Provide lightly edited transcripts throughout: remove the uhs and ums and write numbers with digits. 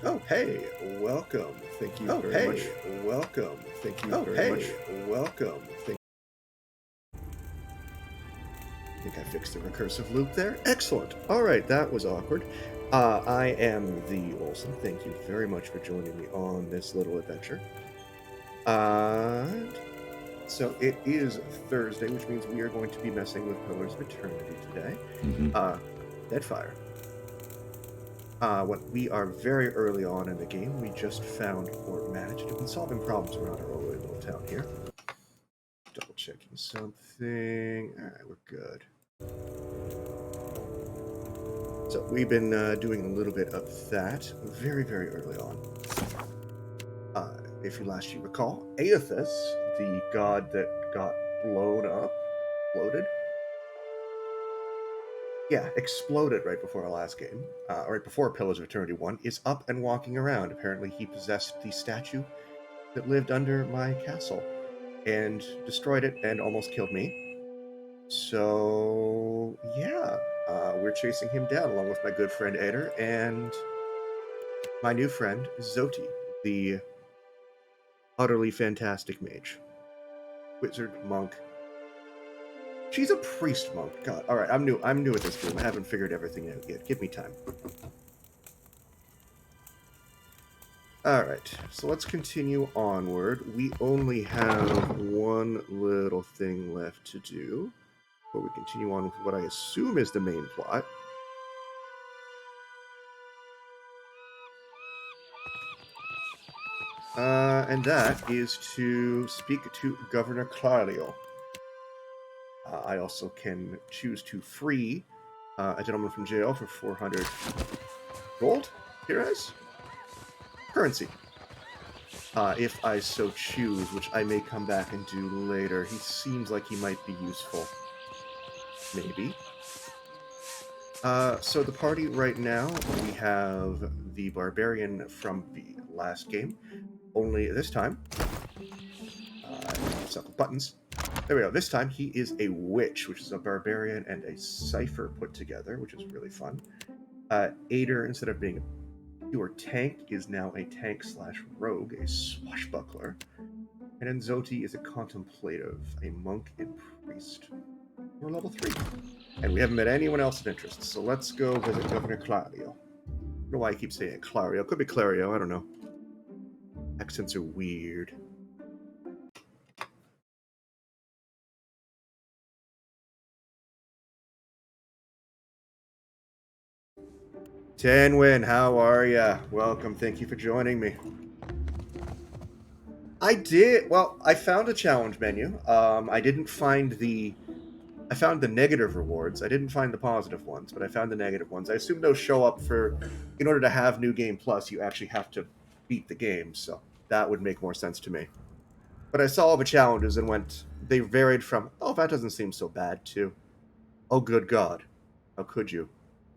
Oh, hey, welcome. Thank you very much. Welcome. Thank you very much. Welcome. I think I fixed the recursive loop there. Excellent. All right, that was awkward. I am the Olsen. Thank you very much for joining me on this little adventure. So it is Thursday, which means we are going to be messing with Pillars of Eternity today. Deadfire. We are very early on in the game. We just found Port Maje. We've been solving problems around our own little town here. Double checking something. All right, we're good. So we've been doing a little bit of that very, very early on. If you recall, Eothas, the god that got exploded right before our last game, right before Pillars of Eternity 1, is up and walking around. Apparently he possessed the statue that lived under my castle and destroyed it and almost killed me. So, yeah, we're chasing him down along with my good friend Ader and my new friend Zoti, the utterly fantastic mage. Wizard, monk. She's a priest monk. God, all right, I'm new at this game. I haven't figured everything out yet. Give me time. All right, so let's continue onward. We only have one little thing left to do before we continue on with what I assume is the main plot. And that is to speak to Governor Claudio. I also can choose to free a gentleman from jail for 400 gold, heroes, currency. If I so choose, which I may come back and do later. He seems like he might be useful. Maybe. So the party right now, we have the barbarian from the last game, only this time, several buttons. There we go. This time he is a witch, which is a barbarian and a cipher put together, which is really fun. Ader, instead of being a pure tank, is now a tank/rogue, a swashbuckler. And then Zoti is a contemplative, a monk and priest. We're level 3. And we haven't met anyone else of interest, so let's go visit Governor Claudio. I don't know why I keep saying it. Clario. Could be Clario, I don't know. Accents are weird. Tanwin, how are ya? Welcome, thank you for joining me. I did, well, I found a challenge menu. I found the negative rewards. I didn't find the positive ones, but I found the negative ones. I assume those show up in order to have New Game Plus, you actually have to beat the game, so that would make more sense to me. But I saw all the challenges and they varied from, oh, that doesn't seem so bad, to, oh, good God, how could you?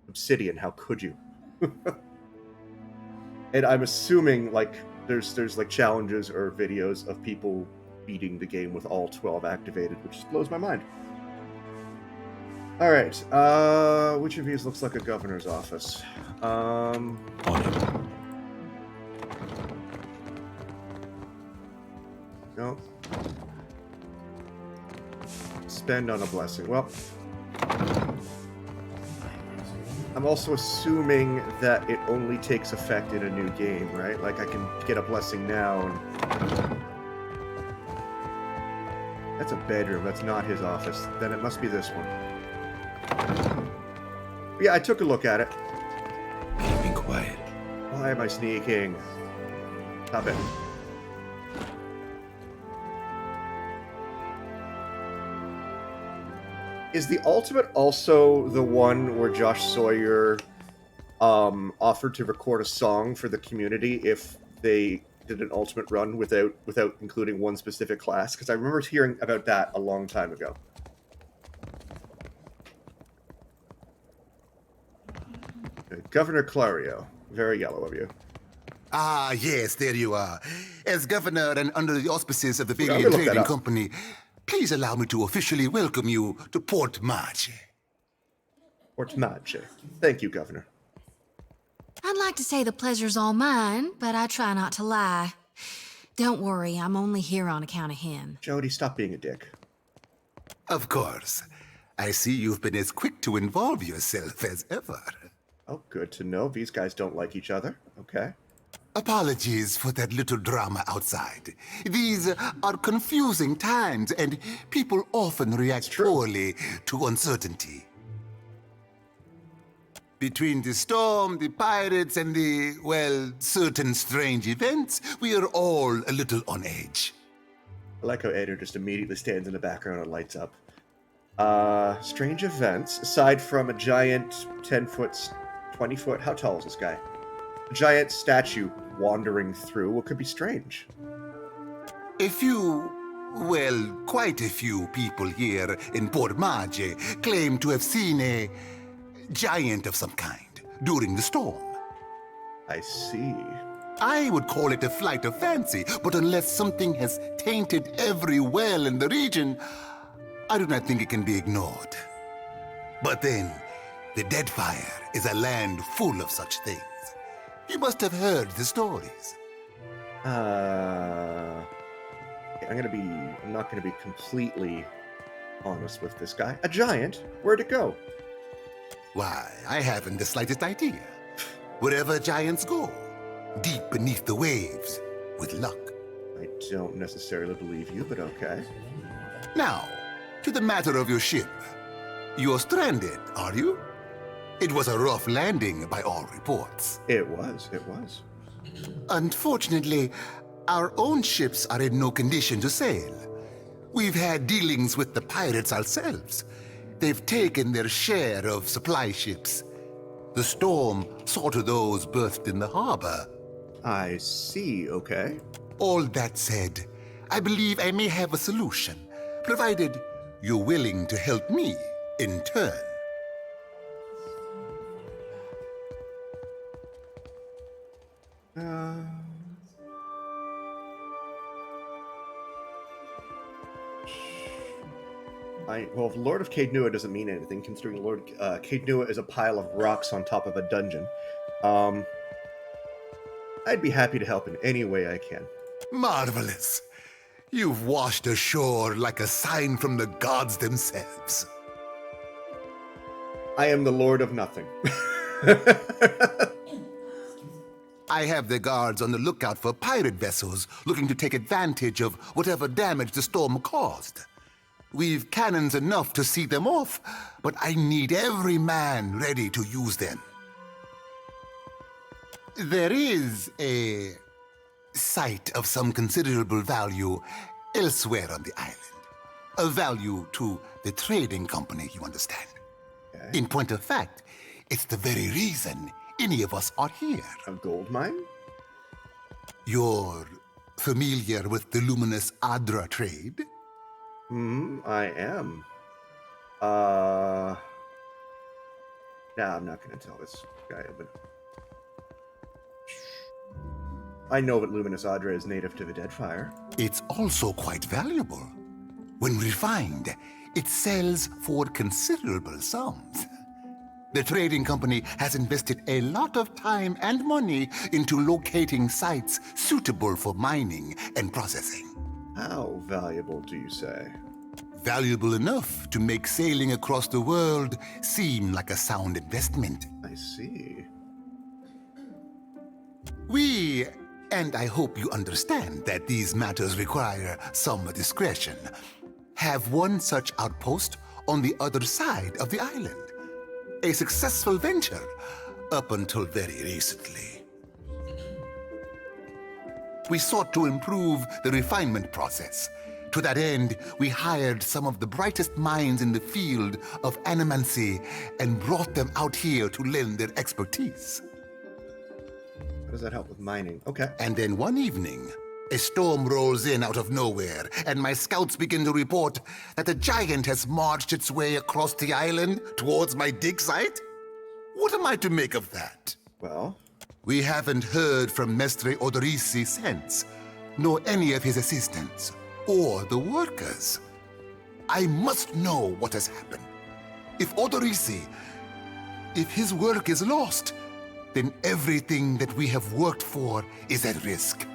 Obsidian, how could you? And I'm assuming, there's challenges or videos of people beating the game with all 12 activated, which just blows my mind. All right, which of these looks like a governor's office? On it. No. Spend on a blessing. Well, I'm also assuming that it only takes effect in a new game, right? Like, I can get a blessing now and... That's a bedroom. That's not his office. Then it must be this one. Yeah, I took a look at it. Keeping quiet. Why am I sneaking? Stop it. Is the ultimate also the one where Josh Sawyer offered to record a song for the community if they did an ultimate run without including one specific class? Because I remember hearing about that a long time ago. Governor Clario. Very yellow of you. Ah, yes, there you are. As governor and under the auspices of the Big Trading Company, please allow me to officially welcome you to Port Maje. Port Maje. Thank you, Governor. I'd like to say the pleasure's all mine, but I try not to lie. Don't worry, I'm only here on account of him. Jody, stop being a dick. Of course. I see you've been as quick to involve yourself as ever. Oh, good to know. These guys don't like each other. Okay. Apologies for that little drama outside. These are confusing times, and people often react poorly to uncertainty. Between the storm, the pirates, and the, well, certain strange events, we are all a little on edge. I like how Ader just immediately stands in the background and lights up. Strange events. Aside from a giant 10-foot, 20-foot, how tall is this guy? A giant statue wandering through. What could be strange? A few, well, quite a few people here in Port Maje claim to have seen a giant of some kind during the storm. I see. I would call it a flight of fancy, but unless something has tainted every well in the region, I do not think it can be ignored. But then, the Deadfire is a land full of such things. You must have heard the stories. I'm not gonna be completely honest with this guy. A giant? Where'd it go? Why, I haven't the slightest idea. Wherever giants go, deep beneath the waves, with luck. I don't necessarily believe you, but okay. Now, to the matter of your ship. You're stranded, are you? It was a rough landing by all reports. It was. Unfortunately, our own ships are in no condition to sail. We've had dealings with the pirates ourselves. They've taken their share of supply ships. The storm saw to those berthed in the harbor. I see, okay. All that said, I believe I may have a solution, provided you're willing to help me in turn. Well, if Lord of Caednua doesn't mean anything, considering Lord Caednua is a pile of rocks on top of a dungeon, I'd be happy to help in any way I can. Marvelous. You've washed ashore like a sign from the gods themselves. I am the Lord of Nothing. I have the guards on the lookout for pirate vessels looking to take advantage of whatever damage the storm caused. We've cannons enough to see them off, but I need every man ready to use them. There is a site of some considerable value elsewhere on the island. A value to the trading company, you understand. Okay. In point of fact, it's the very reason any of us are here. A gold mine? You're familiar with the luminous Adra trade? I am. Nah, I'm not gonna tell this guy, but I know that Luminous Adra is native to the Deadfire. It's also quite valuable. When refined, it sells for considerable sums. The trading company has invested a lot of time and money into locating sites suitable for mining and processing. How valuable do you say? Valuable enough to make sailing across the world seem like a sound investment. I see. We, and I hope you understand that these matters require some discretion, have one such outpost on the other side of the island. A successful venture up until very recently. We sought to improve the refinement process. To that end, we hired some of the brightest minds in the field of animancy and brought them out here to lend their expertise. How does that help with mining? Okay. And then one evening, a storm rolls in out of nowhere, and my scouts begin to report that a giant has marched its way across the island towards my dig site. What am I to make of that? Well, we haven't heard from Mestre Odorisi since, nor any of his assistants, or the workers. I must know what has happened. If Odorisi, if his work is lost, then everything that we have worked for is at risk.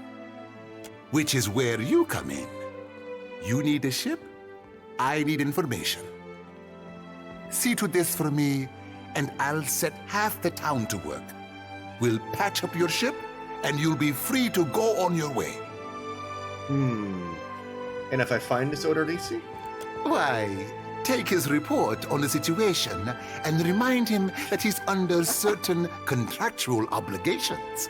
Which is where you come in. You need a ship, I need information. See to this for me, and I'll set half the town to work. We'll patch up your ship, and you'll be free to go on your way. And if I find this Odorisi? Why, take his report on the situation and remind him that he's under certain contractual obligations.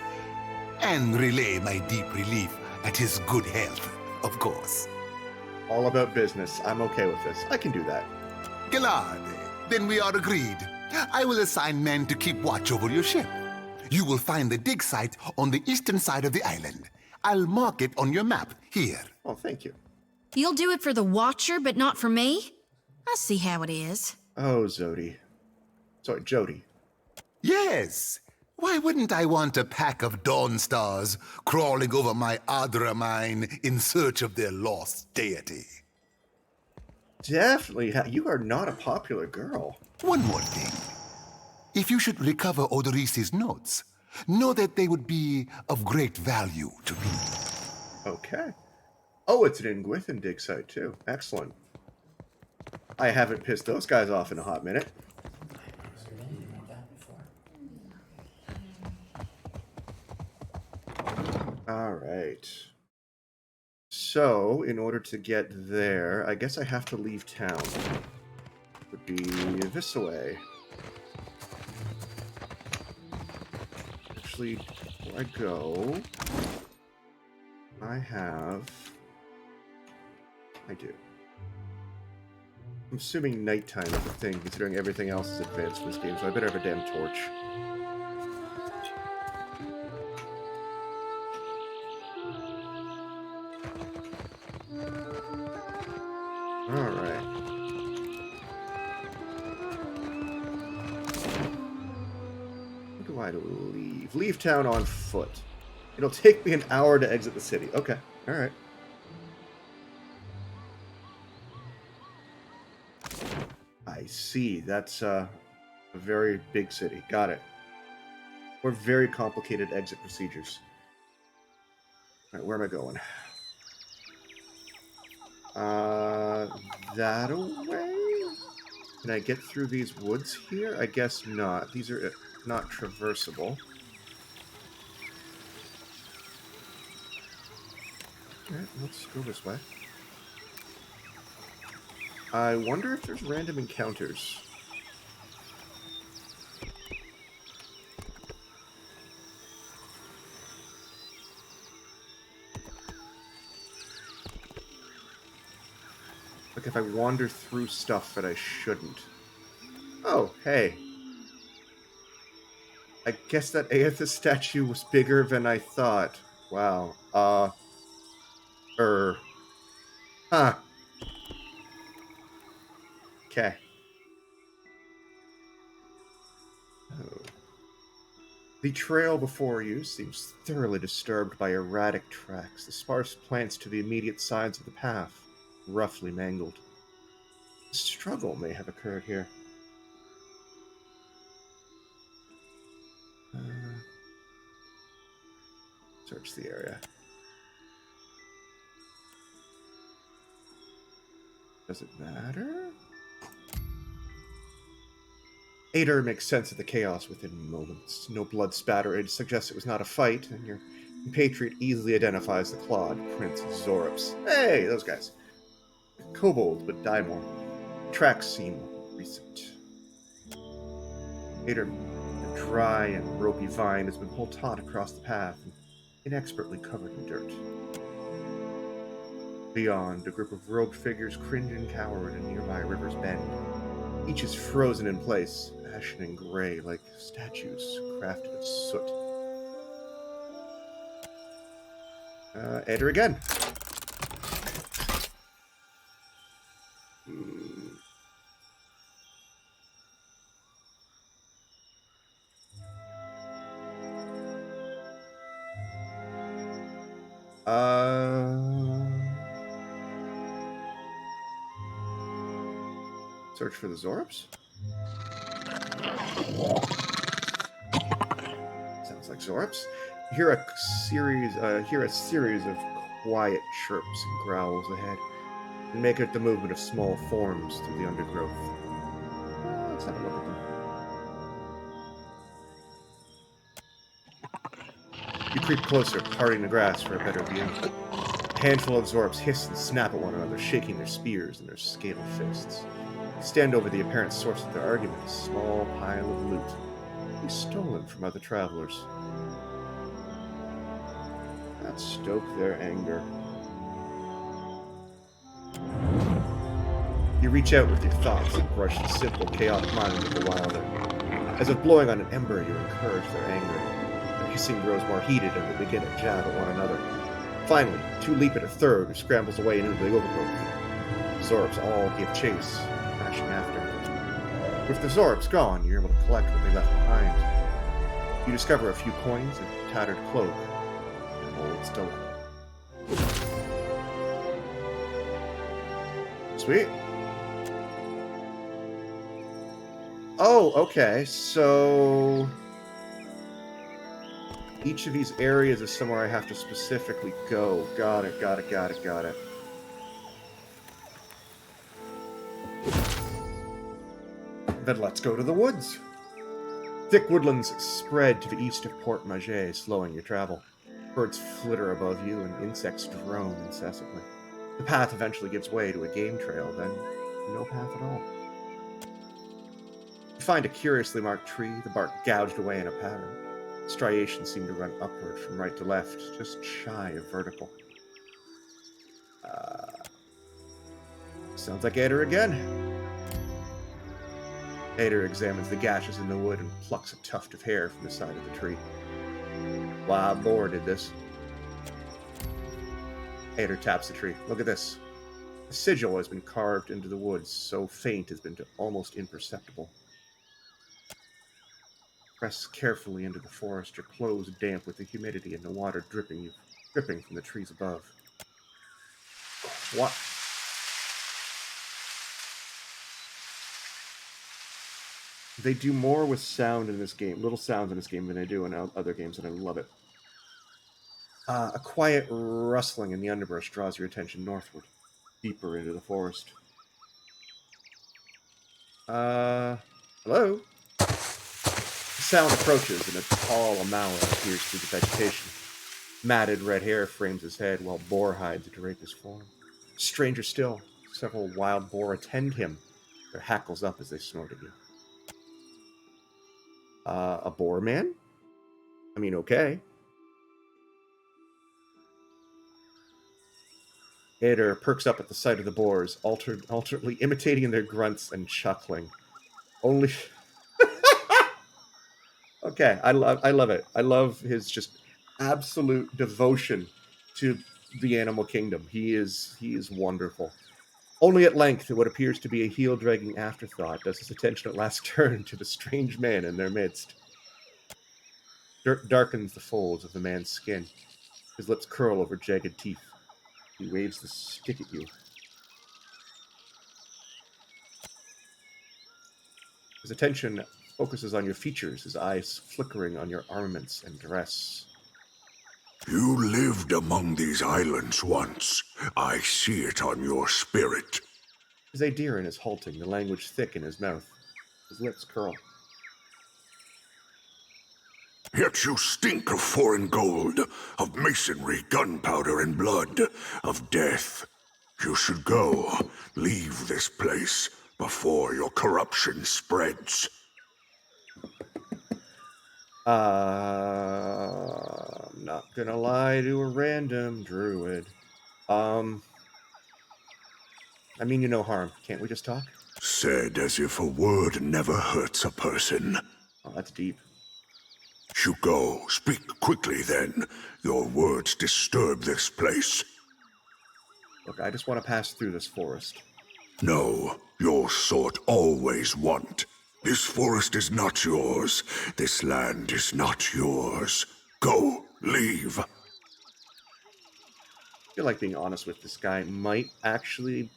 And relay my deep relief at his good health, of course. All about business. I'm okay with this. I can do that. Glad. Then we are agreed. I will assign men to keep watch over your ship. You will find the dig site on the eastern side of the island. I'll mark it on your map here. Oh, thank you. You'll do it for the Watcher, but not for me? I see how it is. Oh, Zodi. Sorry, Jody. Yes. Why wouldn't I want a pack of Dawn Stars crawling over my Adra mine in search of their lost deity? Definitely. You are not a popular girl. One more thing. If you should recover Odorisi's notes, know that they would be of great value to me. Okay. Oh, it's an Ingwithan dig site, too. Excellent. I haven't pissed those guys off in a hot minute. All right. So, in order to get there, I guess I have to leave town. Would be this way. Actually, before I go, I do. I'm assuming nighttime is a thing, considering everything else is advanced in this game, so I better have a damn torch. Alright. How do I leave? Leave town on foot. It'll take me an hour to exit the city. Okay, alright. I see. That's a very big city. Got it. Or very complicated exit procedures. Alright, where am I going? That away? Can I get through these woods here? I guess not. These are not traversable. Alright, let's go this way. I wonder if there's random encounters. Like if I wander through stuff that I shouldn't. Oh, hey. I guess that Eothas statue was bigger than I thought. Wow. Huh. Okay. Oh. The trail before you seems thoroughly disturbed by erratic tracks. The sparse plants to the immediate sides of the path, roughly mangled. A struggle may have occurred here. Search the area. Does it matter? Ader makes sense of the chaos within moments. No blood spatter suggests it was not a fight, and your compatriot easily identifies the clawed Prince Zorops. Hey, those guys. Kobolds, but die more. Tracks seem recent. Ader, a dry and ropey vine has been pulled taut across the path and inexpertly covered in dirt. Beyond, a group of robed figures cringe and cower in a nearby river's bend. Each is frozen in place, ashen and gray, like statues crafted of soot. Enter again. Search for the Zorops? sounds like Zorps. You hear a series of quiet chirps and growls ahead, and make out the movement of small forms through the undergrowth. Let's have a look at them. You creep closer, parting the grass for a better view. A handful of Zorps hiss and snap at one another, shaking their spears and their scaled fists. They stand over the apparent source of their argument, a small pile of loot, stolen from other travelers. That stoked their anger. You reach out with your thoughts and brush the simple, chaotic minds of the wilder. As if blowing on an ember, you encourage their anger. Their hissing grows more heated and they begin to jab at one another. Finally, two leap at a third who scrambles away into the overgrowth. Zorps all give chase, crashing after. With the Zorps gone, you're able to collect what they left behind. You discover a few coins, a tattered cloak, and an old stiletto. Sweet. Oh, okay, so each of these areas is somewhere I have to specifically go. Got it. Then let's go to the woods. Thick woodlands spread to the east of Port Maje, slowing your travel. Birds flitter above you and insects drone incessantly. The path eventually gives way to a game trail, then no path at all. You find a curiously marked tree, the bark gouged away in a pattern. Striations seem to run upward from right to left, just shy of vertical. Sounds like Ader again. Ader examines the gashes in the wood and plucks a tuft of hair from the side of the tree. Wild boar did this. Ader taps the tree. Look at this. A sigil has been carved into the wood, so faint has been almost imperceptible. Press carefully into the forest, your clothes damp with the humidity and the water dripping from the trees above. What? They do more with sound in this game, little sounds in this game, than they do in other games, and I love it. A quiet rustling in the underbrush draws your attention northward, deeper into the forest. Hello? The sound approaches, and a tall Amala appears through the vegetation. Matted red hair frames his head, while boar hides drape his form. Stranger still, several wild boar attend him, their hackles up as they snort at you. A boar man? I mean, okay. Ader perks up at the sight of the boars, alternately imitating their grunts and chuckling. Only... Okay, I love it. I love his just absolute devotion to the animal kingdom. He is wonderful. Only at length, what appears to be a heel-dragging afterthought, does his attention at last turn to the strange man in their midst. Dirt darkens the folds of the man's skin. His lips curl over jagged teeth. He waves the stick at you. His attention focuses on your features, his eyes flickering on your armaments and dress. You lived among these islands once. I see it on your spirit. His Aediran is halting, the language thick in his mouth. His lips curl. Yet you stink of foreign gold, of masonry, gunpowder, and blood, of death. You should go. Leave this place before your corruption spreads. I'm not gonna lie to a random druid. I mean you no harm. Can't we just talk? Said as if a word never hurts a person. Oh, that's deep. You go. Speak quickly, then. Your words disturb this place. Look, I just want to pass through this forest. No, your sort always want. This forest is not yours. This land is not yours. Go, leave. I feel like being honest with this guy might actually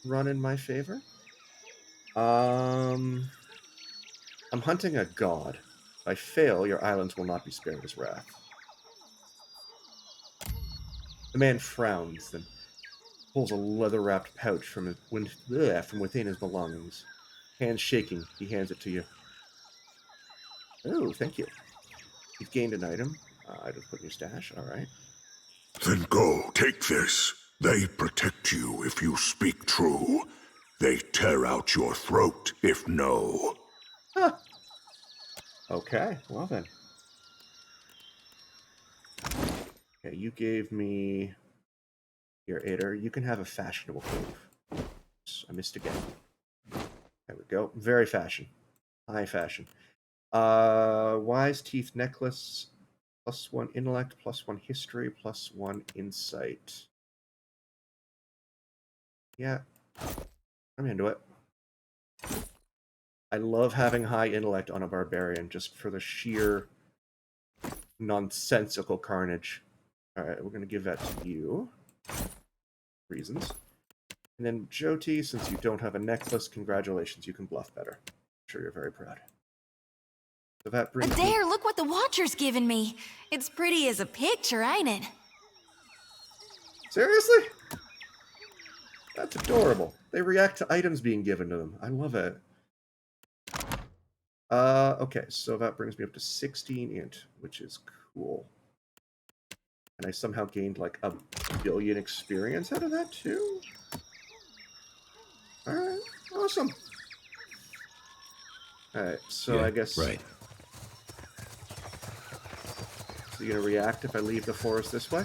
run in my favor. I'm hunting a god. If I fail, your islands will not be spared his wrath. The man frowns, then pulls a leather-wrapped pouch from within his belongings. Hands shaking, he hands it to you. Oh, thank you. You've gained an item. I just put in your stash. All right. Then go, take this. They protect you if you speak true. They tear out your throat if no. Huh. Okay, well then. Okay, you gave me your Ader. You can have a fashionable clove. I missed again. There we go. Very fashion. High fashion. Wise Teeth Necklace. +1 intellect, +1 history, +1 insight. Yeah, I'm into it. I love having high intellect on a barbarian just for the sheer nonsensical carnage. Alright, we're going to give that to you. Reasons. And then Jyoti, since you don't have a necklace, congratulations, you can bluff better. I'm sure you're very proud. So that brings There, look what the Watcher's given me. It's pretty as a picture, ain't it? Seriously? That's adorable. They react to items being given to them. I love it. Okay, so that brings me up to 16 int, which is cool. And I somehow gained like 1 billion experience out of that too? Alright, awesome. Alright, so Yeah, I guess... right. So you gonna react if I leave the forest this way?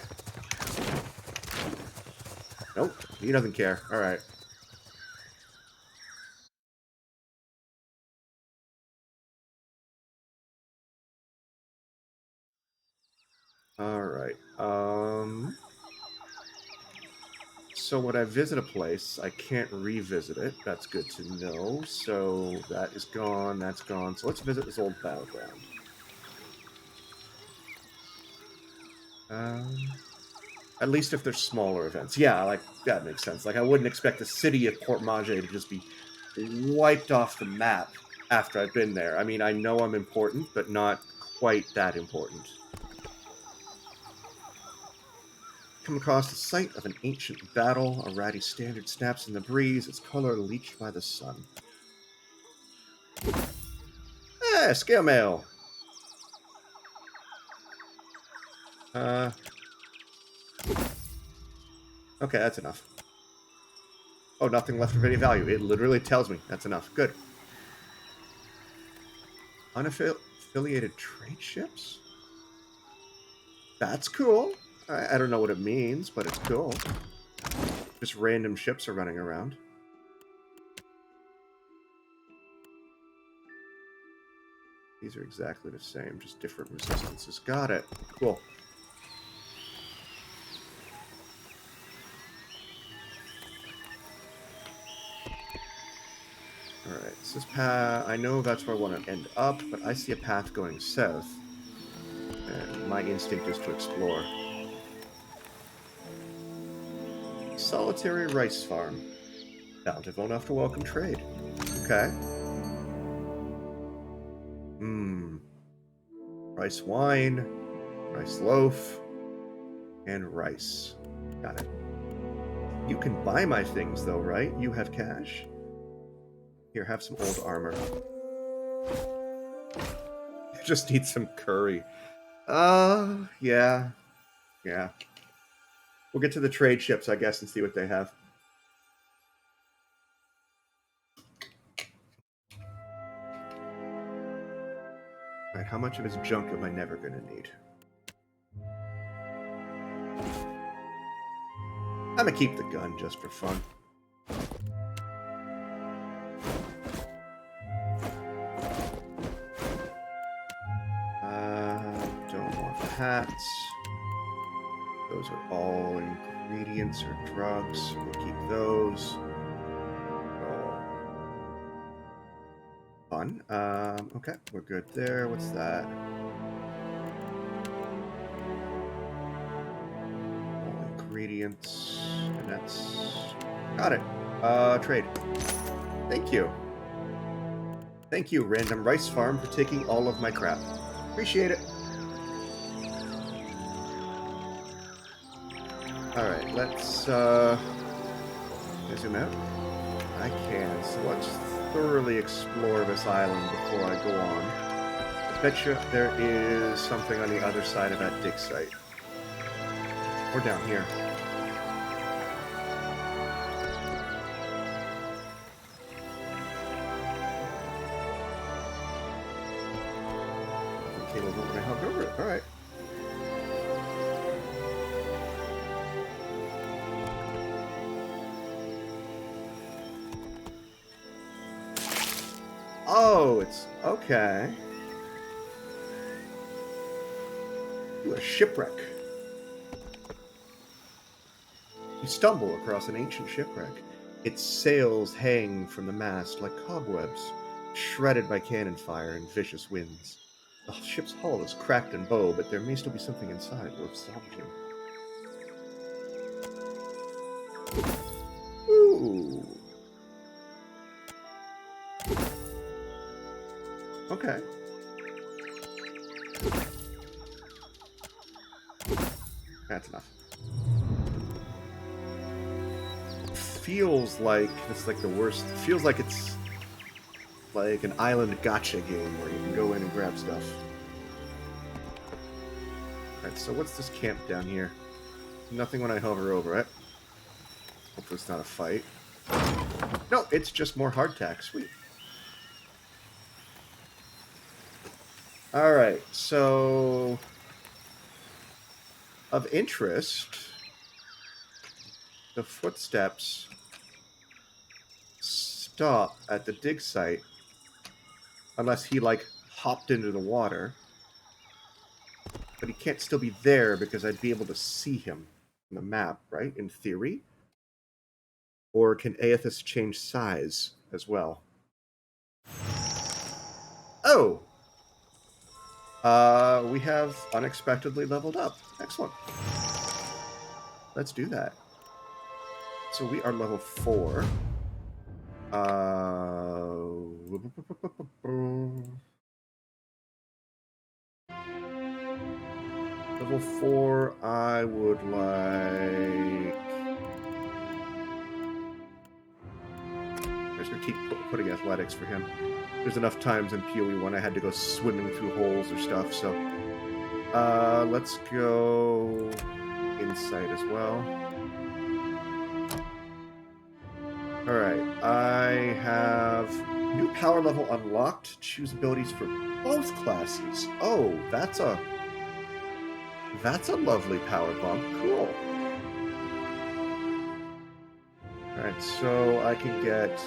Nope, he doesn't care. Alright. Alright, so when I visit a place, I can't revisit it. That's good to know. So that is gone, that's gone. So let's visit this old battleground. At least if there's smaller events. Yeah, like, that makes sense. Like, I wouldn't expect the city of Port Maje to just be wiped off the map after I've been there. I mean, I know I'm important, but not quite that important. Come across the site of an ancient battle. A ratty standard snaps in the breeze, its color leached by the sun. Eh, scale mail! Okay, that's enough. Oh, nothing left of any value. It literally tells me that's enough. Good. Unaffiliated trade ships? That's cool. I don't know what it means, but it's cool. Just random ships are running around. These are exactly the same, just different resistances. Got it. Cool. Alright, so this path... I know that's where I want to end up, but I see a path going south. And my instinct is to explore. Solitary rice farm. Bountiful enough to welcome trade. Okay. Rice wine, rice loaf, and rice. Got it. You can buy my things, though, right? You have cash? Here, have some old armor. I just need some curry. Yeah. Yeah. We'll get to the trade ships, I guess, and see what they have. Alright, how much of his junk am I never gonna need? I'm gonna keep the gun just for fun. Don't want the hats. Those are all ingredients or drugs. We'll keep those. Oh. Fun. Okay, we're good there. What's that? All ingredients. And that's... Got it. Trade. Thank you. Thank you, Random Rice Farm, for taking all of my crap. Appreciate it. Alright, let's, can I zoom out? I can, so let's thoroughly explore this island before I go on. I bet you there is something on the other side of that dig site. Or down here. Came over when I hovered over it. Alright. Oh, it's okay. Ooh, a shipwreck. You stumble across an ancient shipwreck. Its sails hang from the mast like cobwebs, shredded by cannon fire and vicious winds. The ship's hull is cracked and bowed, but there may still be something inside worth salvaging. Ooh. Okay. That's enough. Feels like it's like the worst. Feels like it's like an island gotcha game where you can go in and grab stuff. Alright, so what's this camp down here? Nothing when I hover over it. Hopefully it's not a fight. No, it's just more hardtack. Sweet. Alright, so of interest, the footsteps stop at the dig site unless he, like, hopped into the water. But he can't still be there because I'd be able to see him on the map, right? In theory. Or can Eothas change size as well? Oh! We have unexpectedly leveled up. Excellent. Let's do that. So we are level 4. Level 4, I would like... I'm just going to keep putting athletics for him. There's enough times in POE when I had to go swimming through holes or stuff, so... let's go... insight as well. Alright, I have new power level unlocked. Choose abilities for both classes. Oh, that's a lovely power bump. Cool. Alright, so I can get...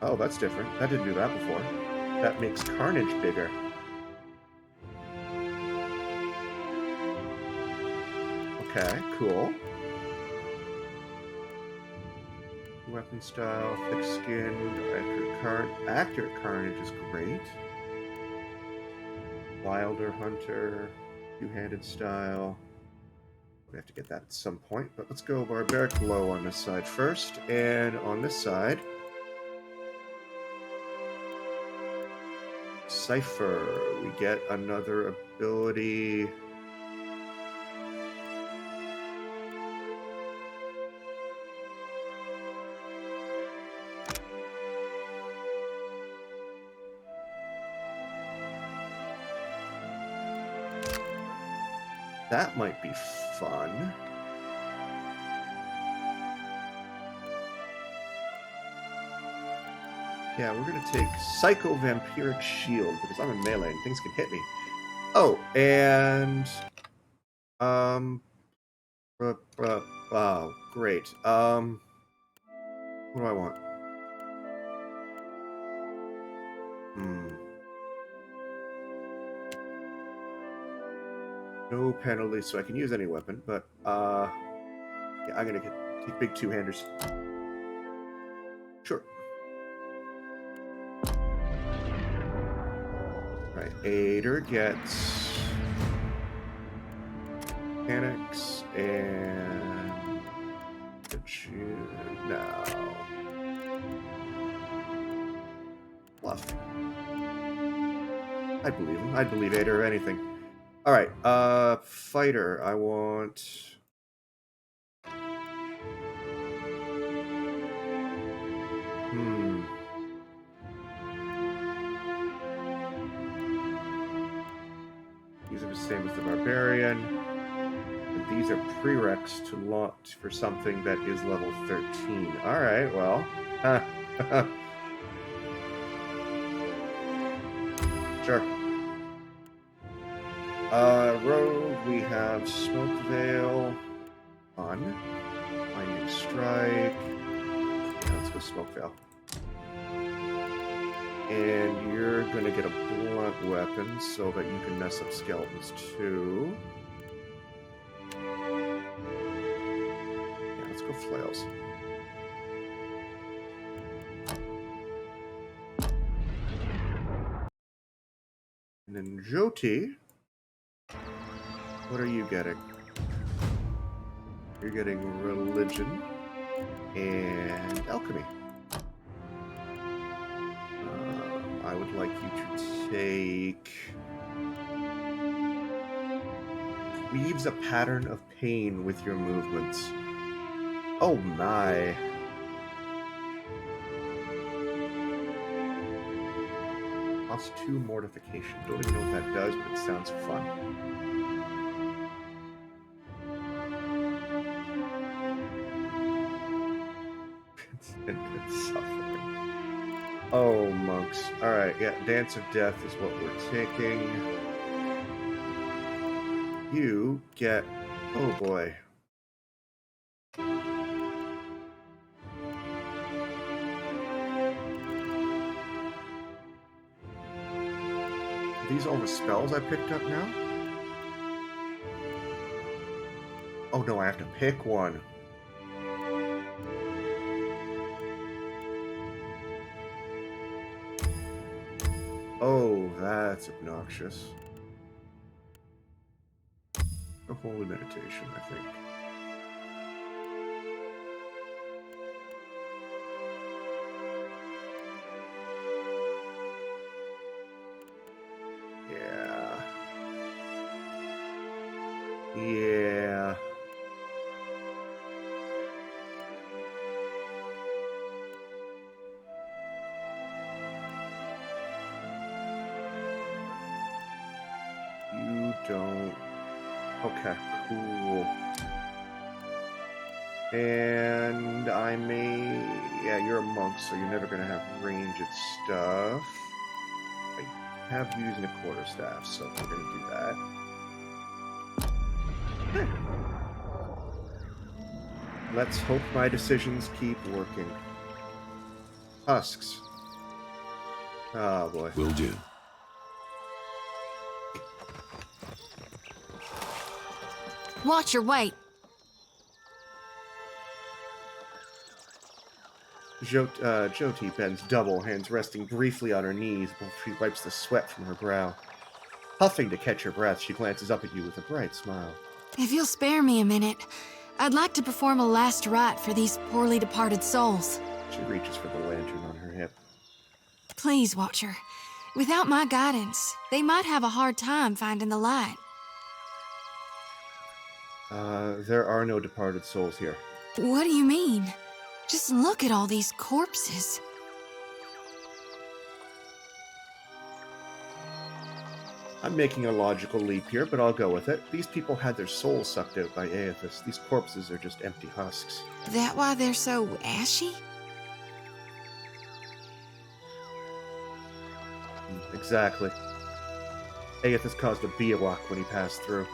Oh, that's different. That didn't do that before. That makes Carnage bigger. Okay, cool. Weapon style, thick-skinned, accurate carnage is great. Wilder hunter, two-handed style. We have to get that at some point, but let's go barbaric low on this side first, and on this side, Cipher. We get another ability. That might be fun. Yeah, we're gonna take Psycho Vampiric Shield because I'm in melee and things can hit me. Oh, and wow, great. What do I want? No penalty, so I can use any weapon, but yeah, I'm gonna take big two-handers. Sure. Right, Aider gets mechanics and now. bluff. I believe him. I'd believe Ader or anything. All right, fighter. I want. These are the same as the barbarian. And these are prereqs to launch for something that is level 13. All right, well. Sure. Rogue, we have Smoke Veil on. Lightning Strike. Yeah, let's go Smoke Veil. And you're going to get a blunt weapon so that you can mess up skeletons too. Yeah, let's go Flails. And then Jyoti, what are you getting? You're getting Religion and Alchemy. I would like you to take... Weaves a pattern of pain with your movements. Oh my. Plus 2 mortification. Don't even know what that does, but it sounds fun. It's suffering. Oh, monks. Alright, yeah, Dance of Death is what we're taking. You get... Oh boy. Are these all the spells I picked up now? Oh no, I have to pick one. Oh, that's obnoxious. A holy meditation, I think. Yeah. Yeah. You don't... Okay, cool. And I may... Yeah, you're a monk, so you're never going to have ranged stuff. I have you using a quarterstaff, so we're going to do that. Let's hope my decisions keep working. Husks. Oh, boy. Will do. Watch your weight. Jyoti bends double, hands resting briefly on her knees while she wipes the sweat from her brow. Puffing to catch her breath, she glances up at you with a bright smile. If you'll spare me a minute, I'd like to perform a last rite for these poorly departed souls. She reaches for the lantern on her hip. Please, Watcher. Without my guidance, they might have a hard time finding the light. There are no departed souls here. What do you mean? Just look at all these corpses. I'm making a logical leap here, but I'll go with it. These people had their souls sucked out by Eothas. These corpses are just empty husks. That why they're so ashy? Exactly. Eothas caused a bivouac when he passed through.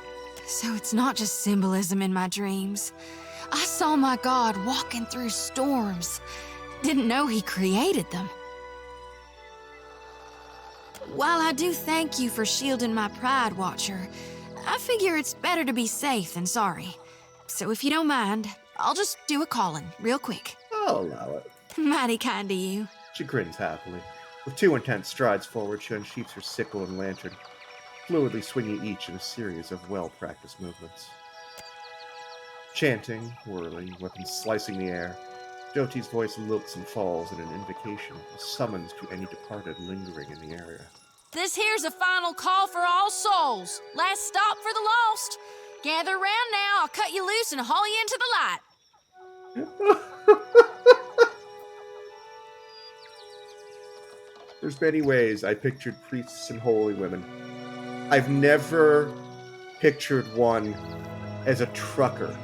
So it's not just symbolism in my dreams. I saw my god walking through storms. Didn't know he created them. While I do thank you for shielding my pride, Watcher, I figure it's better to be safe than sorry. So if you don't mind, I'll just do a calling real quick. I'll allow it. Mighty kind of you. She grins happily. With 2 intense strides forward, she unsheaths her sickle and lantern, fluidly swinging each in a series of well-practiced movements. Chanting, whirling, weapons slicing the air, Jyoti's voice lilts and falls in an invocation, a summons to any departed lingering in the area. This here's a final call for all souls. Last stop for the lost. Gather round now, I'll cut you loose and haul you into the light. There's many ways I pictured priests and holy women. I've never pictured one as a trucker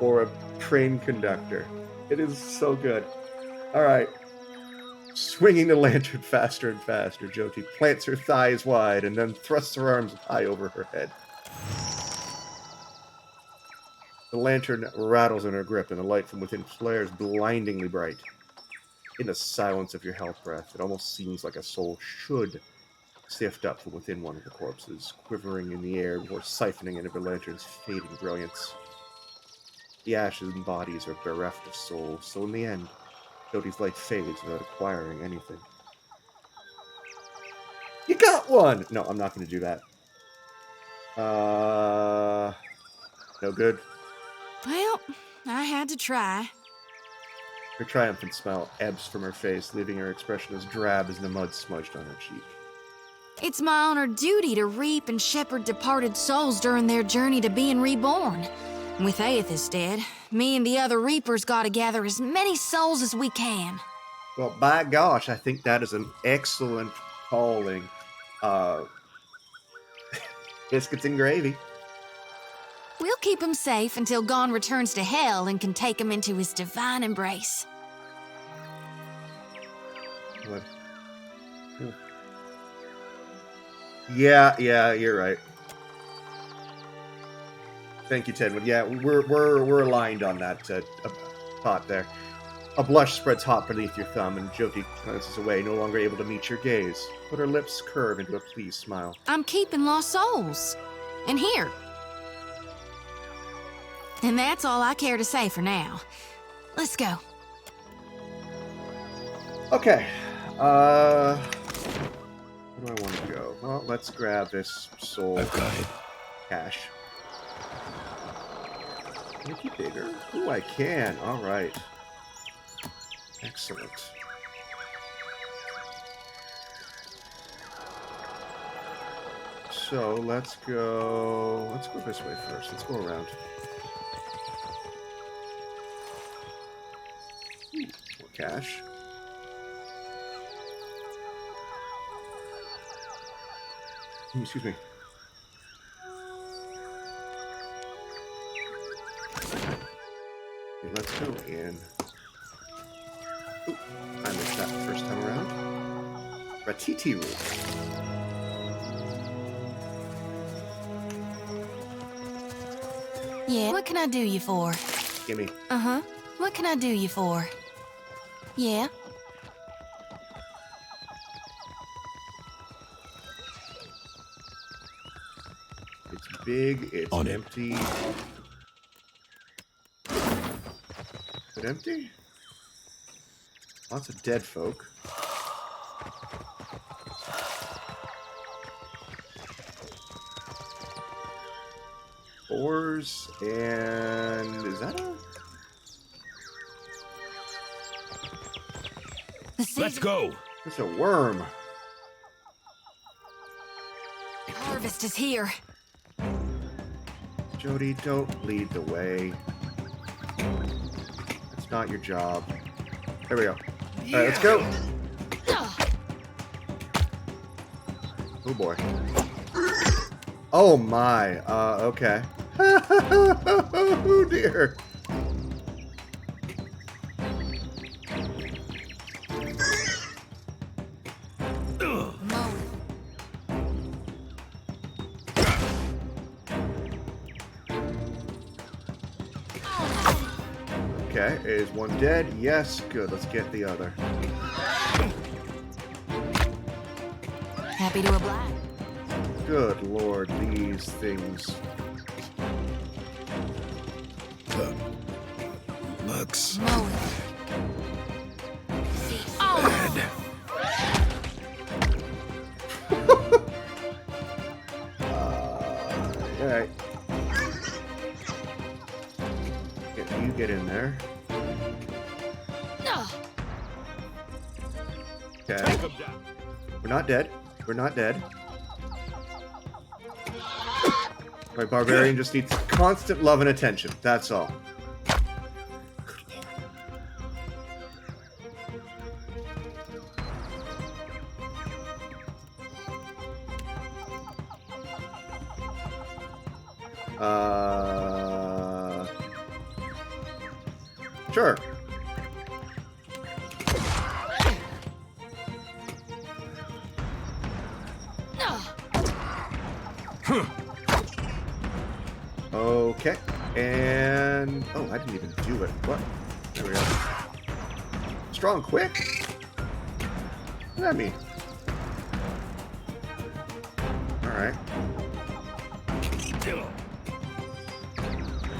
or a train conductor. It is so good. All right. Swinging the lantern faster and faster, Jyoti plants her thighs wide and then thrusts her arms high over her head. The lantern rattles in her grip, and the light from within flares blindingly bright. In the silence of your health breath, it almost seems like a soul should sift up from within one of the corpses, quivering in the air before siphoning into the lantern's fading brilliance. The ashes and bodies are bereft of soul, so in the end, Jyoti's light fades without acquiring anything. You got one! No, I'm not going to do that. No good. Well, I had to try. Her triumphant smile ebbs from her face, leaving her expression as drab as the mud smudged on her cheek. It's my honored duty to reap and shepherd departed souls during their journey to being reborn. With Eothas dead, me and the other reapers gotta gather as many souls as we can. Well, by gosh, I think that is an excellent calling. Biscuits and gravy. We'll keep him safe until Gon returns to hell and can take him into his divine embrace. What? Yeah, you're right. Thank you, Tedwood. Yeah, we're aligned on that thought there. A blush spreads hot beneath your thumb, and Jyoti glances away, no longer able to meet your gaze, but her lips curve into a pleased smile. I'm keeping lost souls. And here. And that's all I care to say for now. Let's go. Okay. Where do I want to go? Well, let's grab this soul I've got it. cache. Make it bigger? Ooh, I can. All right. Excellent. So let's go this way first. Let's go around. Ooh, more cash. Excuse me. Okay, let's go in. Ooh, I missed that the first time around. Ratiti room. Yeah, what can I do you for? Gimme. Uh-huh. What can I do you for? Yeah? It's big, it's On it. empty. Is it empty? Lots of dead folk. Ores, and is that a... Let's go. It's a worm. Harvest is here. Jyoti, don't lead the way. That's not your job. There we go. Alright, let's go. Oh boy. Oh my. Okay. Oh dear. Okay, is one dead? Yes, good. Let's get the other. Happy to oblige. Good lord, these things. Looks Mow it. bad. Alright. You get in there. Okay. Take him down. We're not dead. We're not dead. My barbarian just needs constant love and attention. That's all. Sure. Okay. And oh, I didn't even do it. What? There we go. Strong, quick. What does that mean? All right.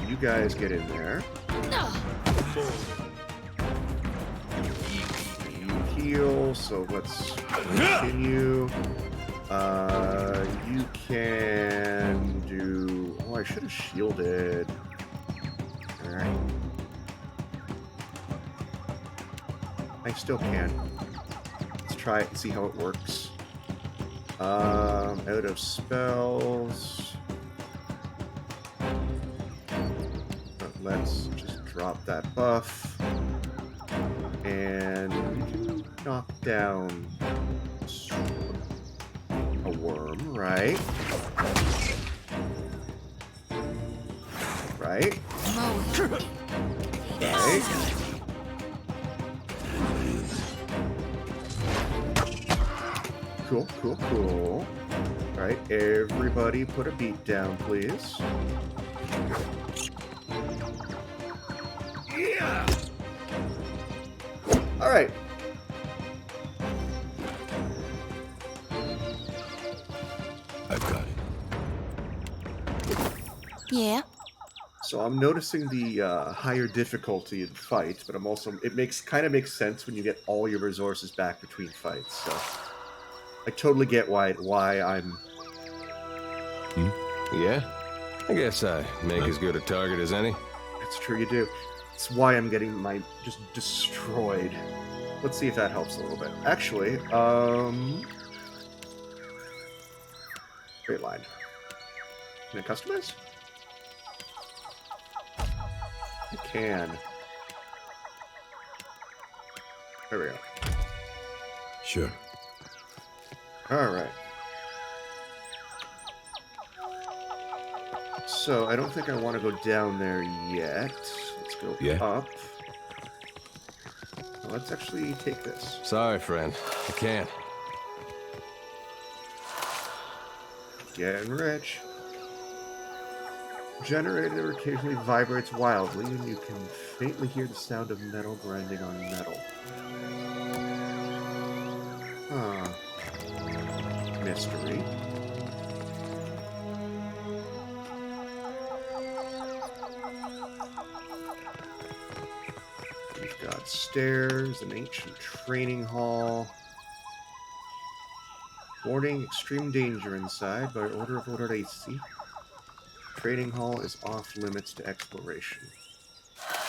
You guys get in there. You heal, so let's continue. You can do... Oh, I should have shielded. Alright. I still can. Let's try it and see how it works. Out of spells. Let's just drop that buff. And we can knock down a worm, right? Right? Right? Cool, cool, cool. Alright, everybody put a beat down, please. Yeah! Alright. I've got it. Yeah. So I'm noticing the higher difficulty in fights, but I'm also kind of makes sense when you get all your resources back between fights. So I totally get why I'm. Yeah? I guess I make as good a target as any. It's true, you do. It's why I'm getting my just destroyed. Let's see if that helps a little bit. Actually, straight line. Can I customize? I can. There we go. Sure. All right. So I don't think I want to go down there yet. Let's go up. Let's actually take this. Sorry, friend. I can't. Getting rich. Generator occasionally vibrates wildly, and you can faintly hear the sound of metal grinding on metal. Huh. Mystery. We've got stairs, an ancient training hall. Warning, extreme danger inside by order of Eothas. Training hall is off limits to exploration.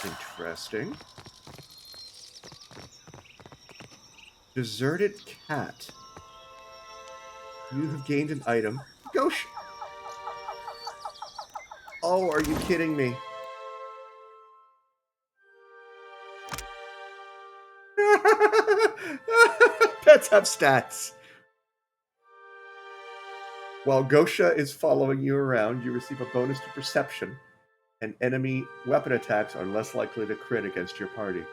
Interesting. Deserted cat. You have gained an item. Gosh. Oh, are you kidding me? Pets have stats. While Gosha is following you around, you receive a bonus to perception, and enemy weapon attacks are less likely to crit against your party.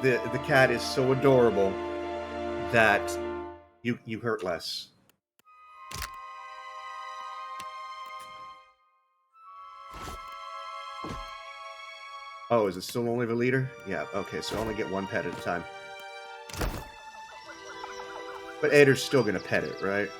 The cat is so adorable that you hurt less. Oh, is it still only the leader? Yeah, okay, so I only get one pet at a time. But Ader's still gonna pet it, right?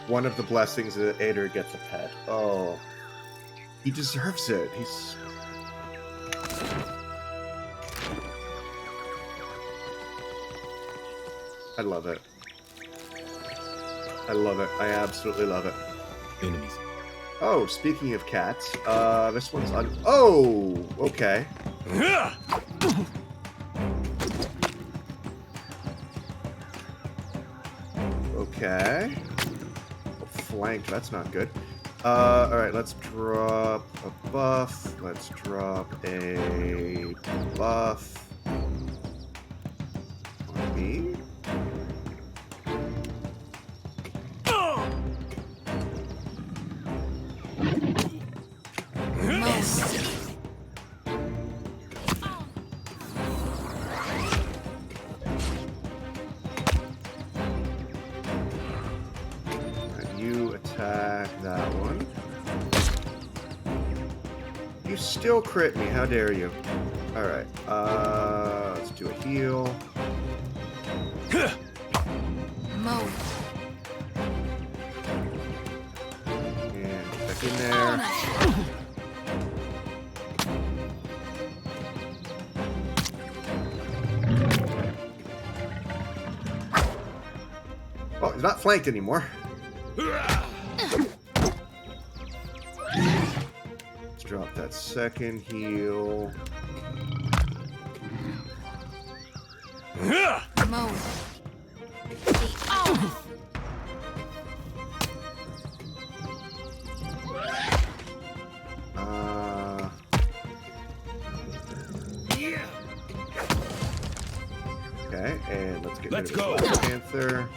One of the blessings is that Ader gets a pet. Oh. He deserves it. He's... I love it. I love it. I absolutely love it. Enemies. Oh, speaking of cats, this one's on. Oh, okay. Okay. Oh, flanked. That's not good. All right. Let's drop a buff. Let's drop a buff. On me. You attack that one. You still crit me. How dare you? All right. Let's do a heal. And back in there. Oh, he's not flanked anymore. Let's drop that second heal. Okay, and let's get rid of go. the Black Panther.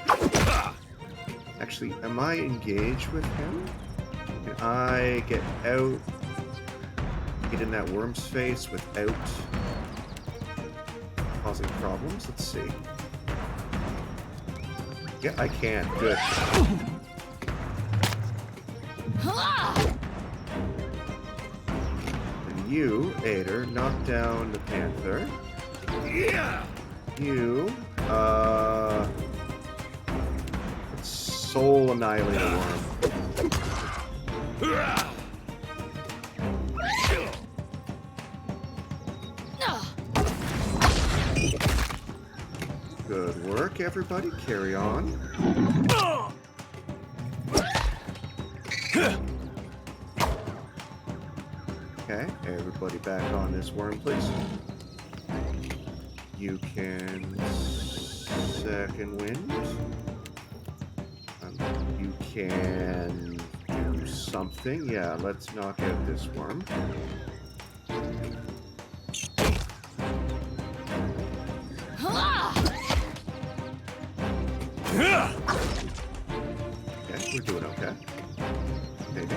Actually, am I engaged with him? Can I get out, get in that worm's face without causing problems? Let's see. Yeah, I can. Good. And you, Ader, knock down the Panther. You, soul annihilate a worm. Good work, everybody. Carry on. Okay, everybody back on this worm, please. You can second wind. You can do something. Yeah, let's knock out this worm. Okay, we're doing okay. Maybe.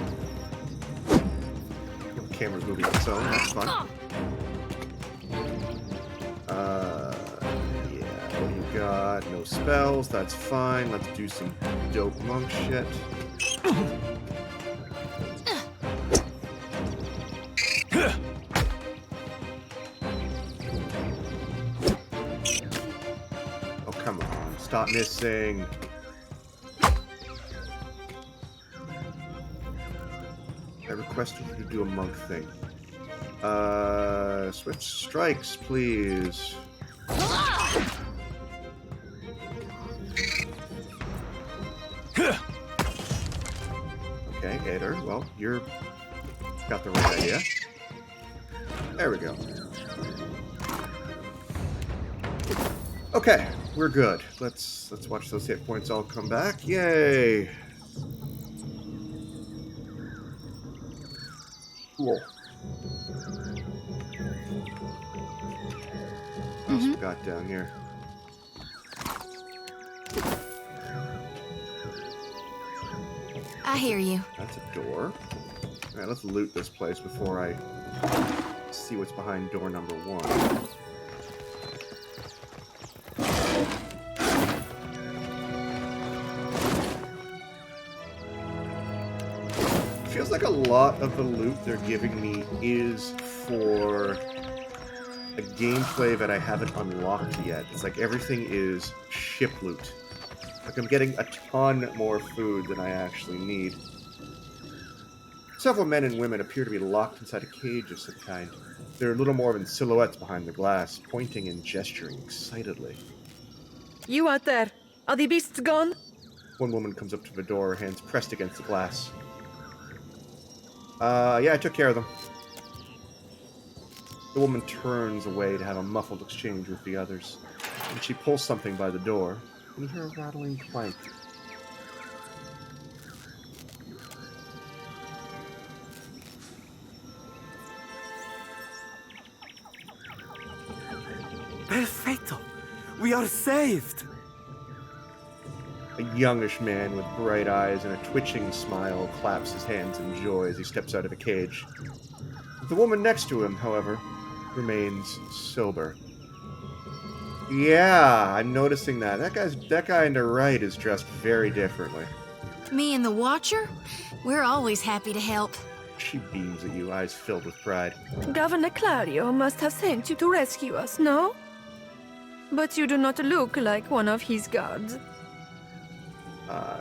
The camera's moving on its own. That's fun. Yeah, what do you got? No spells. That's fine. Let's do some dope monk shit. Oh, come on. Stop missing. I requested you to do a monk thing. Switch strikes, please. Okay, Ader. Well, you're got the right idea. There we go. Okay, we're good. Let's watch those hit points all come back. Yay! Cool. What else we got down here? I hear you. That's a door. Alright, let's loot this place before I see what's behind door number 1. Feels like a lot of the loot they're giving me is for a gameplay that I haven't unlocked yet. It's like everything is ship loot. Like I'm getting a ton more food than I actually need. Several men and women appear to be locked inside a cage of some kind. They're little more than silhouettes behind the glass, pointing and gesturing excitedly. You out there, are the beasts gone? One woman comes up to the door, her hands pressed against the glass. Yeah, I took care of them. The woman turns away to have a muffled exchange with the others, and she pulls something by the door, and you hear a rattling clank. Perfecto! We are saved! A youngish man with bright eyes and a twitching smile claps his hands in joy as he steps out of the cage. The woman next to him, however, remains sober. Yeah, I'm noticing that. That guy on the right is dressed very differently. Me and the Watcher? We're always happy to help. She beams at you, eyes filled with pride. Governor Clario must have sent you to rescue us, no? But you do not look like one of his guards.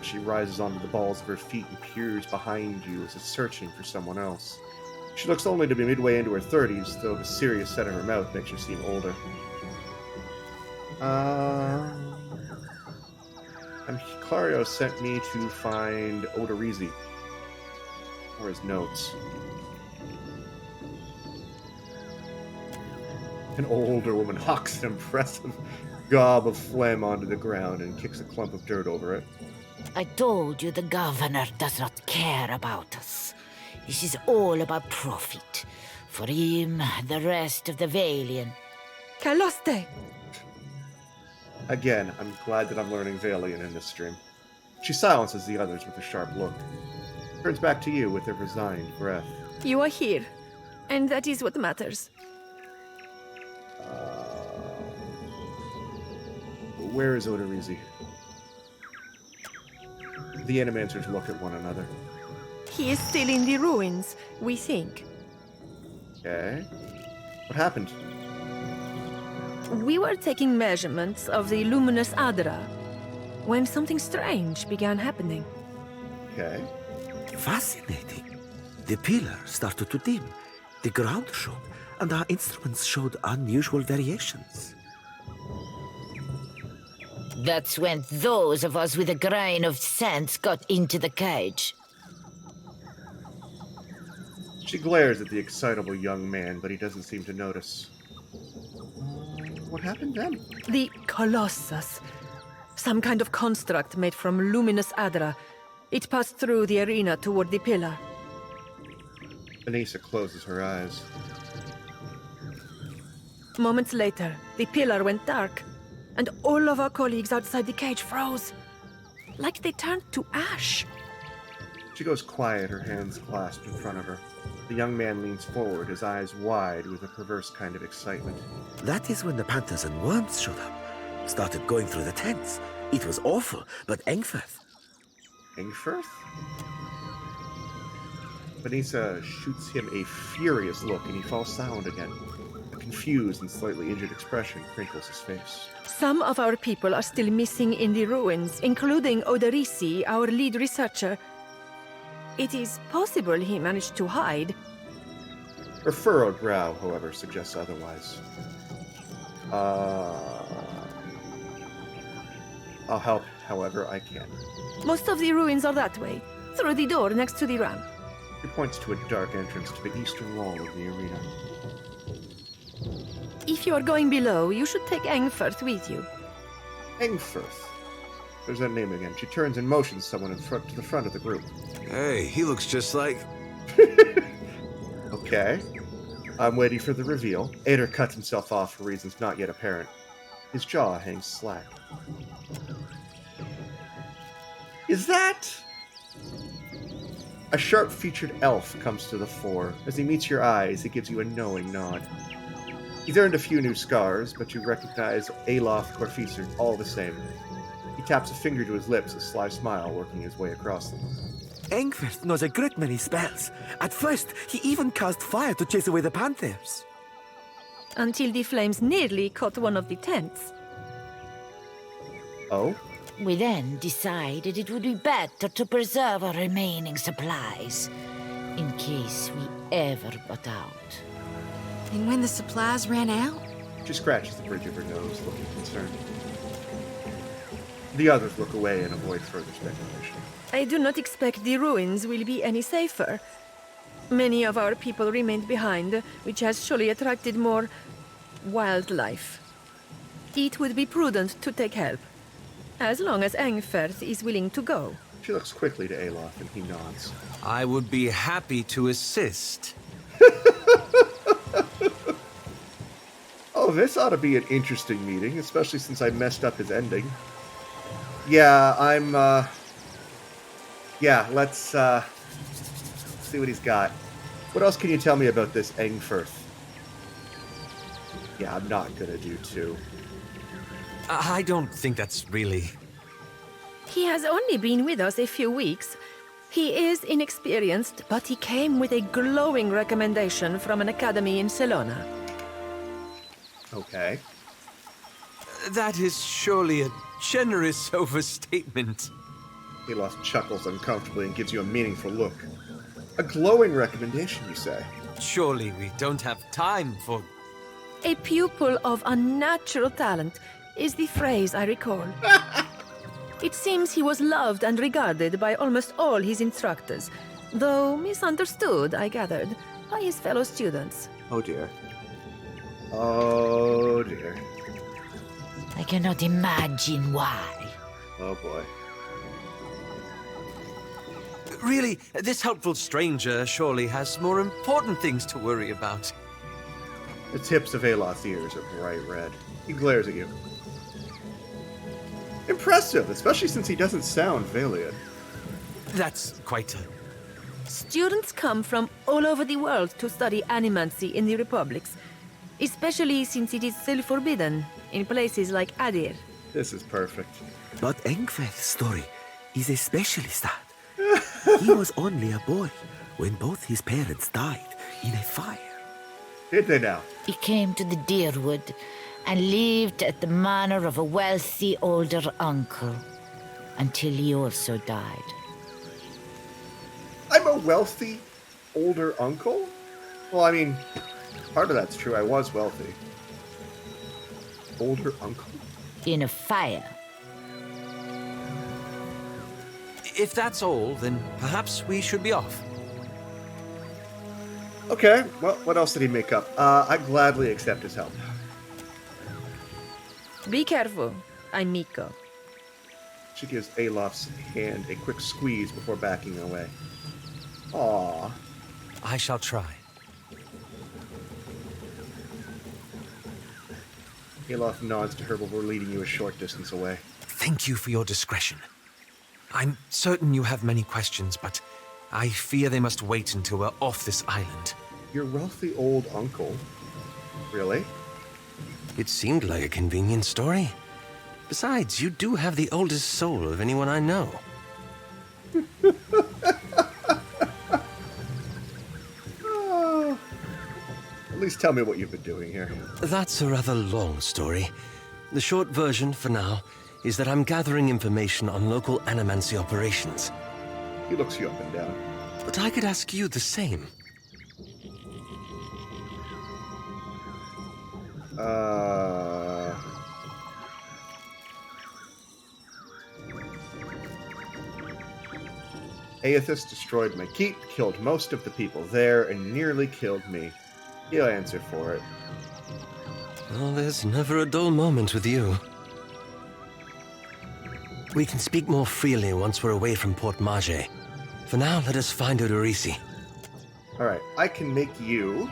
She rises onto the balls of her feet and peers behind you as if searching for someone else. She looks only to be midway into her 30s, though the serious set of her mouth makes her seem older. Clario sent me to find Odorizi. Or his notes. An older woman hawks an impressive gob of phlegm onto the ground and kicks a clump of dirt over it. I told you the governor does not care about us. This is all about profit. For him, the rest of the Valian. Caloste! Again, I'm glad that I'm learning Valian in this stream. She silences the others with a sharp look. Turns back to you with a resigned breath. You are here, and that is what matters. Where is Odorizi? The Animancers look at one another. He is still in the ruins, we think. Okay. What happened? We were taking measurements of the luminous Adra when something strange began happening. Okay. Fascinating. The pillar started to dim, the ground shook, and our instruments showed unusual variations. That's when those of us with a grain of sense got into the cage. She glares at the excitable young man, but he doesn't seem to notice. What happened then? The Colossus. Some kind of construct made from luminous Adra. It passed through the arena toward the pillar. Anissa closes her eyes. Moments later, the pillar went dark, and all of our colleagues outside the cage froze. Like they turned to ash. She goes quiet, her hands clasped in front of her. The young man leans forward, his eyes wide with a perverse kind of excitement. That is when the panthers and worms showed up. Started going through the tents. It was awful, but Engfirth. Engfirth? Vanessa shoots him a furious look and he falls silent again. A confused and slightly injured expression crinkles his face. Some of our people are still missing in the ruins, including Odorizi, our lead researcher. It is possible he managed to hide. Her furrowed brow, however, suggests otherwise. I'll help however I can. Most of the ruins are that way, through the door next to the ramp. She points to a dark entrance to the eastern wall of the arena. If you are going below, you should take Engfirth with you. Engfirth. There's that name again. She turns and motions someone to the front of the group. Hey, he looks just like... Okay. I'm waiting for the reveal. Ader cuts himself off for reasons not yet apparent. His jaw hangs slack. Is that... A sharp-featured elf comes to the fore. As he meets your eyes, he gives you a knowing nod. He's earned a few new scars, but you recognize Aloth Corficer all the same. He taps a finger to his lips, a sly smile working his way across them. Engfirth knows a great many spells. At first, he even cast fire to chase away the panthers. Until the flames nearly caught one of the tents. Oh? We then decided it would be better to preserve our remaining supplies, in case we ever got out. And when the supplies ran out? She scratches the bridge of her nose, looking concerned. The others look away and avoid further speculation. I do not expect the ruins will be any safer. Many of our people remained behind, which has surely attracted more wildlife. It would be prudent to take help, as long as Engferth is willing to go. She looks quickly to Eothas and he nods. I would be happy to assist. Oh, this ought to be an interesting meeting, especially since I messed up his ending. Yeah, yeah, let's see what he's got. What else can you tell me about this Engferth? Yeah, I'm not gonna do two. I don't think that's really... He has only been with us a few weeks. He is inexperienced, but he came with a glowing recommendation from an academy in Celona. Okay. That is surely a generous overstatement. Eothas chuckles uncomfortably and gives you a meaningful look. A glowing recommendation, you say? Surely we don't have time for... A pupil of unnatural talent is the phrase I recall. It seems he was loved and regarded by almost all his instructors, though misunderstood, I gathered, by his fellow students. Oh dear. Oh dear. I cannot imagine why. Oh boy. Really, this helpful stranger surely has more important things to worry about. The tips of Eothas' ears are bright red. He glares at you. Impressive, especially since he doesn't sound Valiant. That's quite a... Students come from all over the world to study animancy in the republics, especially since it is still forbidden in places like Adir. This is perfect. But Engferth's story is especially sad. He was only a boy when both his parents died in a fire. Did they now? He came to the Deerwood and lived at the manor of a wealthy older uncle until he also died. I'm a wealthy older uncle? Well, I mean, part of that's true. I was wealthy. Older uncle? In a fire. If that's all, then perhaps we should be off. Okay, well, what else did he make up? I gladly accept his help. Be careful, I'm Miko. She gives Eothas' hand a quick squeeze before backing away. Aww. I shall try. Eothas nods to her, but we're leading you a short distance away. Thank you for your discretion. I'm certain you have many questions, but I fear they must wait until we're off this island. Your wealthy old uncle? Really? It seemed like a convenient story. Besides, you do have the oldest soul of anyone I know. Oh. At least tell me what you've been doing here. That's a rather long story. The short version, for now, is that I'm gathering information on local animancy operations. He looks you up and down. But I could ask you the same. Eothas destroyed my keep, killed most of the people there, and nearly killed me. He'll answer for it. Well, there's never a dull moment with you. We can speak more freely once we're away from Port Maje. For now, let us find Odorissi. Alright, I can make you...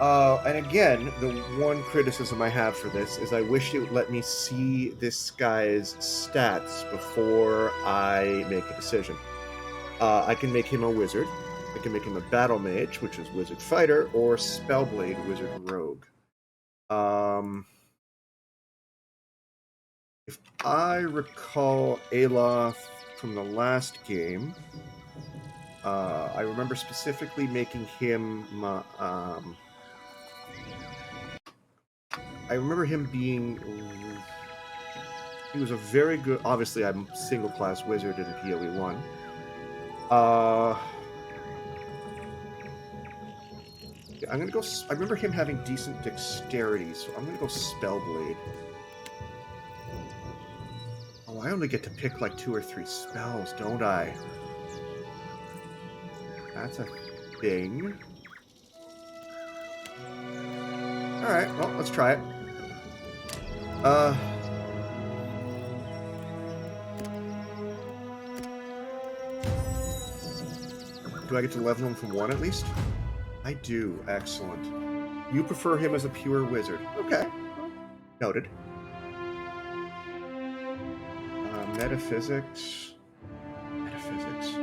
and again, the one criticism I have for this is I wish it would let me see this guy's stats before I make a decision. I can make him a wizard. I can make him a battle mage, which is wizard fighter, or spellblade wizard rogue. If I recall Eothas from the last game, I remember specifically making him my, I remember him being... He was a very good... Obviously, I'm single-class wizard in POE 1. I'm gonna go... I remember him having decent dexterity, so I'm gonna go Spellblade. I only get to pick like 2 or 3 spells, don't I? That's a thing. Alright, well, let's try it. Do I get to level him from 1 at least? I do. Excellent. You prefer him as a pure wizard. Okay. Noted. Metaphysics. Metaphysics.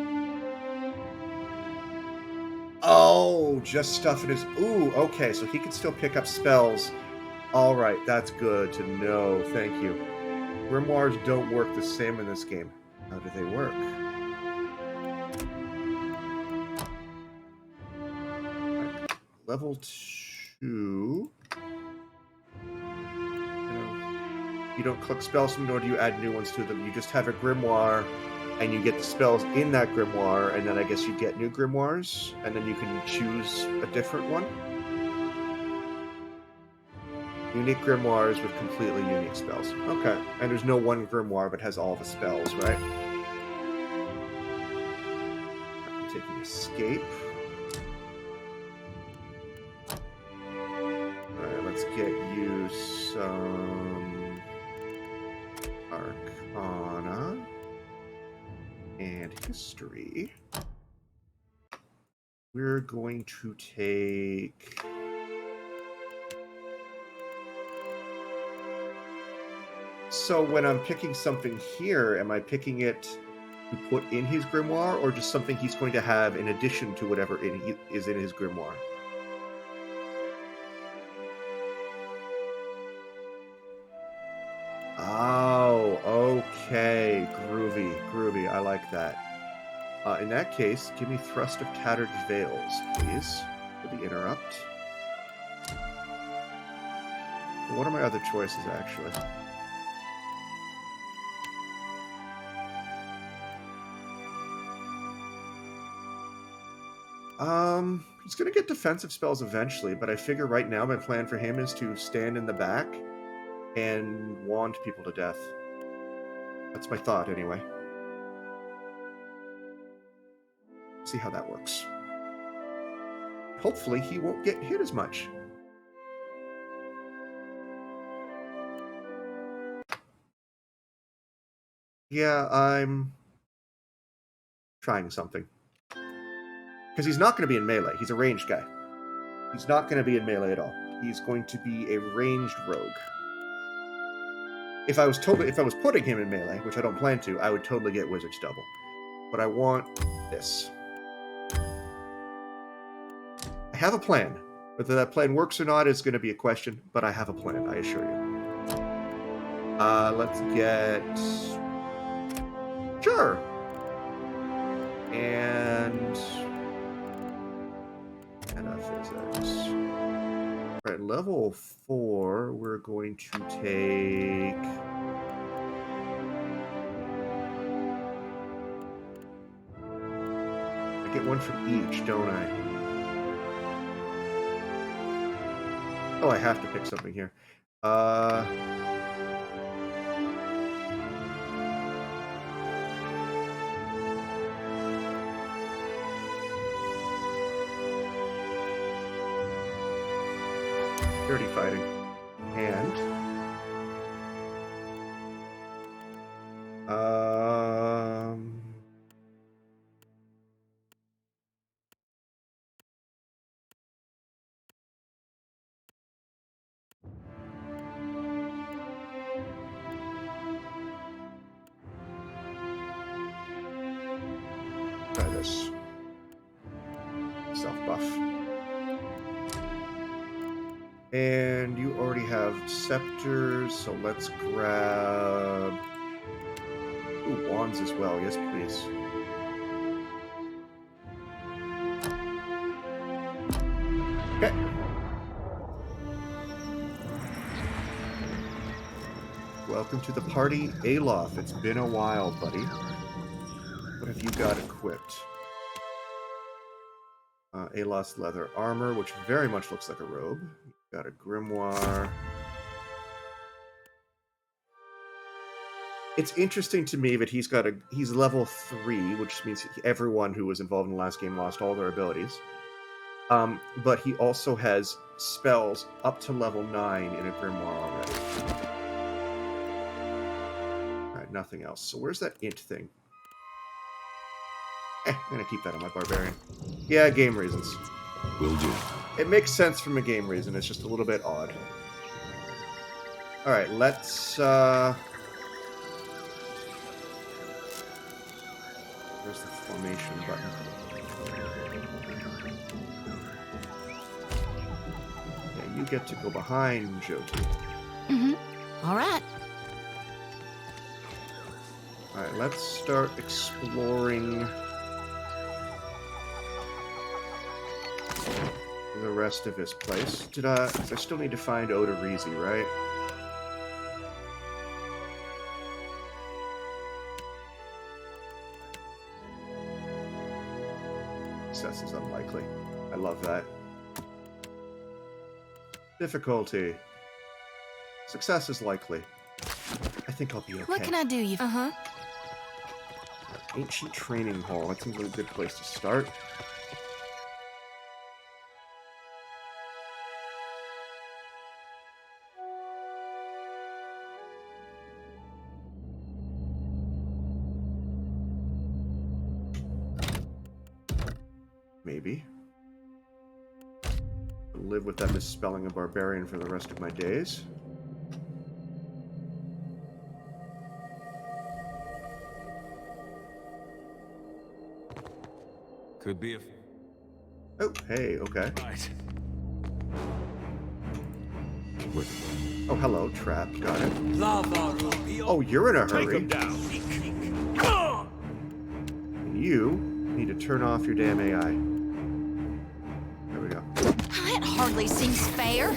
Oh, just stuff in his... Ooh, okay, so he can still pick up spells. Alright, that's good to know. Thank you. Grimoires don't work the same in this game. How do they work? Level 2. You don't click spells, nor do you add new ones to them. You just have a grimoire, and you get the spells in that grimoire, and then I guess you get new grimoires, and then you can choose a different one. Unique grimoires with completely unique spells. Okay. And there's no one grimoire but has all the spells, right? I'm taking escape. Alright, let's get you some Arcana and History. We're going to take... So when I'm picking something here, am I picking it to put in his grimoire, or just something he's going to have in addition to whatever is in his grimoire? Oh, okay. Groovy, groovy. I like that. In that case, give me Thrust of Tattered Veils, please, for the interrupt. What are my other choices, actually? He's gonna get defensive spells eventually, but I figure right now my plan for him is to stand in the back and wand people to death. That's my thought, anyway. See how that works. Hopefully he won't get hit as much. Yeah, I'm trying something. Because he's not going to be in melee. He's a ranged guy. He's not going to be in melee at all. He's going to be a ranged rogue. If I was putting him in melee, which I don't plan to, I would totally get Wizard's Double. But I want this. I have a plan. Whether that plan works or not is going to be a question, but I have a plan, I assure you. Let's get... Sure. And... Metaphysics. Alright, level 4, we're going to take... I get one from each, don't I? Oh, I have to pick something here. Dirty fighting. And... try this. Self-buff. And you already have scepters, so let's grab... Ooh, wands as well. Yes, please. Okay. Welcome to the party, Eothas. It's been a while, buddy. What have you got equipped? Eothas leather armor, which very much looks like a robe. Got a grimoire. It's interesting to me that he's level 3, which means everyone who was involved in the last game lost all their abilities. But he also has spells up to level 9 in a grimoire already. Alright, nothing else. So where's that int thing? I'm gonna keep that on my barbarian. Yeah, game reasons. Will do. It makes sense from a game reason, it's just a little bit odd. Alright, let's where's the formation button? Yeah, you get to go behind Jyoti. All right. Alright, let's start exploring the rest of this place. I still need to find Odorizi, right? Success is unlikely. I love that. Difficulty. Success is likely. I think I'll be okay. What can I do you? Ancient Training Hall. That seems like a good place to start. Maybe. Live with that misspelling of barbarian for the rest of my days. Could be a... Oh, hey, okay. Right. Oh, hello, trap. Got it. Lava Ruby. Oh, you're in a Take hurry. him down. And you need to turn off your damn AI. There we go. That hardly seems fair.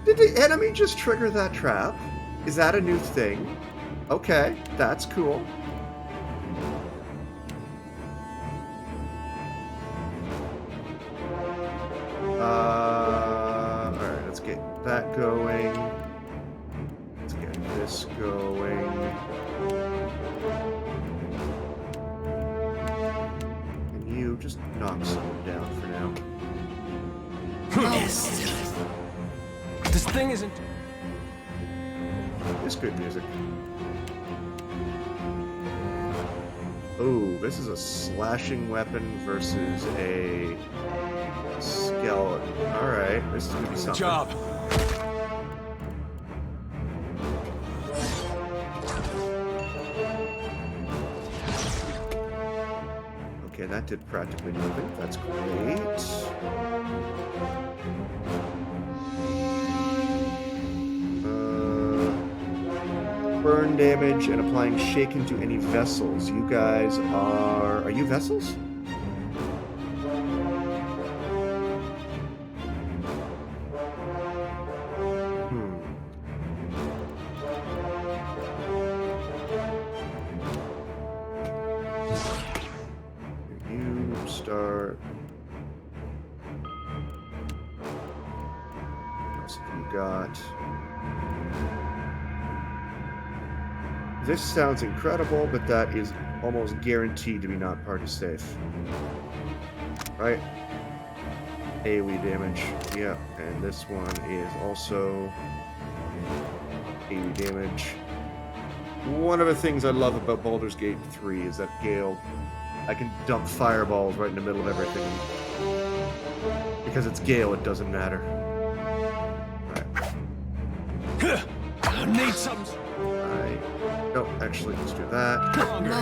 Did the enemy just trigger that trap? Is that a new thing? Okay, that's cool. Alright, let's get that going. Let's get this going. And you just knock someone down for now. Yes. This thing isn't... It's good music. Oh, this is a slashing weapon versus a skeleton. Alright, this is gonna be something. Good job. Okay, that did practically nothing. That's great. Burn damage and applying shaken to any vessels. You guys are... Are you vessels? You start... What else have you got? This sounds incredible, but that is almost guaranteed to be not part of safe. Right? AoE damage. Yeah, and this one is also AoE damage. One of the things I love about Baldur's Gate 3 is that Gale, I can dump fireballs right in the middle of everything. Because it's Gale, it doesn't matter. Right. I need some... No, actually, let's do that. No.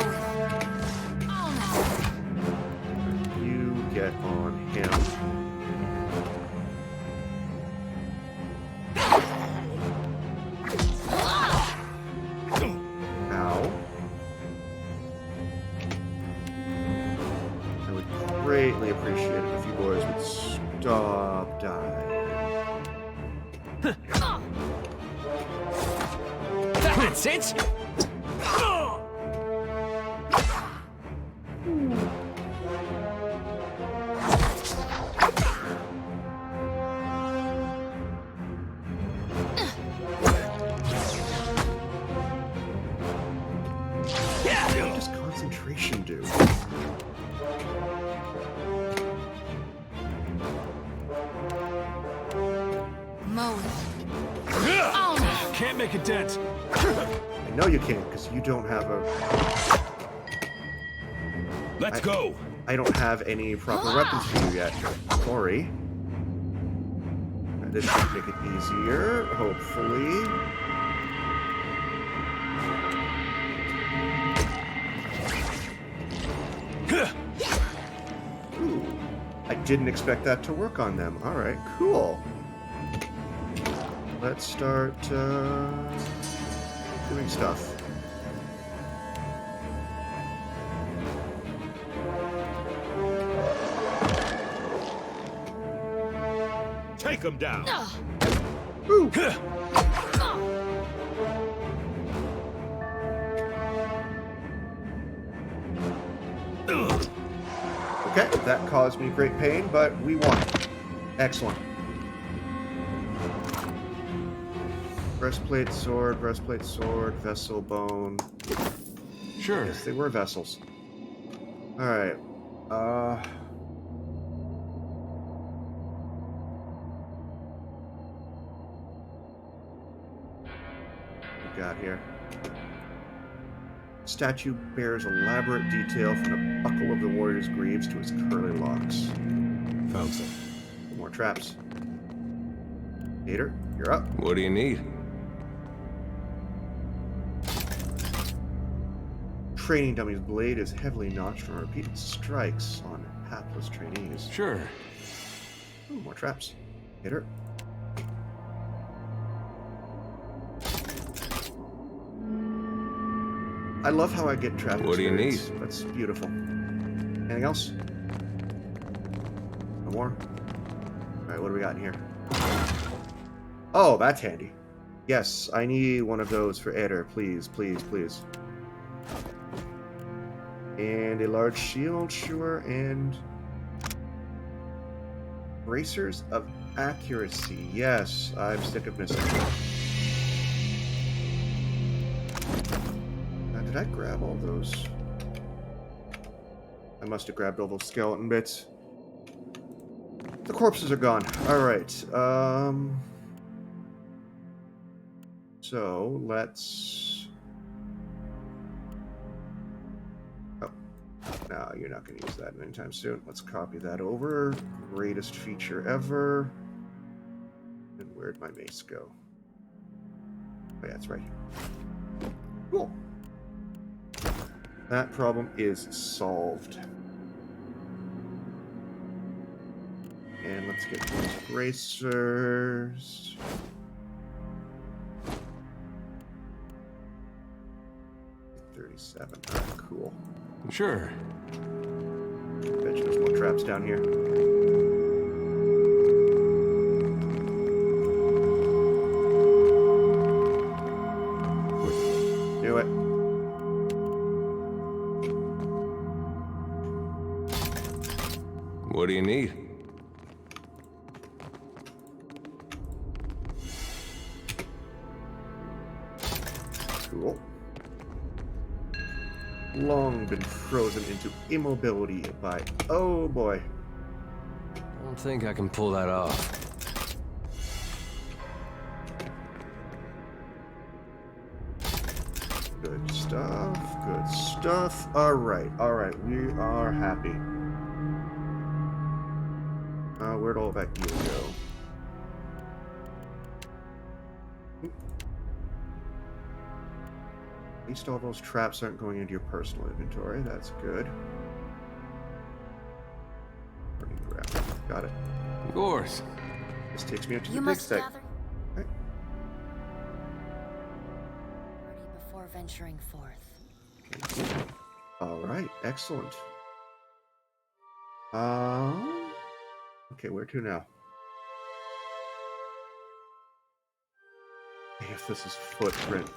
You get on him. Ow. I would greatly appreciate it if you boys would stop dying. That's it! concentration do? Mow it. Oh, Can't make a dent. I know you can't, because you don't have a... Let's go. I don't have any proper weapons for you yet. Sorry. This should make it easier, hopefully. Ooh, I didn't expect that to work on them. Alright, cool. Let's start doing stuff. Take him down. Woo! Okay, that caused me great pain, but we won. Excellent. Breastplate, sword, vessel, bone. Sure. Yes, they were vessels. Alright. What we got here? Statue bears elaborate detail from the buckle of the warrior's greaves to his curly locks. Found some. More traps. Gator, you're up. What do you need? Training dummy's blade is heavily notched from repeated strikes on hapless trainees. Sure. Ooh, more traps. Hit her. I love how I get trapped. What do you need? That's beautiful. Anything else? No more? Alright, what do we got in here? Oh, that's handy. Yes, I need one of those for Eder, please, please, please. And a large shield, sure, and... Bracers of accuracy. Yes, I'm sick of missing. Did I grab all those? I must have grabbed all those skeleton bits. The corpses are gone. Alright, so, let's... Oh. No, you're not going to use that anytime soon. Let's copy that over. Greatest feature ever. And where'd my mace go? Oh yeah, it's right here. Cool. That problem is solved. And let's get those bracers. Alright, cool. Sure. Bet you there's more traps down here. Do it. What do you need? Cool. Long been frozen into immobility by... Oh boy. I don't think I can pull that off. Good stuff, good stuff. Alright, we are happy. Where'd all that gear go? At least all those traps aren't going into your personal inventory. That's good. Burning ground. Got it. Of course. This takes me up to You the big must stick. gather Right. ready before venturing forth. Alright, excellent. Okay, where to now? Eothas' footprint.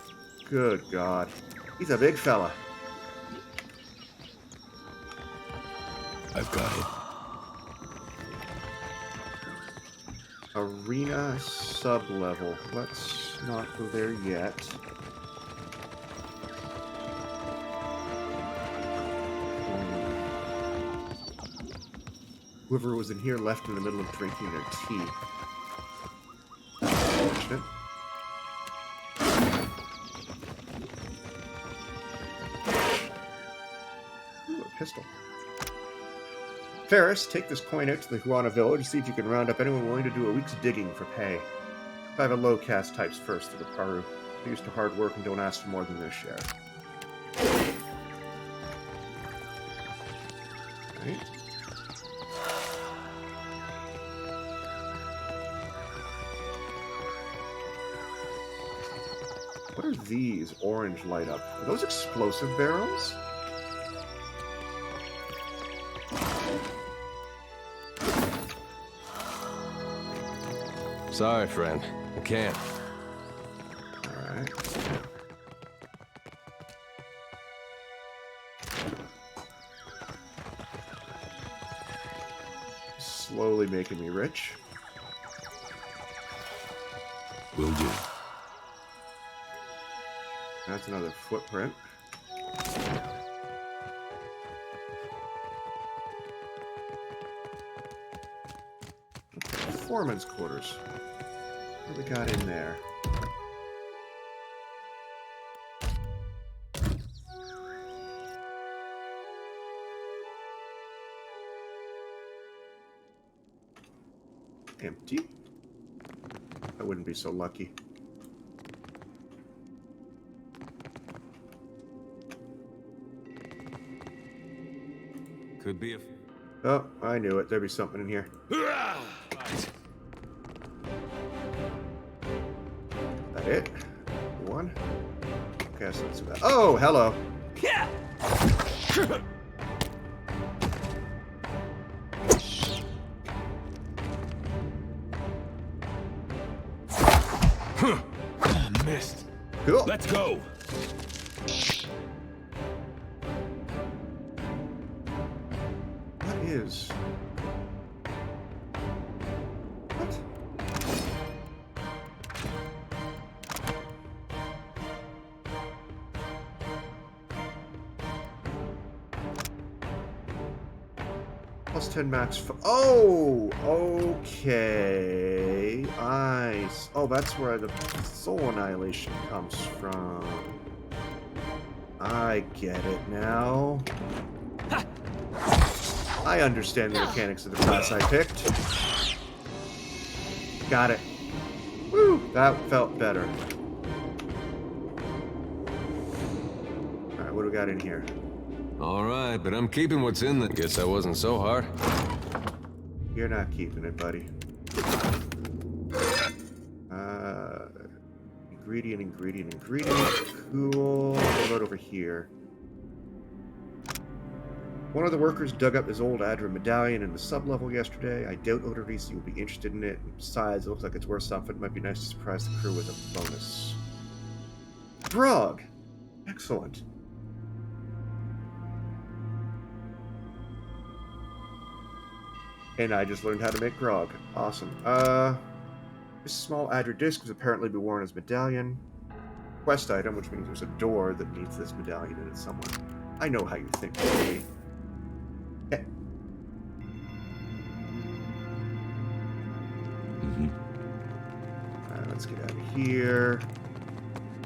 Good God. He's a big fella. I've got it. Arena sub-level. Let's not go there yet. Whoever was in here left in the middle of drinking their tea. Unfortunate. Ooh, a pistol. Ferris, take this coin out to the Huana village, see if you can round up anyone willing to do a week's digging for pay. 5 low caste types first to the Paru. They're used to hard work and don't ask for more than their share. Right. What are these orange light up? Are those explosive barrels? Sorry, friend. I can't. Alright. Slowly making me rich. Will do. That's another footprint. Okay, foreman's quarters. What do we got in there? Empty. I wouldn't be so lucky. Could be a... Oh, I knew it. There'd be something in here. Right. That it? One? Okay, so let's do that. Oh, hello. Yeah. Missed. Cool. Let's go. What is? What? Plus 10 max. Oh, okay. Oh, that's where the soul annihilation comes from. I get it now. I understand the mechanics of the class I picked. Got it. Woo! That felt better. Alright, what do we got in here? All right, but I'm keeping what's in there. Guess I wasn't so hard. You're not keeping it, buddy. Ingredient. Cool. What about over here? One of the workers dug up his old Adra medallion in the sub-level yesterday. I doubt Odorisi will be interested in it. Besides, it looks like it's worth something. It might be nice to surprise the crew with a bonus. Grog! Excellent. And I just learned how to make grog. Awesome. This small Adra disc was apparently be worn as medallion. Quest item, which means there's a door that needs this medallion in it somewhere. I know how you think, baby. Okay. Let's get out of here.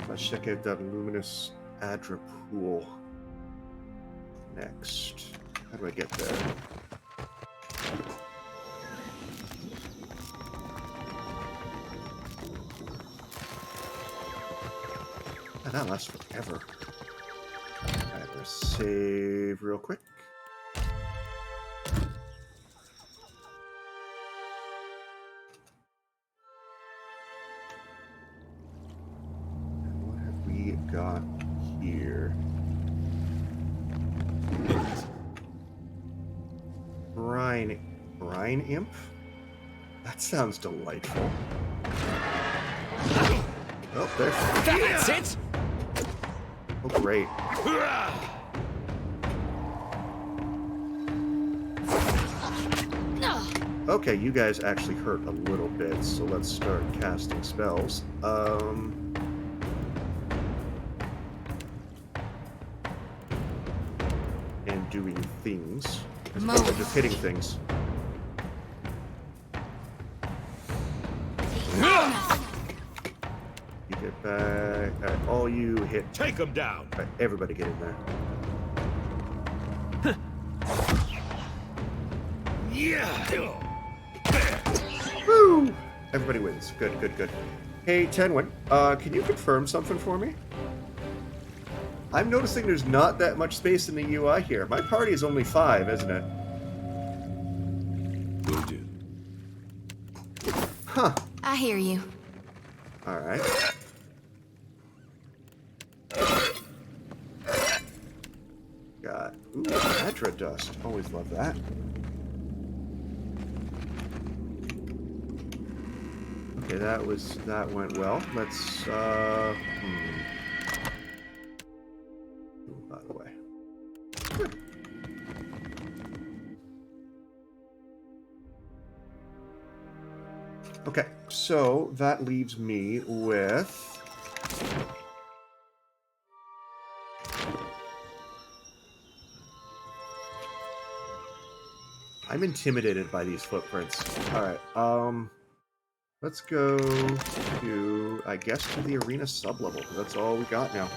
Let's check out that luminous Adra pool. Next. How do I get there? That lasts forever. Alright, let's save real quick. And what have we got here? Brine imp? That sounds delightful. Oh, there's... That's it! Oh, great. Okay, you guys actually hurt a little bit, so let's start casting spells. And doing things. As opposed to just hitting things. Alright, all you hit. Take him down. Alright, everybody get in there. Yeah. Woo! Everybody wins. Good, good, good. Hey, Tenwin, can you confirm something for me? I'm noticing there's not that much space in the UI here. My party is only 5, isn't it? Will do. Huh. I hear you. Alright. Got Hydra dust. Always love that. Okay, that went well. Let's Ooh, by the way. Good. Okay, so that leaves me with I'm intimidated by these footprints. Alright, let's go to, I guess, to the arena sublevel, because that's all we got now.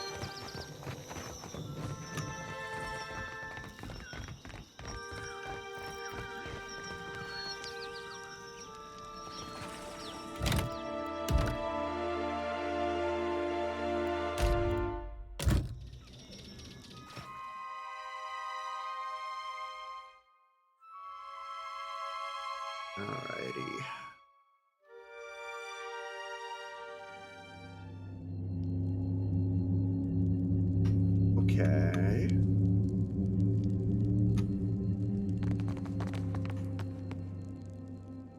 Alrighty. Okay.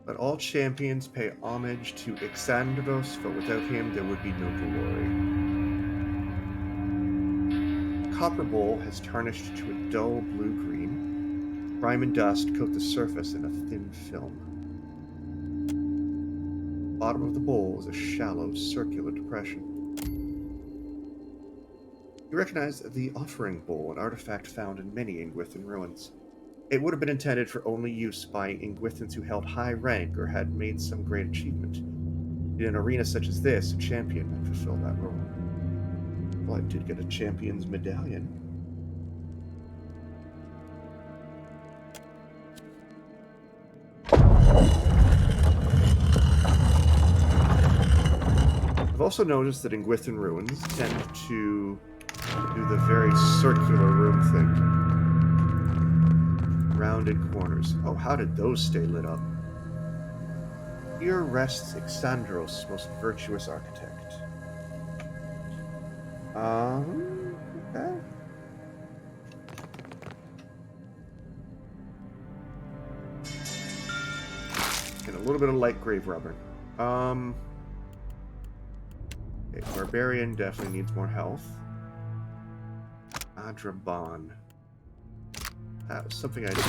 But all champions pay homage to Exandros, for without him there would be no glory. Copper bowl has tarnished to a dull blue-green. Grime and dust coat the surface in a thin film. Bottom of the bowl is a shallow, circular depression. You recognize the offering bowl, an artifact found in many Ingwithan ruins. It would have been intended for only use by Ingwithans who held high rank or had made some great achievement. In an arena such as this, a champion might fulfill that role. Well, I did get a champion's medallion. I've also noticed that Ingwithan ruins tend to do the very circular room thing. Rounded corners. Oh, how did those stay lit up? Here rests Exandros, most virtuous architect. Okay. And a little bit of light grave rubber. Okay, Barbarian definitely needs more health. Adraban. That was something I did.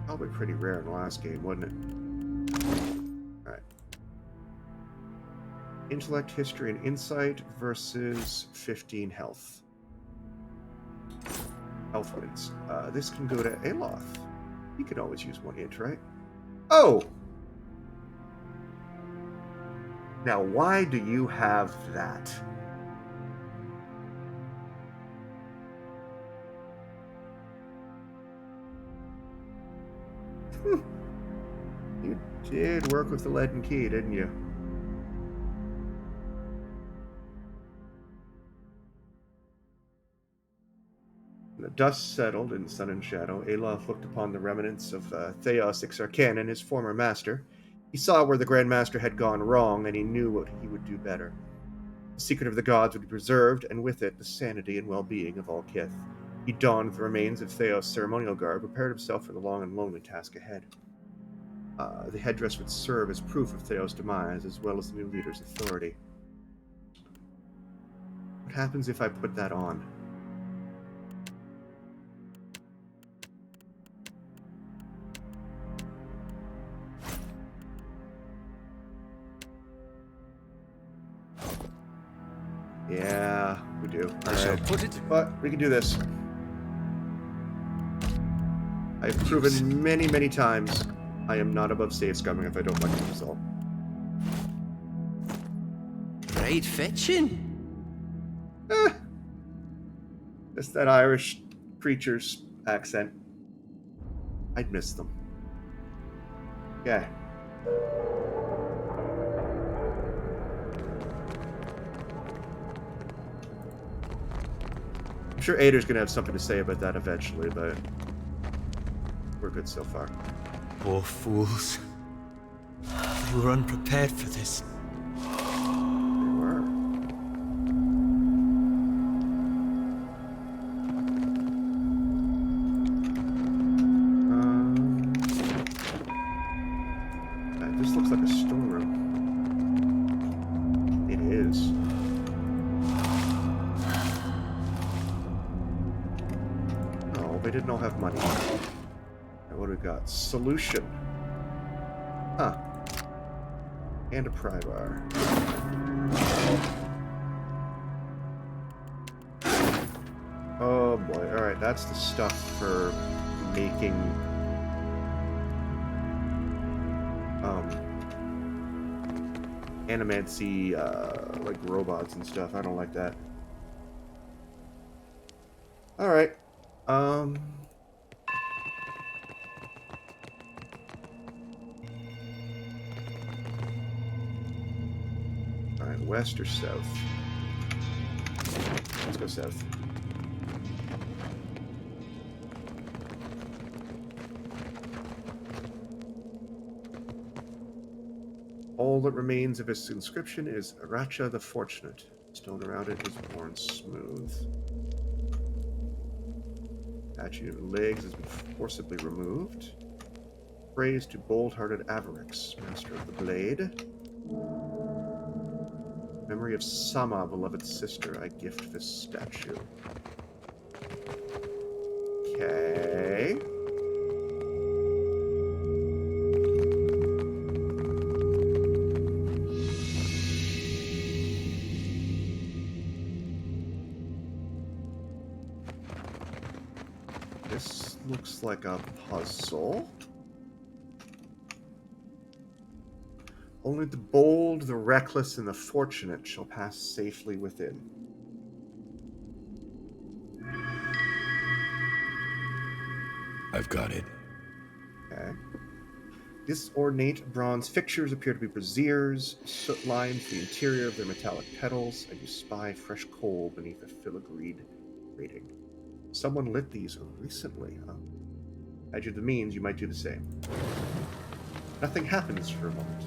Probably pretty rare in the last game, wasn't it? Alright. Intellect, history, and insight versus 15 health. Health wins. This can go to Eothas. He could always use one int, right? Oh! Now, why do you have that? You did work with the lead and key, didn't you? When the dust settled in sun and shadow, Eothas looked upon the remnants of Theos Ixarcanon, his former master. He saw where the Grand Master had gone wrong, and he knew what he would do better. The secret of the gods would be preserved, and with it, the sanity and well-being of all kith. He donned the remains of Theos' ceremonial garb, prepared himself for the long and lonely task ahead. The headdress would serve as proof of Theos' demise, as well as the new leader's authority. What happens if I put that on? Yeah, we do. I shall put it. But we can do this. I've proven many, many times I am not above save scumming if I don't like the result. Right fetching. Just that Irish preacher's accent. I'd miss them. Yeah. I'm sure Ader's gonna have something to say about that eventually, but we're good so far. Poor fools. They were unprepared for this. They were. This looks like a storeroom. It is. Oh, they didn't all have money. Now, what do we got? Solution. Huh. And a pry bar. Oh boy. Alright, that's the stuff for making animancy, like robots and stuff. I don't like that. Alright. Alright, west or south? Let's go south. All that remains of its inscription is Aracha the Fortunate. Stone around it is worn smooth. Statue of legs has been forcibly removed. Praise to bold-hearted Avarix, master of the blade. Memory of Sama, beloved sister, I gift this statue. Okay. This looks like a puzzle. Only the bold, the reckless, and the fortunate shall pass safely within. I've got it. Okay. This ornate bronze fixtures appear to be braziers. Soot lines the interior of their metallic petals, and you spy fresh coal beneath a filigreed grating. Someone lit these recently, huh? Had you the means, you might do the same. Nothing happens for a moment.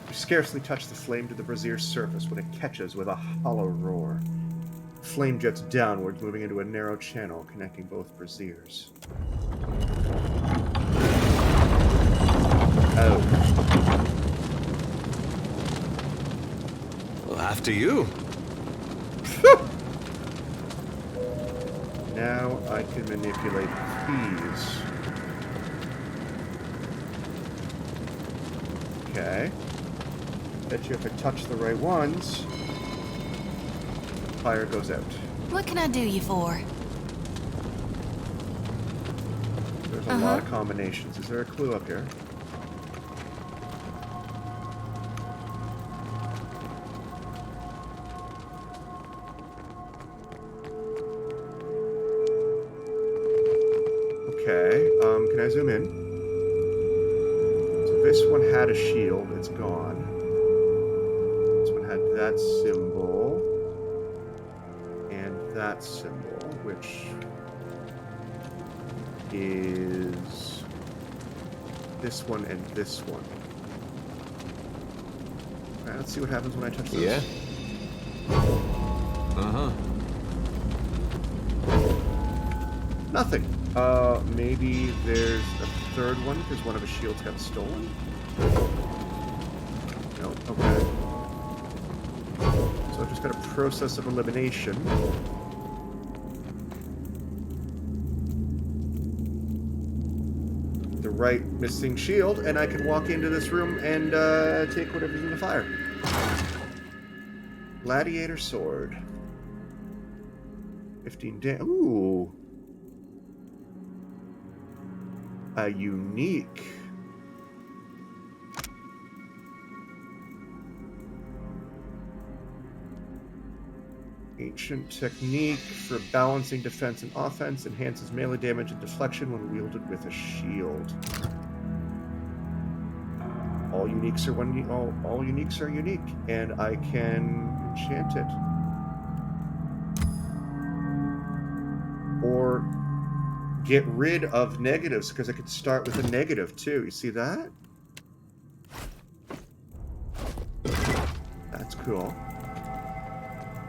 You scarcely touch the flame to the brazier's surface when it catches with a hollow roar. The flame jets downwards, moving into a narrow channel connecting both braziers. Oh. Well, after you. Now I can manipulate these. Okay. Bet you if I touch the right ones, fire goes out. What can I do you for? There's a lot of combinations. Is there a clue up here? Okay, can I zoom in? So this one had a shield, it's gone. This one had that symbol. And that symbol, which is this one and this one. Alright, let's see what happens when I touch those. Yeah. Uh-huh. Nothing. Maybe there's a third one because one of his shields got stolen? No, okay. So I've just got a process of elimination. The right missing shield, and I can walk into this room and take whatever's in the fire. Gladiator sword. 15 damage. Ooh. A unique Ancient technique for balancing defense and offense, enhances melee damage and deflection when wielded with a shield. All uniques are all uniques are unique, and I can enchant it. Or get rid of negatives, because I could start with a negative too. You see that? That's cool.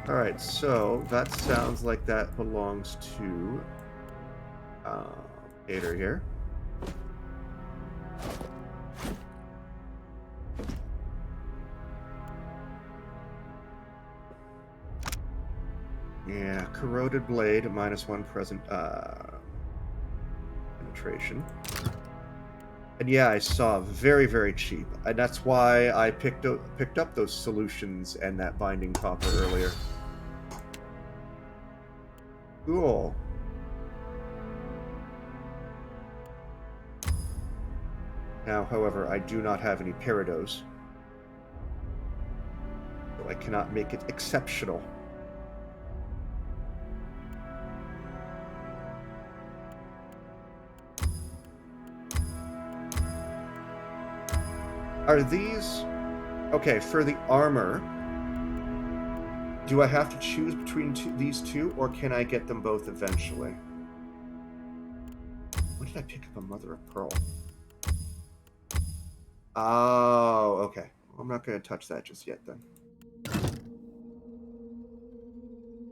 Alright, so that sounds like that belongs to Gator here. Yeah, corroded blade, -1 present penetration. And yeah, I saw very, very cheap. And that's why I picked up those solutions and that binding copper earlier. Cool. Now, however, I do not have any peridot, so I cannot make it exceptional. Are these... Okay, for the armor, do I have to choose between these two, or can I get them both eventually? When did I pick up a mother of pearl? Oh, okay. I'm not going to touch that just yet, then.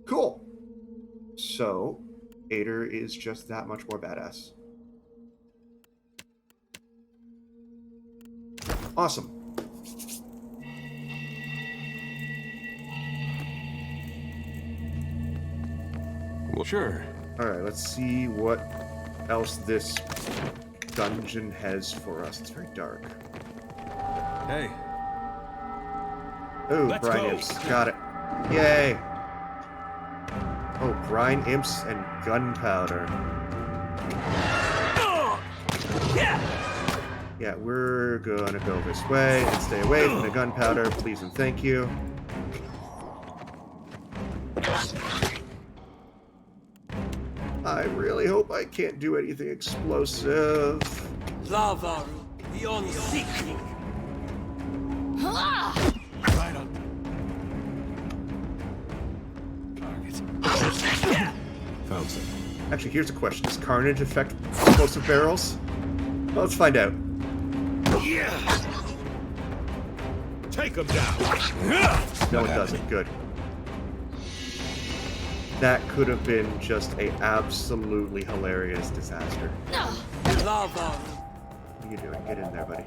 Cool. So, Ader is just that much more badass. Awesome. Well, sure. Alright, let's see what else this dungeon has for us. It's very dark. Hey. Oh, brine imps. Got it. Yay! Oh, brine imps and gunpowder. Yeah, we're gonna go this way and stay away from the gunpowder, please and thank you. I really hope I can't do anything explosive. Lava beyond seeking. Right on. Target. Found something. Actually, here's a question. Does carnage affect explosive barrels? Well, let's find out. Yeah. Take him down. No, it doesn't. Good. That could have been just a absolutely hilarious disaster. Lava. What are you doing? Get in there, buddy.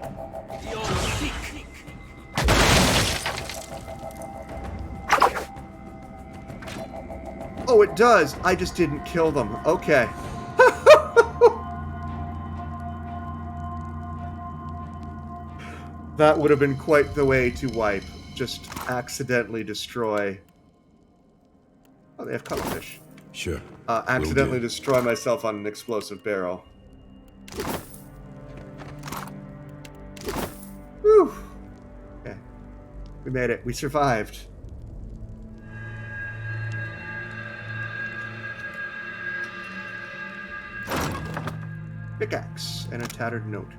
Beyond seeking. Oh, it does. I just didn't kill them. Okay. That would have been quite the way to wipe. Just accidentally destroy... Oh, they have cuttlefish. Sure. Accidentally destroy myself on an explosive barrel. Whew. Okay. We made it. We survived. Pickaxe and a tattered note.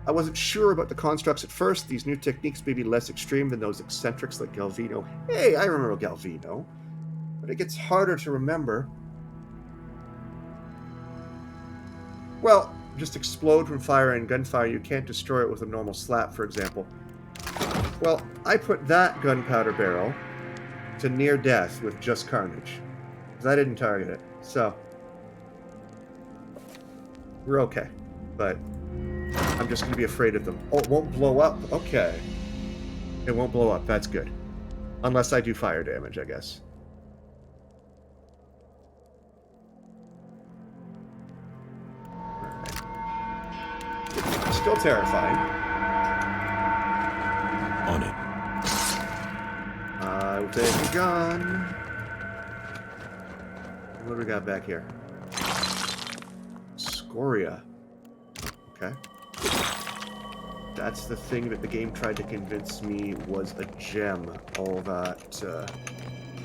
I wasn't sure about the constructs at first. These new techniques may be less extreme than those eccentrics like Galvino. Hey, I remember Galvino. But it gets harder to remember. Well, just explode from fire and gunfire. You can't destroy it with a normal slap, for example. Well, I put that gunpowder barrel to near death with just carnage. Because I didn't target it. So, we're okay. But I'm just going to be afraid of them. Oh, it won't blow up. Okay. It won't blow up. That's good. Unless I do fire damage, I guess. Still terrifying. On it. I will take a gun. What do we got back here? Scoria. Okay. That's the thing that the game tried to convince me was a gem. All that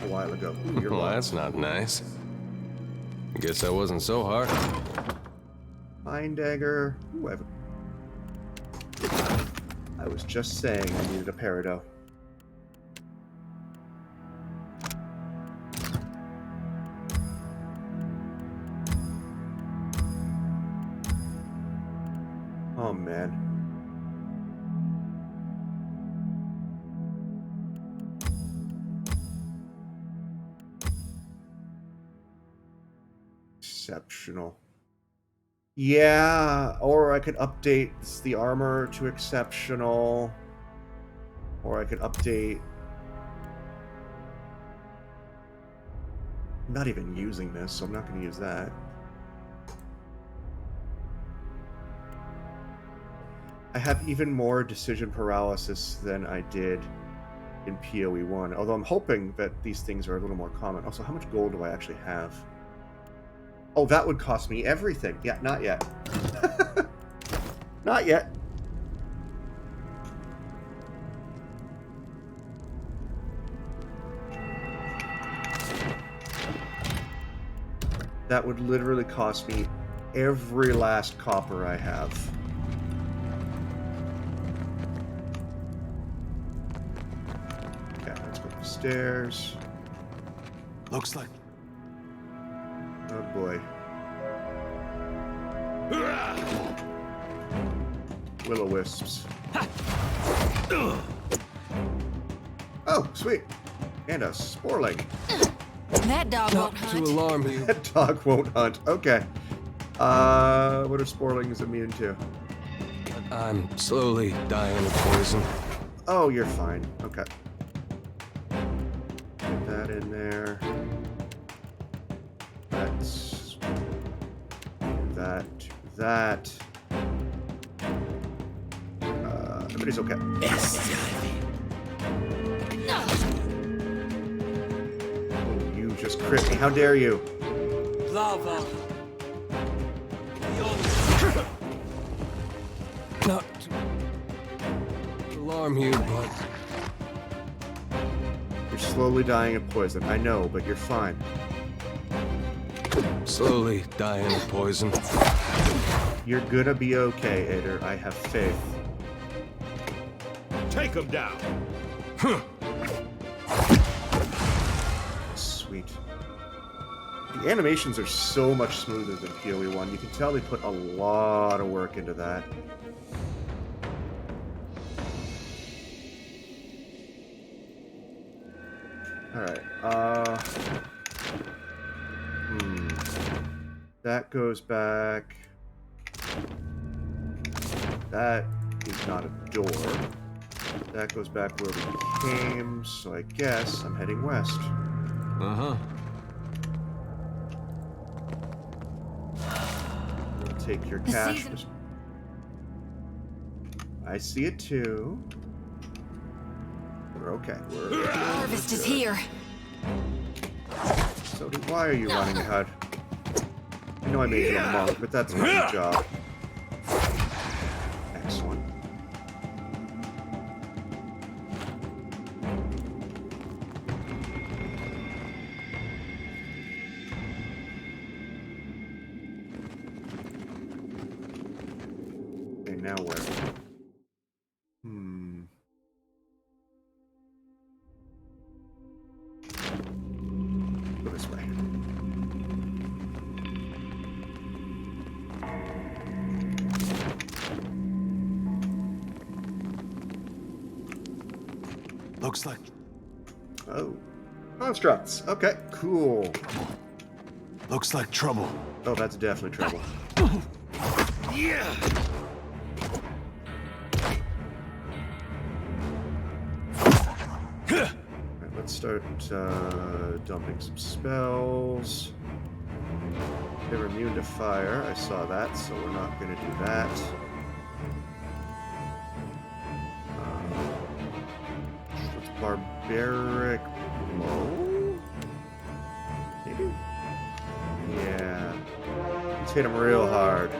a while ago. Ooh, you're Well, locked. that's not nice. Guess I wasn't so hard. Mind dagger. Ooh, I was just saying I needed a peridot. Oh man. Exceptional. Yeah, or I could update the armor to exceptional. Or I could update... I'm not even using this, so I'm not going to use that. I have even more decision paralysis than I did in POE 1, although I'm hoping that these things are a little more common. Also, how much gold do I actually have? Oh, that would cost me everything. Yeah, not yet. Not yet. That would literally cost me every last copper I have. Okay, let's go upstairs. Looks like... Oh boy. Will-o-wisps. Oh, sweet. And a sporling. That dog won't To hunt. alarm you. That dog won't hunt. Okay. What are sporlings immune to? I'm slowly dying of poison. Oh, you're fine. Okay. Put that in there. That's... That. Everybody's okay. Oh, you just crit me. How dare you? Lava. Not to alarm you, but You're slowly dying of poison. I know, but you're fine. slowly dying of poison. You're gonna be okay, Ader. I have faith. Take him down. Sweet. The animations are so much smoother than POE 1. You can tell they put a lot of work into that. Alright, that goes back. That is not a door. That goes back where we came, so I guess I'm heading west. Uh-huh. We'll take your The cash. season- I see it too. We're okay. We're Harvest is here. So why are you running, Hud? I know I made you a monk, but that's not your job. Excellent. Okay, now where? Go this way. Looks like... Oh. Constructs. Okay, cool. Looks like trouble. Oh, that's definitely trouble. Yeah. Alright, let's start dumping some spells. They're immune to fire. I saw that, so we're not going to do that. What's barbaric blow? Maybe? Yeah. Let's hit him real hard.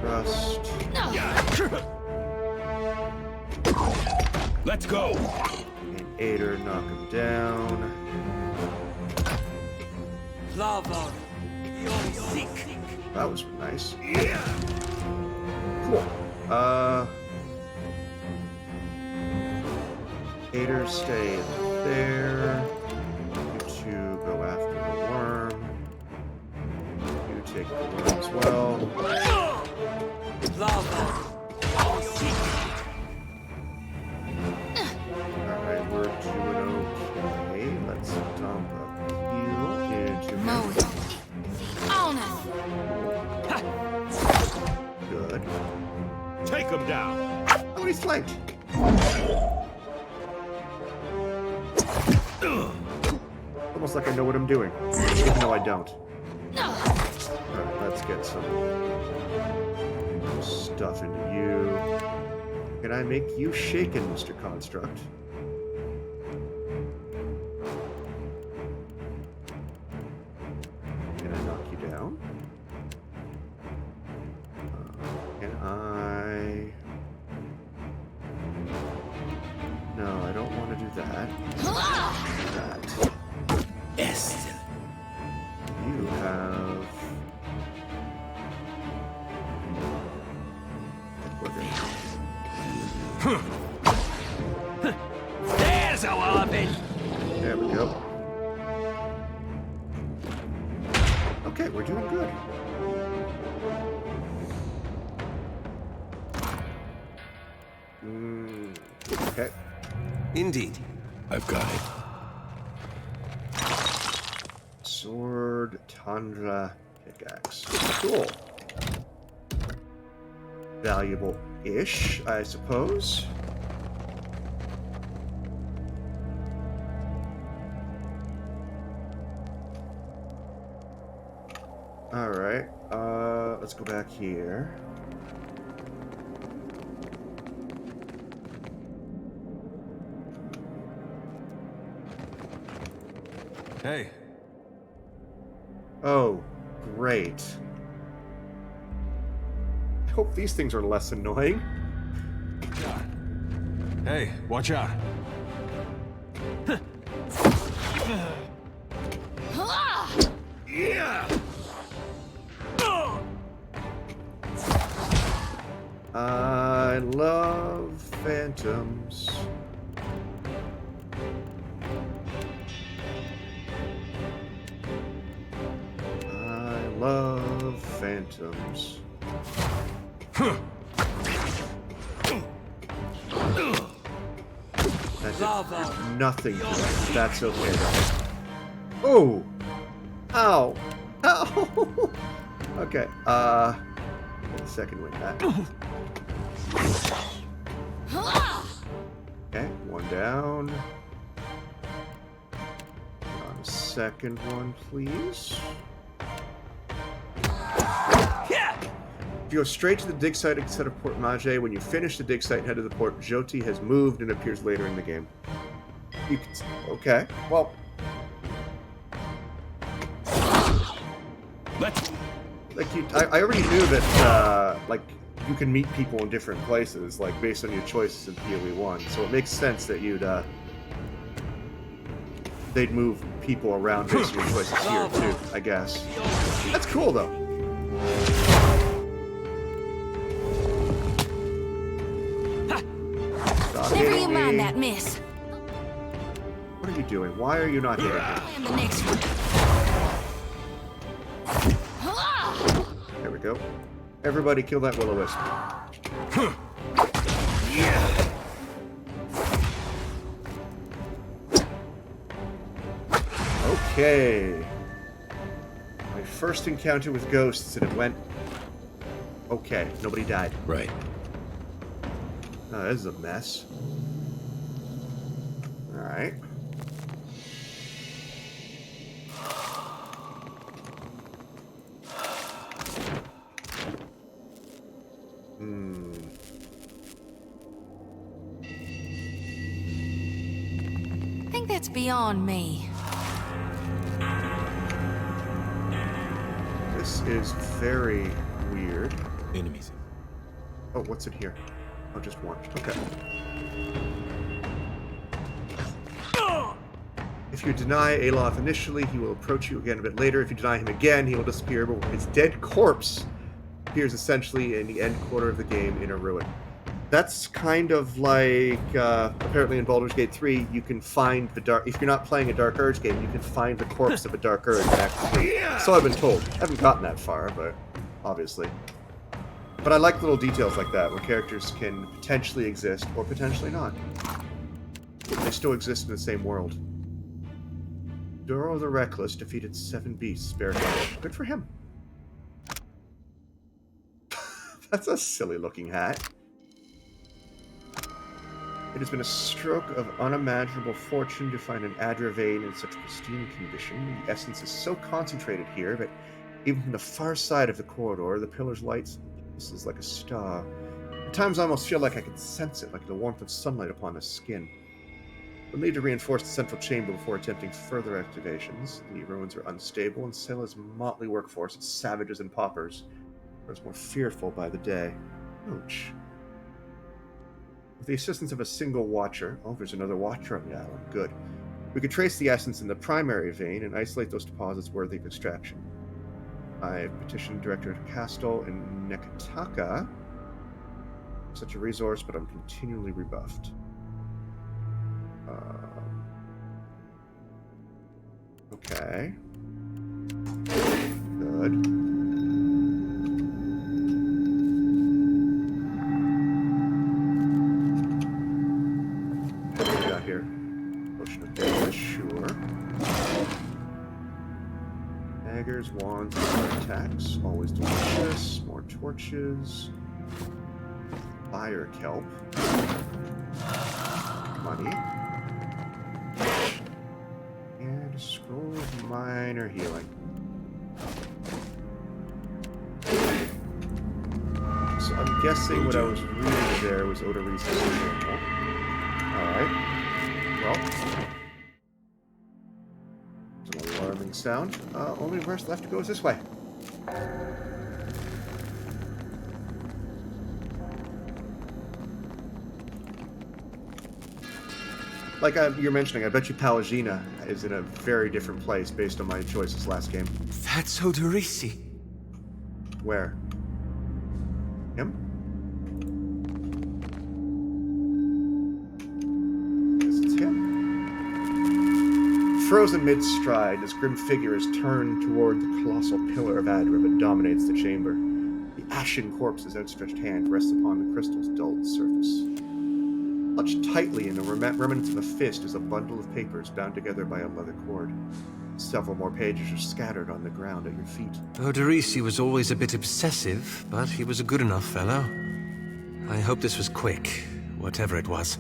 Thrust. Let's go. And Aider, knock him down. Lava. You're sick. That was nice. Yeah. Cool. Aider, stay there. You two go after the worm. You take the worm as well. Lava. Alright, we're doing okay. Let's dump a heal into Moe. Honor. Good. Take him down. Oh, he's flanked. Almost like I know what I'm doing, even though I don't. Alright, let's get some stuff into you. Can I make you shaken, Mr. Construct? Can I knock you down? Can I... No, I don't want to do that. That. Yes. You have... There's a weapon. There we go. Okay, we're doing good. Okay. Indeed. I've got it. Sword, Tundra, pickaxe. Cool. Valuable-ish, I suppose. Alright, let's go back here. Hey. Oh, great. I hope these things are less annoying. Hey, watch out. Yeah. I love phantoms. I love phantoms. That did nothing to that. That's okay though. Oh! Ow! Ow! Okay, get a second with that. Okay, one down. On a second one, please. If you go straight to the dig site instead of Port Maje, when you finish the dig site and head to the port, Jyoti has moved and appears later in the game. You can, okay, well... Like, I already knew that, like, you can meet people in different places, like, based on your choices in POE 1, so it makes sense that you'd, they'd move people around based on your choices here, too, I guess. That's cool, though. Never you mind that, miss. What are you doing? Why are you not hitting me? And the next one. There we go. Everybody kill that will-o-wisp. Yeah. Okay. My first encounter with ghosts, and it went... Okay, nobody died. Right. Oh, this is a mess. Alright. I think that's beyond me. This is very weird. Enemies. Oh, what's in here? Oh, just one. Okay. If you deny Eothas initially, he will approach you again a bit later. If you deny him again, he will disappear, but his dead corpse appears essentially in the end quarter of the game in a ruin. That's kind of like, apparently in Baldur's Gate 3, you can find the dark... If you're not playing a Dark Urge game, you can find the corpse of a Dark Urge in Act 3. So I've been told. I haven't gotten that far, but obviously. But I like little details like that, where characters can potentially exist, or potentially not. They still exist in the same world. Duro the Reckless defeated 7 beasts, barehanded. Good for him. That's a silly-looking hat. It has been a stroke of unimaginable fortune to find an Adra vein in such pristine condition. The essence is so concentrated here that even from the far side of the corridor, the pillar's light is like a star. At times I almost feel like I can sense it, like the warmth of sunlight upon the skin. We'll need to reinforce the central chamber before attempting further activations. The ruins are unstable, and Sela's motley workforce of savages and paupers grows more fearful by the day. Ouch. With the assistance of a single watcher... Oh, there's another watcher on the island. Good. We could trace the essence in the primary vein and isolate those deposits worthy of extraction. I've petitioned Director Castle and Nekataka for such a resource, but I'm continually rebuffed. Okay. Good. What do we got here? Potion of Death, sure. Daggers, wands, and attacks. Always delicious. More torches. Fire kelp. Money. And a scroll of minor healing. So I'm guessing what I was reading there was Odorisa's journal. Alright. Well. It's an alarming sound. Only rest left to go is this way. Like you're mentioning, I bet you Palagina is in a very different place based on my choices last game. That's Odorisi. Where? Him? This is him. Frozen mid-stride, this grim figure is turned toward the colossal pillar of Adra that dominates the chamber. The ashen corpse's outstretched hand rests upon the crystal's dulled surface. Clutched tightly in the remnants of a fist is a bundle of papers bound together by a leather cord. Several more pages are scattered on the ground at your feet. Odorisi was always a bit obsessive, but he was a good enough fellow. I hope this was quick, whatever it was.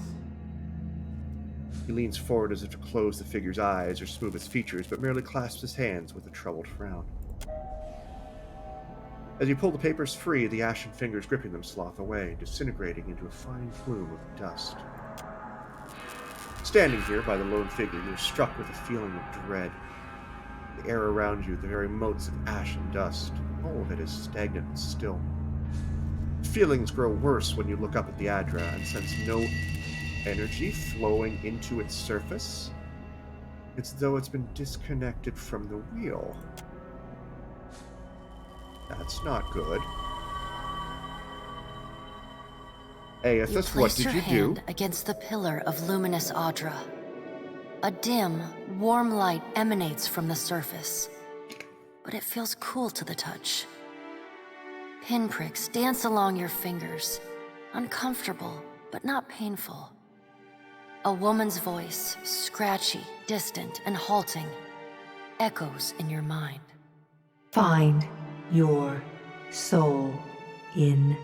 He leans forward as if to close the figure's eyes or smooth its features, but merely clasps his hands with a troubled frown. As you pull the papers free, the ashen fingers gripping them slough away, disintegrating into a fine plume of dust. Standing here by the lone figure, you're struck with a feeling of dread. The air around you, the very motes of ash and dust, all of it is stagnant and still. Feelings grow worse when you look up at the Adra and sense no energy flowing into its surface. It's as though it's been disconnected from the wheel. That's not good. Eothas, what did you do? Place your hand against the pillar of luminous Adra. A dim, warm light emanates from the surface, but it feels cool to the touch. Pinpricks dance along your fingers, uncomfortable but not painful. A woman's voice, scratchy, distant, and halting, echoes in your mind. Find your soul in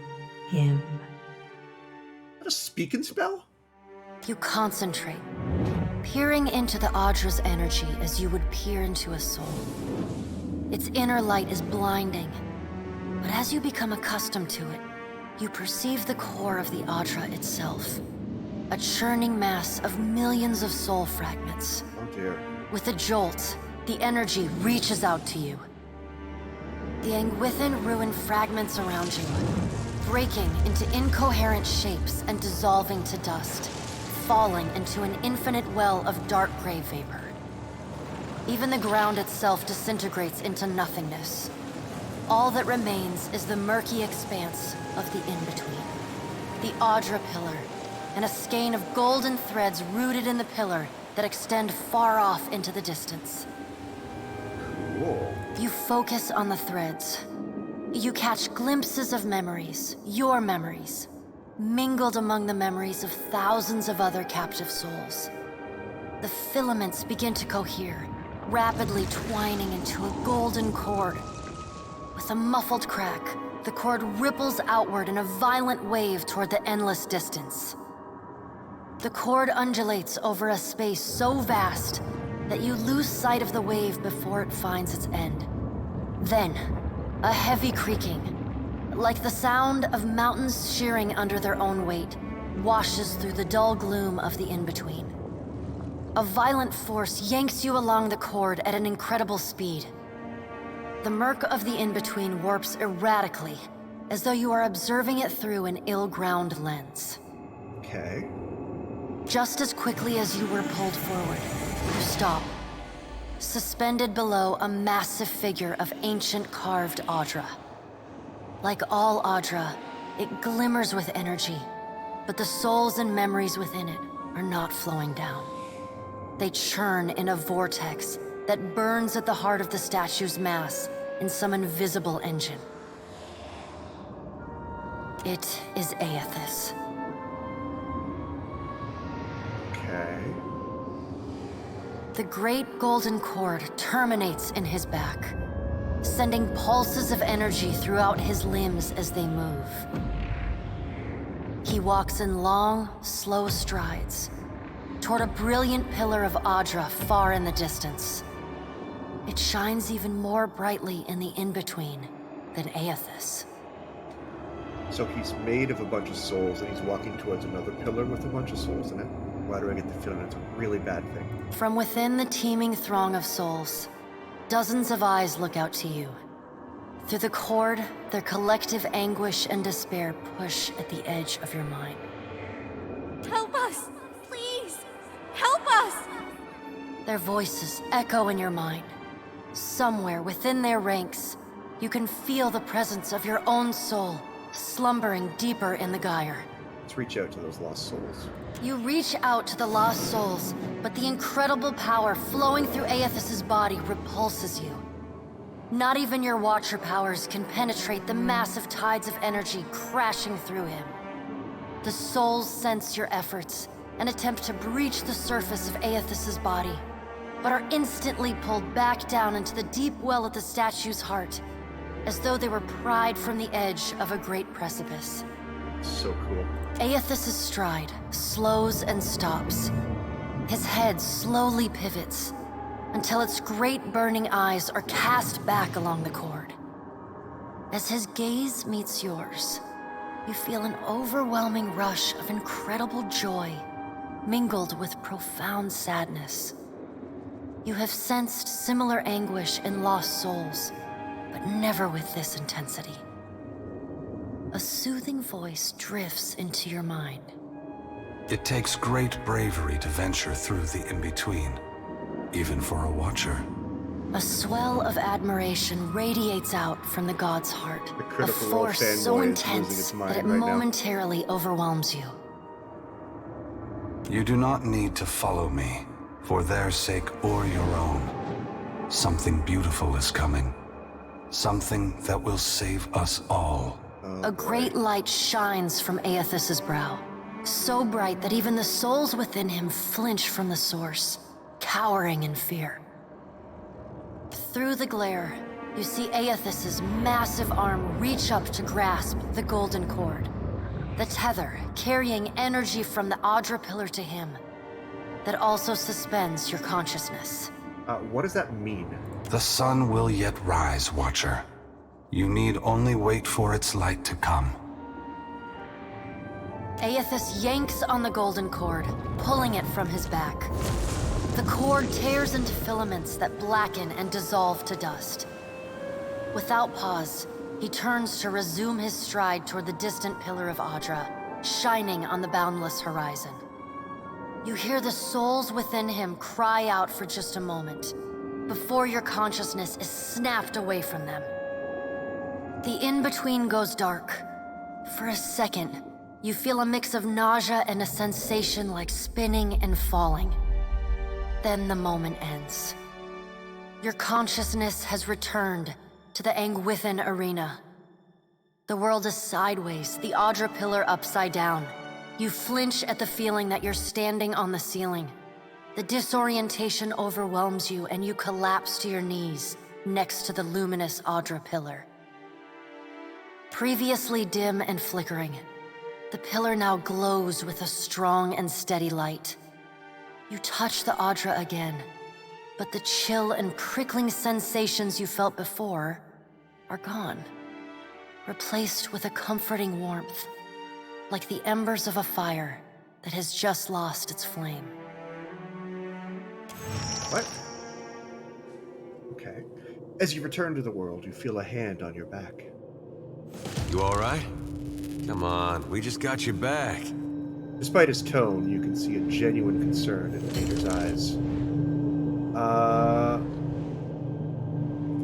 him. Is that a speaking spell? You concentrate, peering into the Adra's energy as you would peer into a soul. Its inner light is blinding, but as you become accustomed to it, you perceive the core of the Adra itself. A churning mass of millions of soul fragments. Oh dear. With a jolt, the energy reaches out to you. The Angwithan ruin fragments around you, breaking into incoherent shapes and dissolving to dust, falling into an infinite well of dark gray vapor. Even the ground itself disintegrates into nothingness. All that remains is the murky expanse of the in-between. The Audra Pillar, and a skein of golden threads rooted in the pillar that extend far off into the distance. Cool. You focus on the threads. You catch glimpses of memories, your memories, mingled among the memories of thousands of other captive souls. The filaments begin to cohere, rapidly twining into a golden cord. With a muffled crack, the cord ripples outward in a violent wave toward the endless distance. The cord undulates over a space so vast that you lose sight of the wave before it finds its end. Then, a heavy creaking, like the sound of mountains shearing under their own weight, washes through the dull gloom of the in-between. A violent force yanks you along the cord at an incredible speed. The murk of the in-between warps erratically, as though you are observing it through an ill-ground lens. Okay. Just as quickly as you were pulled forward, you stop. Suspended below a massive figure of ancient carved Audra. Like all Audra, it glimmers with energy, but the souls and memories within it are not flowing down. They churn in a vortex that burns at the heart of the statue's mass in some invisible engine. It is Eothas. Okay. The great golden cord terminates in his back, sending pulses of energy throughout his limbs as they move. He walks in long, slow strides toward a brilliant pillar of Audra far in the distance. It shines even more brightly in the in-between than Eothas. So he's made of a bunch of souls, and he's walking towards another pillar with a bunch of souls in it. Why do I get the feeling it's a really bad thing? From within the teeming throng of souls, dozens of eyes look out to you. Through the cord, their collective anguish and despair push at the edge of your mind. Help us! Please! Help us! Their voices echo in your mind. Somewhere within their ranks, you can feel the presence of your own soul, slumbering deeper in the gyre. Let's reach out to those lost souls. You reach out to the lost souls, but the incredible power flowing through Eothas' body repulses you. Not even your Watcher powers can penetrate the massive tides of energy crashing through him. The souls sense your efforts and attempt to breach the surface of Eothas' body, but are instantly pulled back down into the deep well at the statue's heart, as though they were pried from the edge of a great precipice. So cool. Eothas' stride slows and stops. His head slowly pivots until its great burning eyes are cast back along the cord. As his gaze meets yours, you feel an overwhelming rush of incredible joy, mingled with profound sadness. You have sensed similar anguish in lost souls, but never with this intensity. A soothing voice drifts into your mind. It takes great bravery to venture through the in-between, even for a Watcher. A swell of admiration radiates out from the god's heart, The a Critical Role force fanboy so is losing intense its mind that it right now. momentarily overwhelms you. You do not need to follow me, for their sake or your own. Something beautiful is coming. Something that will save us all. A great light shines from Eothas' brow, so bright that even the souls within him flinch from the source, cowering in fear. Through the glare, you see Eothas' massive arm reach up to grasp the golden cord, the tether carrying energy from the Audra pillar to him, that also suspends your consciousness. What does that mean? The sun will yet rise, Watcher. You need only wait for its light to come. Eothas yanks on the golden cord, pulling it from his back. The cord tears into filaments that blacken and dissolve to dust. Without pause, he turns to resume his stride toward the distant pillar of Audra, shining on the boundless horizon. You hear the souls within him cry out for just a moment, before your consciousness is snapped away from them. The in-between goes dark. For a second, you feel a mix of nausea and a sensation like spinning and falling. Then the moment ends. Your consciousness has returned to the Angwithan arena. The world is sideways, the Audra pillar upside down. You flinch at the feeling that you're standing on the ceiling. The disorientation overwhelms you and you collapse to your knees next to the luminous Audra pillar. Previously dim and flickering, the pillar now glows with a strong and steady light. You touch the Audra again, but the chill and prickling sensations you felt before are gone, replaced with a comforting warmth, like the embers of a fire that has just lost its flame. What? Okay. As you return to the world, you feel a hand on your back. You alright? Come on, we just got you back. Despite his tone, you can see a genuine concern in Peter's eyes.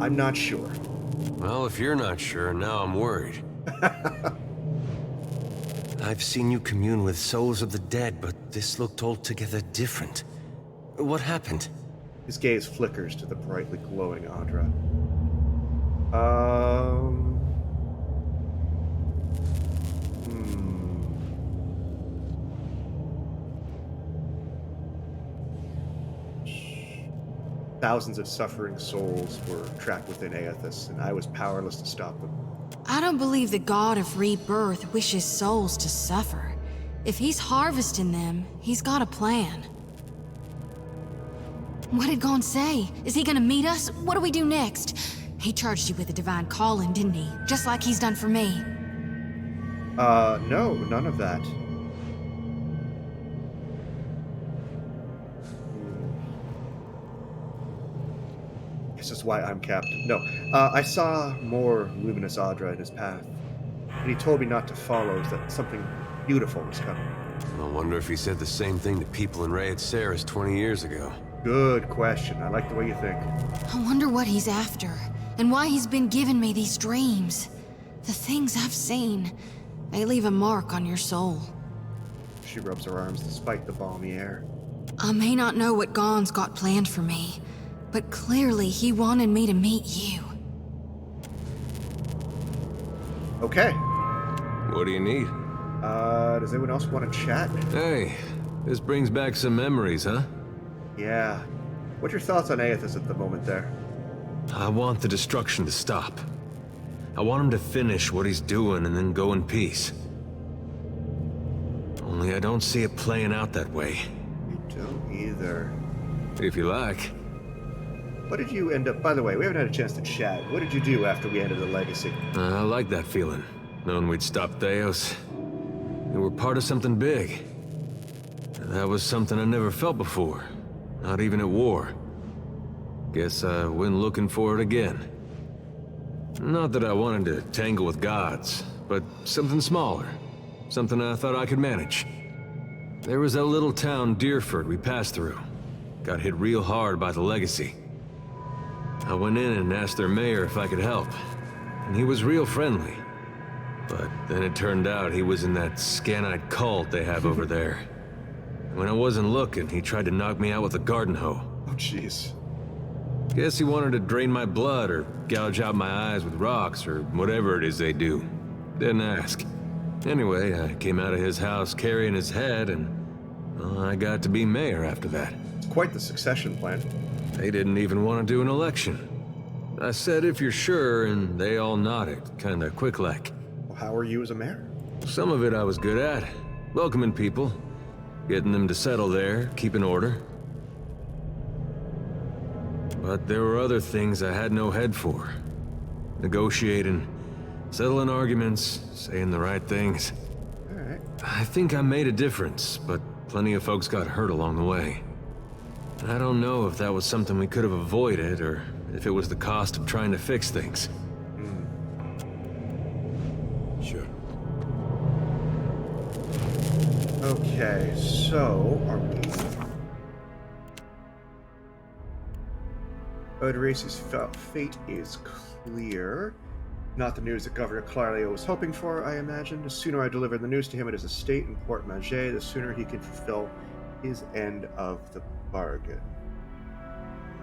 I'm not sure. Well, if you're not sure, now I'm worried. I've seen you commune with souls of the dead, but this looked altogether different. What happened? His gaze flickers to the brightly glowing Audra. Thousands of suffering souls were trapped within Eothas, and I was powerless to stop them. I don't believe the god of rebirth wishes souls to suffer. If he's harvesting them, he's got a plan. What did Gon say? Is he gonna meet us? What do we do next? He charged you with a divine calling, didn't he? Just like he's done for me. No, none of that. This is why I'm captain. No, I saw more luminous Audra in his path, and he told me not to follow, that something beautiful was coming. I wonder if he said the same thing to people in Rayed Saris 20 years ago. Good question. I like the way you think. I wonder what he's after, and why he's been giving me these dreams. The things I've seen, they leave a mark on your soul. She rubs her arms despite the balmy air. I may not know what Gon's got planned for me, but clearly he wanted me to meet you. Okay. What do you need? Does anyone else want to chat? Hey, this brings back some memories, huh? Yeah. What's your thoughts on Eothas at the moment there? I want the destruction to stop. I want him to finish what he's doing and then go in peace. Only I don't see it playing out that way. I don't either. If you like. What did you end up... By the way, we haven't had a chance to chat. What did you do after we ended the Legacy? I like that feeling, knowing we'd stopped Theos. We were part of something big. That was something I never felt before. Not even at war. Guess I went looking for it again. Not that I wanted to tangle with gods, but something smaller. Something I thought I could manage. There was that little town, Deerford, we passed through. Got hit real hard by the Legacy. I went in and asked their mayor if I could help, and he was real friendly. But then it turned out he was in that Scanite cult they have over there. When I wasn't looking, he tried to knock me out with a garden hoe. Oh, jeez. Guess he wanted to drain my blood or gouge out my eyes with rocks or whatever it is they do. Didn't ask. Anyway, I came out of his house carrying his head, and well, I got to be mayor after that. It's quite the succession plan. They didn't even want to do an election. I said, if you're sure, and they all nodded, kinda quick-like. Well, how are you as a mayor? Some of it I was good at. Welcoming people. Getting them to settle there, keeping order. But there were other things I had no head for. Negotiating, settling arguments, saying the right things. Alright. I think I made a difference, but plenty of folks got hurt along the way. I don't know if that was something we could have avoided, or if it was the cost of trying to fix things. Sure. Okay, so are we... Oderace's fate is clear. Not the news that Governor Clario was hoping for, I imagine. The sooner I deliver the news to him at his estate in Port Maje, the sooner he can fulfill his end of the bargain.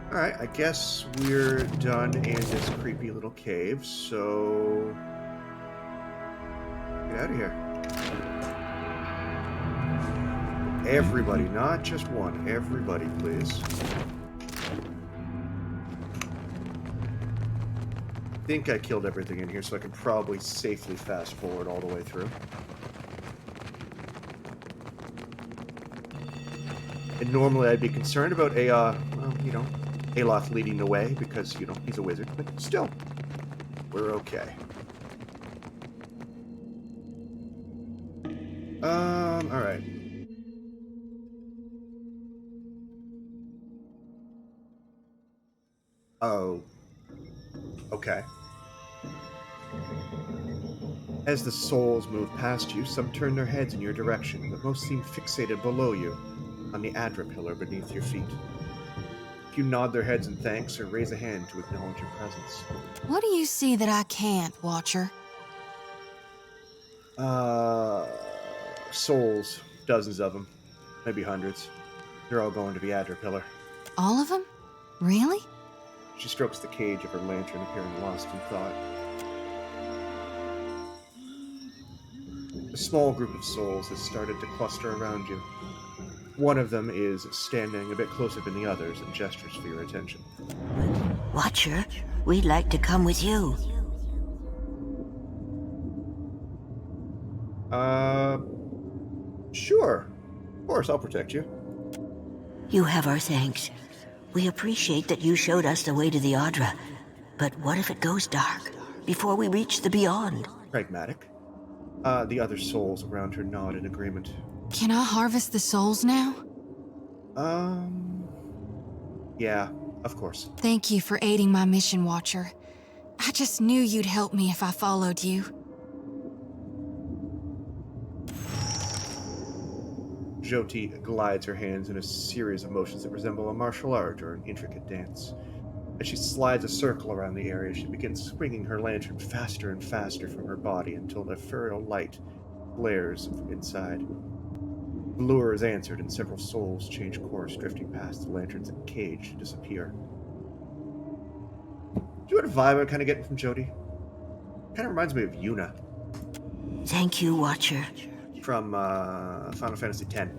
Alright, I guess we're done in this creepy little cave, so... get out of here. Everybody, not just one. Everybody, please. I think I killed everything in here, so I can probably safely fast forward all the way through. And normally I'd be concerned about Eothas leading the way because, he's a wizard, but still, we're okay. Alright. Oh. Okay. As the souls move past you, some turn their heads in your direction, but most seem fixated below you, on the Adra pillar beneath your feet. If you nod their heads in thanks or raise a hand to acknowledge your presence. What do you see that I can't, Watcher? Souls. Dozens of them. Maybe hundreds. They're all going to the Adra pillar. All of them? Really? She strokes the cage of her lantern, appearing lost in thought. A small group of souls has started to cluster around you. One of them is standing a bit closer than the others and gestures for your attention. Watcher, we'd like to come with you. Sure. Of course, I'll protect you. You have our thanks. We appreciate that you showed us the way to the Adra. But what if it goes dark, before we reach the beyond? Pragmatic. The other souls around her nod in agreement. Can I harvest the souls now? Yeah, of course. Thank you for aiding my mission, Watcher. I just knew you'd help me if I followed you. Jyoti glides her hands in a series of motions that resemble a martial art or an intricate dance. As she slides a circle around the area, she begins swinging her lantern faster and faster from her body until the ethereal light glares from inside. The lure is answered, and several souls change course, drifting past the lantern's cage to disappear. Do you know what vibe I'm kind of getting from Jyoti? Kind of reminds me of Yuna. Thank you, Watcher. From Final Fantasy X.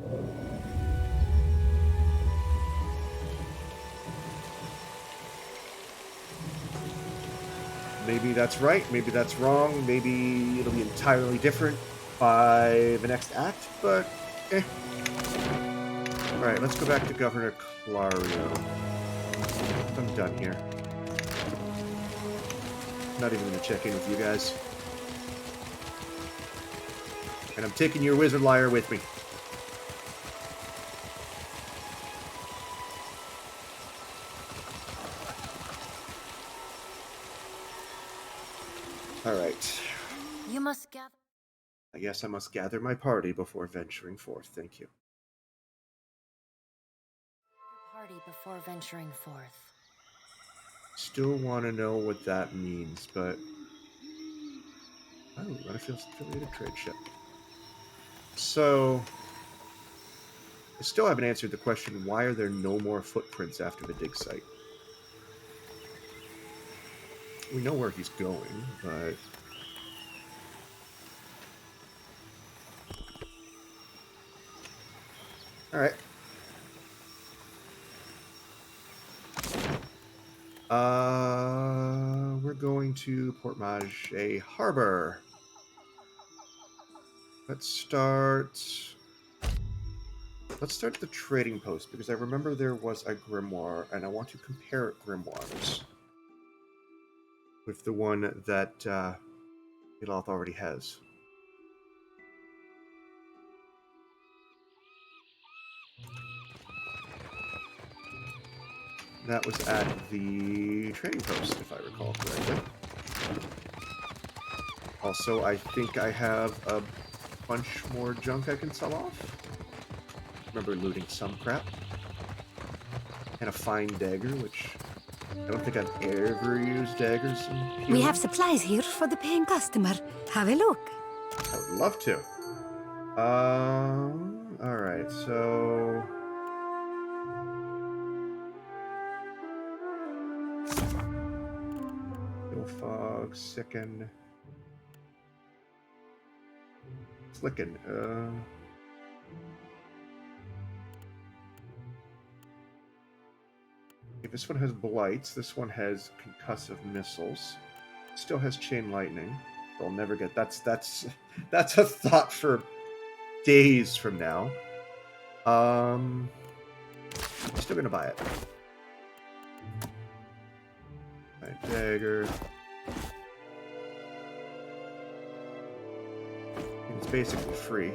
Maybe that's right, maybe that's wrong, maybe it'll be entirely different by the next act, but Alright, let's go back to Governor Clario. I'm done here. Not even gonna check in with you guys. And I'm taking your wizard lyre with me. Alright. You must gather. I guess I must gather my party before venturing forth. Thank you. Party before venturing forth. Still want to know what that means, but... oh, unaffiliated trade ship. So... I still haven't answered the question, why are there no more footprints after the dig site? We know where he's going, but... Alright. We're going to Port Maje Harbor. Let's start the trading post, because I remember there was a grimoire, and I want to compare grimoires with the one that Eothas already has. That was at the trading post, if I recall correctly. Also, I think I have a bunch more junk I can sell off. Remember looting some crap. And a fine dagger, which I don't think I've ever used daggers in POE. We have supplies here for the paying customer. Have a look. I would love to. Alright, so... Fog, sicken. Slicken. Okay, this one has blights. This one has concussive missiles. Still has chain lightning. I'll never get. That's a thought for days from now. I'm still gonna buy it. Right, dagger. It's basically free.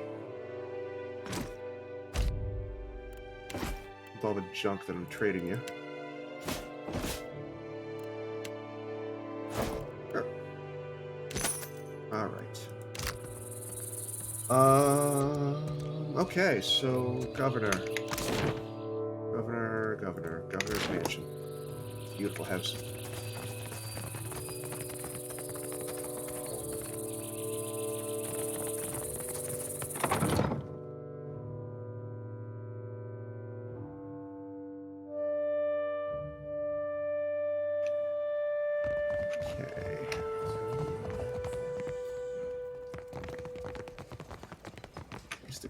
With all the junk that I'm trading you. Sure. Alright. Okay, so Governor's Mansion. Beautiful house.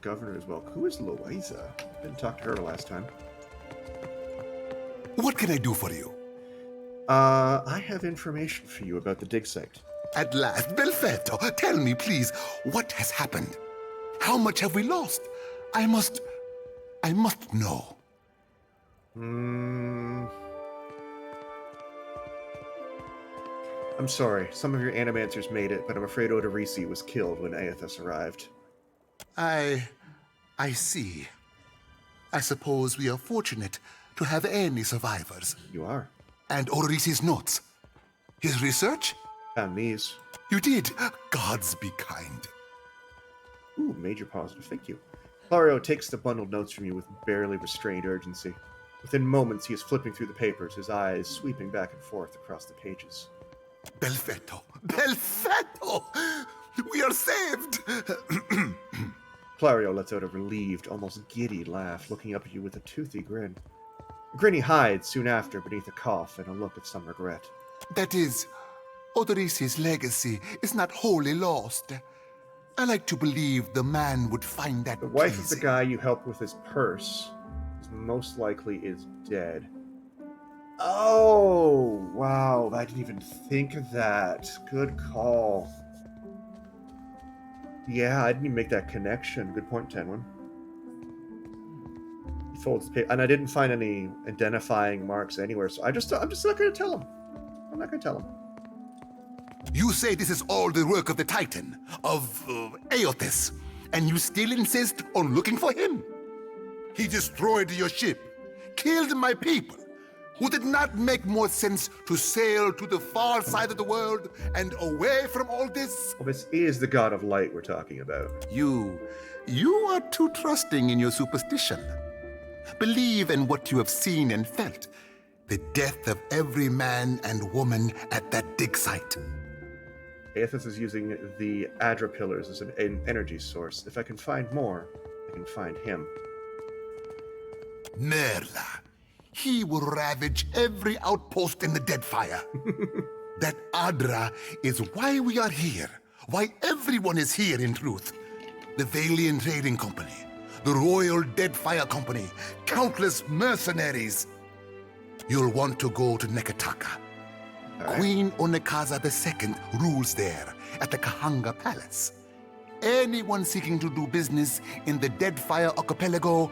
Governor as well. Who is Louisa? Didn't talk to her last time. What can I do for you? I have information for you about the dig site. At last, Belfetto, tell me, please, what has happened? How much have we lost? I must know. I'm sorry. Some of your animancers made it, but I'm afraid Odorisi was killed when Eothas arrived. I see. I suppose we are fortunate to have any survivors. You are. And Orisi's notes. His research? Found these. You did? Gods be kind. Ooh, major positive. Thank you. Clario takes the bundled notes from you with barely restrained urgency. Within moments, he is flipping through the papers, his eyes sweeping back and forth across the pages. Belfetto! Belfetto! We are saved! Clario lets out a relieved, almost giddy laugh, looking up at you with a toothy grin. The grin he hides soon after beneath a cough and a look of some regret. That is, Odorisi's legacy is not wholly lost. I like to believe the man would find that The wife pleasing. of the guy you helped with his purse most likely is dead. Oh, wow. I didn't even think of that. Good call. Yeah, I didn't even make that connection. Good point, Tenwin. He folds the paper, and I didn't find any identifying marks anywhere, so I'm just not going to tell him. I'm not going to tell him. You say this is all the work of the Titan, of Eothas, and you still insist on looking for him? He destroyed your ship, killed my people. Would it not make more sense to sail to the far side of the world and away from all this? Well, this is the god of light we're talking about. You are too trusting in your superstition. Believe in what you have seen and felt. The death of every man and woman at that dig site. Eothas is using the Adra pillars as an energy source. If I can find more, I can find him. Merla. He will ravage every outpost in the Deadfire. That Adra is why we are here. Why everyone is here, in truth. The Valiant Trading Company, the Royal Deadfire Company, countless mercenaries. You'll want to go to Nekataka. Right. Queen Onekaza II rules there at the Kahanga Palace. Anyone seeking to do business in the Deadfire Archipelago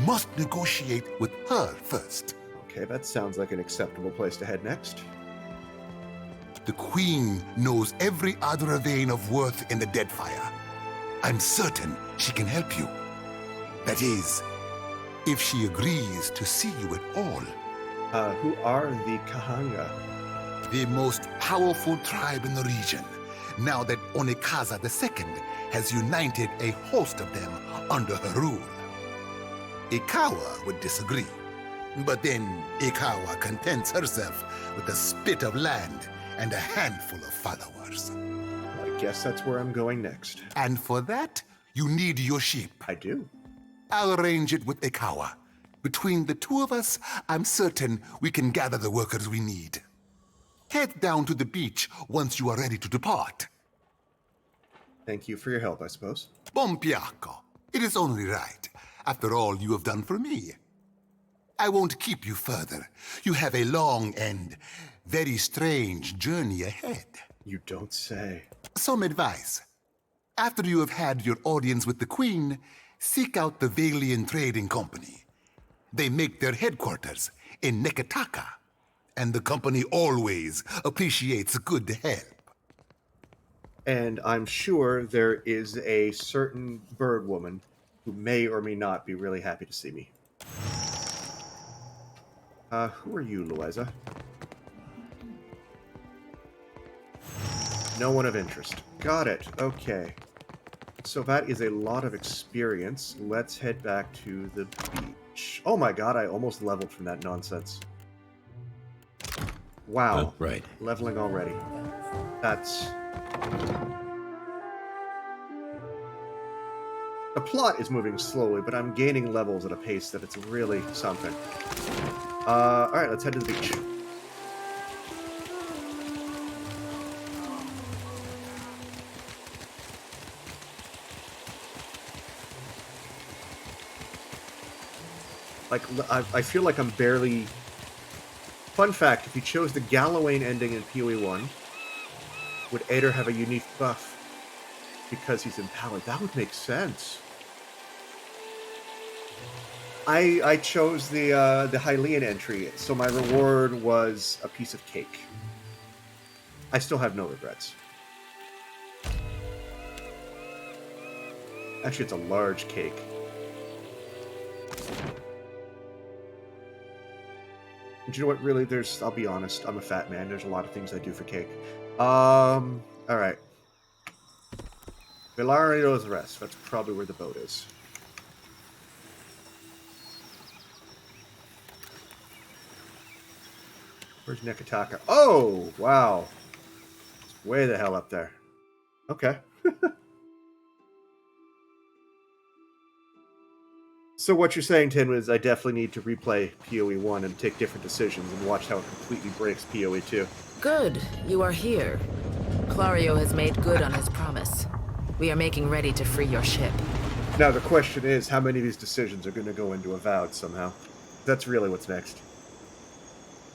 must negotiate with her first. Okay, that sounds like an acceptable place to head next. The Queen knows every Adra vein of worth in the Deadfire. I'm certain she can help you. That is, if she agrees to see you at all. Who are the Kahanga? The most powerful tribe in the region, now that Onekaza II has united a host of them under her rule. Ikawa would disagree. But then Ikawa contents herself with a spit of land and a handful of followers. I guess that's where I'm going next. And for that, you need your ship. I do. I'll arrange it with Ikawa. Between the two of us, I'm certain we can gather the workers we need. Head down to the beach once you are ready to depart. Thank you for your help, I suppose. Bompiaco. It is only right, after all you have done for me. I won't keep you further. You have a long and very strange journey ahead. You don't say. Some advice. After you have had your audience with the Queen, seek out the Valian Trading Company. They make their headquarters in Nekataka, and the company always appreciates good help. And I'm sure there is a certain bird woman who may or may not be really happy to see me. Who are you, Louisa? No one of interest. Got it. Okay. So that is a lot of experience. Let's head back to the beach. Oh my god, I almost leveled from that nonsense. Wow. Right. Leveling already. That's... The plot is moving slowly, but I'm gaining levels at a pace that it's really something. Alright, let's head to the beach. Like, I feel like I'm barely... Fun fact, if you chose the Gallowayne ending in POE 1, would Ader have a unique buff because he's empowered? That would make sense. I chose the Hylian entry, so my reward was a piece of cake. I still have no regrets. Actually, it's a large cake. And you know what, really, I'll be honest, I'm a fat man, there's a lot of things I do for cake. Alright. Vilario's Rest, that's probably where the boat is. Where's Nekataka? Oh, wow. It's way the hell up there. Okay. So what you're saying, Tin, is I definitely need to replay PoE 1 and take different decisions and watch how it completely breaks PoE 2. Good. You are here. Clario has made good on his promise. We are making ready to free your ship. Now the question is, how many of these decisions are going to go into Avowed somehow? That's really what's next.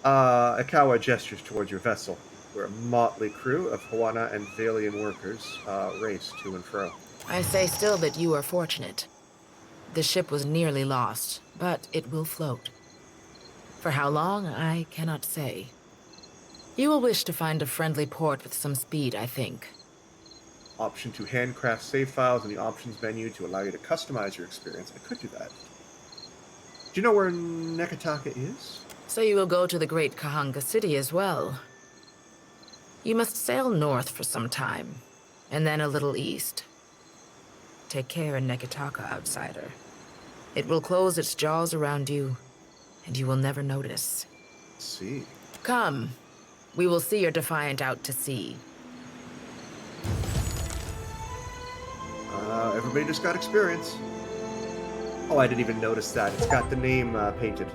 Ikawa gestures towards your vessel, where a motley crew of Hawana and Valian workers race to and fro. I say still that you are fortunate. The ship was nearly lost, but it will float. For how long, I cannot say. You will wish to find a friendly port with some speed, I think. Option to handcraft save files in the options menu to allow you to customize your experience. I could do that. Do you know where Nekataka is? So you will go to the great Kahanga city as well. You must sail north for some time, and then a little east. Take care in Nekataka, outsider. It will close its jaws around you, and you will never notice. Let's see. Come. We will see your Defiant out to sea. Everybody just got experience. Oh, I didn't even notice that. It's got the name painted.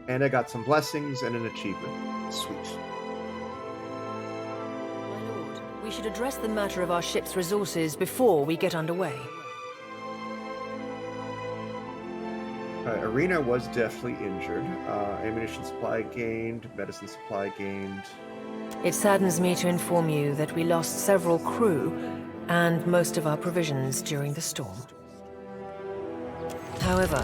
And I got some blessings and an achievement. Sweet. My lord, we should address the matter of our ship's resources before we get underway. Arena was definitely injured. Ammunition supply gained, medicine supply gained. It saddens me to inform you that we lost several crew and most of our provisions during the storm. However,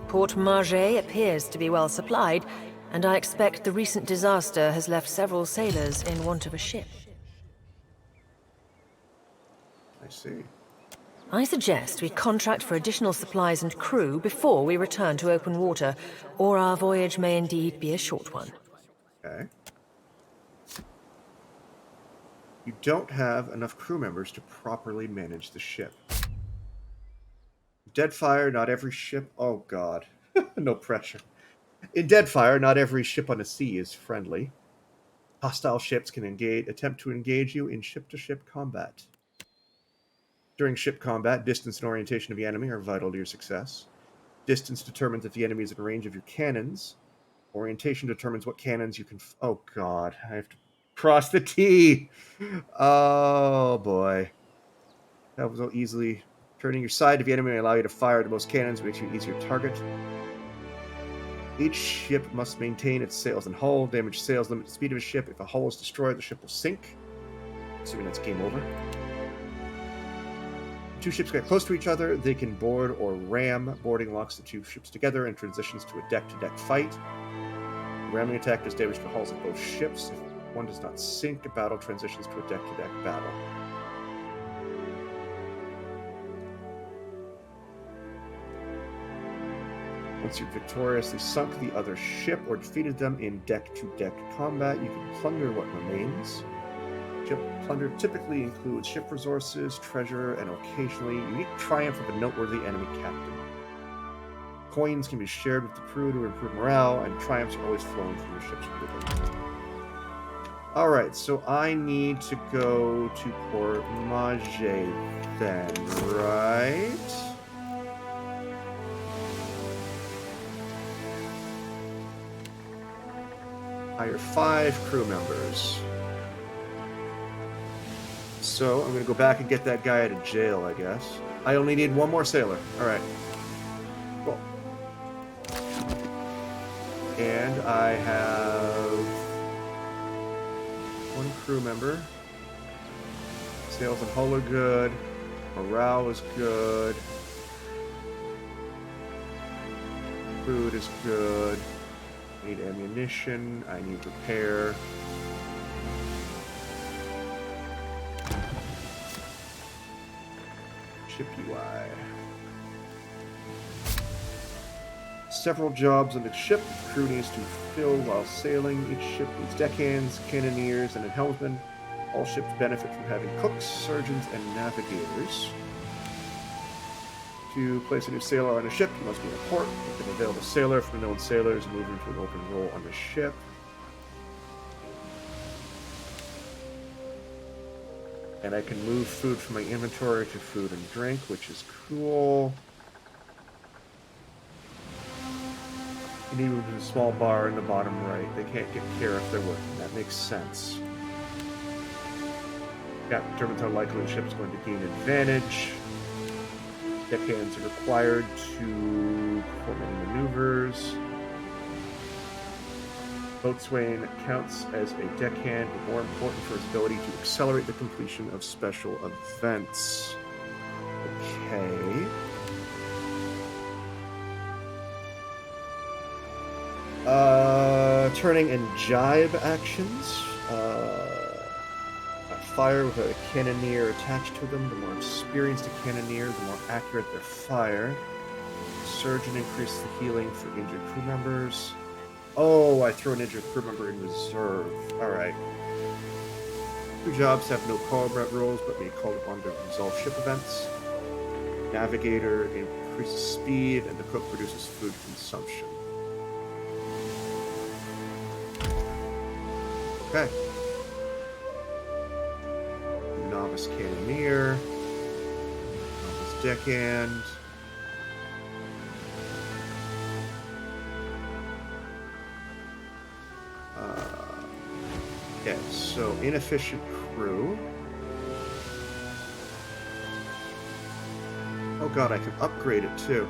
Port Maje appears to be well supplied, and I expect the recent disaster has left several sailors in want of a ship. I see. I suggest we contract for additional supplies and crew before we return to open water, or our voyage may indeed be a short one. Okay. You don't have enough crew members to properly manage the ship. Deadfire, not every ship... Oh, God. No pressure. In Deadfire, not every ship on the sea is friendly. Hostile ships can attempt to engage you in ship-to-ship combat. During ship combat, distance and orientation of the enemy are vital to your success. Distance determines if the enemy is in range of your cannons. Orientation determines what cannons you can... Oh, God. I have to cross the T! Oh, boy. That was so easily... Turning your side to the enemy may allow you to fire the most cannons, makes you an easier target. Each ship must maintain its sails and hull. Damaged sails limit the speed of a ship. If a hull is destroyed, the ship will sink. Assuming that's game over. Two ships get close to each other, they can board or ram. Boarding locks the two ships together and transitions to a deck-to-deck fight. The ramming attack does damage to the hulls of both ships. If one does not sink, the battle transitions to a deck-to-deck battle. Once you've victoriously sunk the other ship or defeated them in deck-to-deck combat, you can plunder what remains. Ship plunder typically includes ship resources, treasure, and occasionally unique triumph of a noteworthy enemy captain. Coins can be shared with the crew to improve morale, and triumphs are always flowing from your ship's ribbon. Alright, so I need to go to Port Maje then, right? Hire 5 crew members. So, I'm going to go back and get that guy out of jail, I guess. I only need one more sailor. Alright. Cool. And I have 1 crew member. Sails and hull are good. Morale is good. Food is good. I need ammunition. I need repair. Ship UI. Several jobs on the ship the crew needs to fill while sailing. Each ship needs deckhands, cannoneers, and a helmsman. All ships benefit from having cooks, surgeons, and navigators. To place a new sailor on a ship, you must be in a port. Pick an available sailor from the known sailors and move into an open role on the ship. And I can move food from my inventory to food and drink, which is cool. You need to move to a small bar in the bottom right. They can't get care if they're working. That makes sense. Yeah, determines how likely the ship's going to gain advantage. Deckhands are required to perform any maneuvers. Boatswain counts as a deckhand, but more important for his ability to accelerate the completion of special events. Okay. Turning and jibe actions. Fire with a cannoneer attached to them. The more experienced a cannoneer, the more accurate their fire. Surgeon increases the healing for injured crew members. Oh, I throw an injured crew member in reserve. Alright. 2 jobs have no combat rules, but may be called upon to resolve ship events. Navigator increases speed, and the cook produces food consumption. Okay. Novice cannoneer. Novice deckhand. Okay, so inefficient crew. Oh god, I can upgrade it too.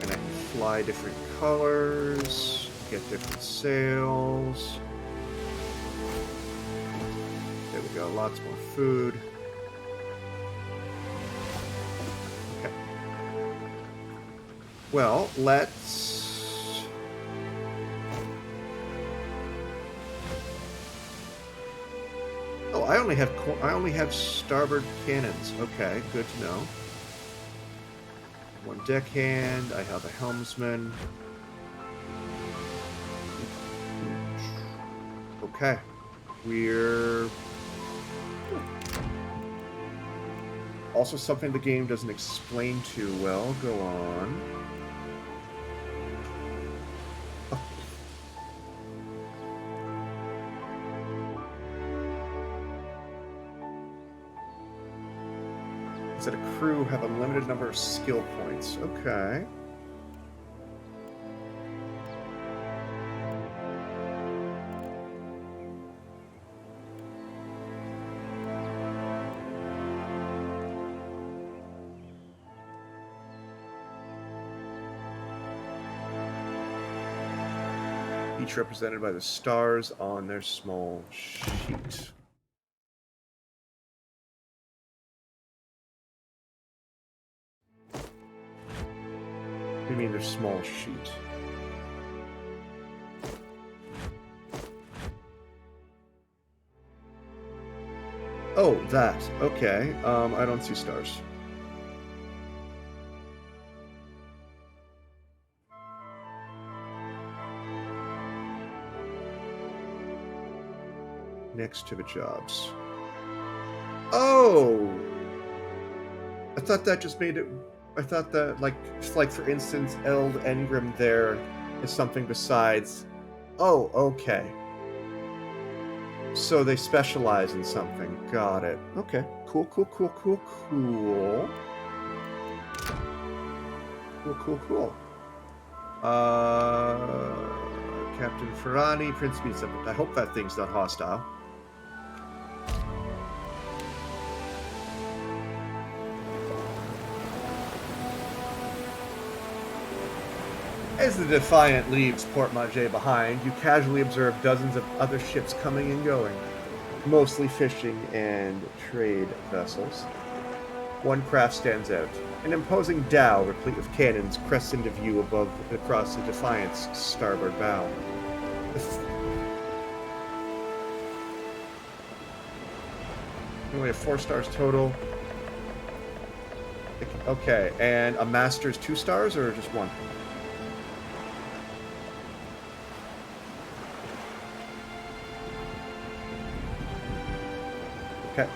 And I can fly different colors, get different sails. There we go, lots more food. Okay. Well, let's... Oh, I only have starboard cannons. Okay, good to know. 1 deckhand. I have a helmsman. Okay, we're Also something the game doesn't explain too well. Go on. That a crew have a limited number of skill points. Okay. Each represented by the stars on their small sheet. What do you mean their small sheet? Oh, that. Okay. I don't see stars. Next to the jobs. Oh! I thought that just made it... I thought that, like for instance, Eld Engrim there is something besides... Oh, okay. So they specialize in something. Got it. Okay. Cool. Cool. Captain Ferrani, Prince Misa. I hope that thing's not hostile. As the Defiant leaves Port Maje behind, you casually observe dozens of other ships coming and going, mostly fishing and trade vessels. One craft stands out. An imposing dhow, replete with cannons, crests into view above and across the Defiant's starboard bow. We only have 4 stars total. Okay, and a master's 2 stars or just 1? Okay.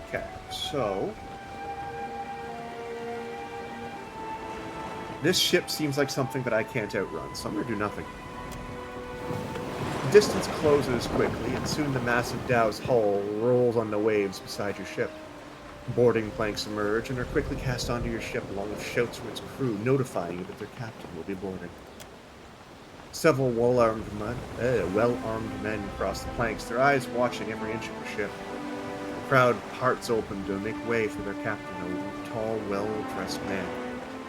Okay, so this ship seems like something that I can't outrun, so I'm going to do nothing. The distance closes quickly, and soon the massive dhow's hull rolls on the waves beside your ship. Boarding planks emerge and are quickly cast onto your ship along with shouts from its crew notifying you that their captain will be boarding. Several well-armed men cross the planks, their eyes watching every inch of your ship. The crowd parts open to make way for their captain, a tall, well-dressed man.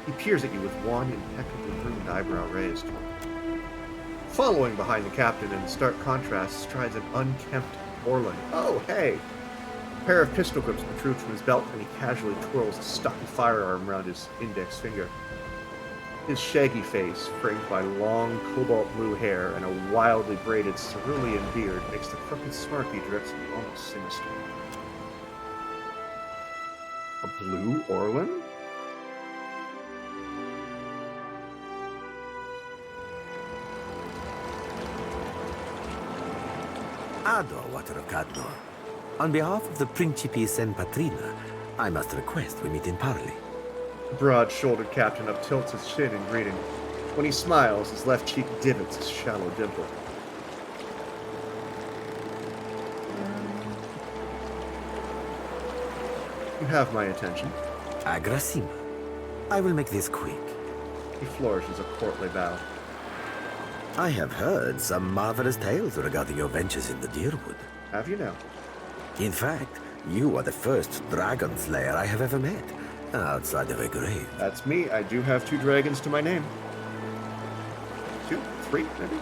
He peers at you with one impeccably groomed eyebrow raised. Following behind the captain in stark contrast strides an unkempt Orlin. Oh, hey! A pair of pistol grips protrude from his belt, and he casually twirls a stocky firearm around his index finger. His shaggy face, framed by long cobalt blue hair and a wildly braided cerulean beard, makes the crooked smirk he directs at you almost sinister. A blue Orlin? Ador, Waterocador. On behalf of the Principes and Patrina, I must request we meet in parley. The broad-shouldered captain uptilts his chin in greeting. When he smiles, his left cheek divots a shallow dimple. You have my attention. Agrasima. I will make this quick. He flourishes a courtly bow. I have heard some marvelous tales regarding your ventures in the Deerwood. Have you now? In fact, you are the first dragon slayer I have ever met, outside of a grave. That's me. I do have 2 dragons to my name. 2, 3, maybe?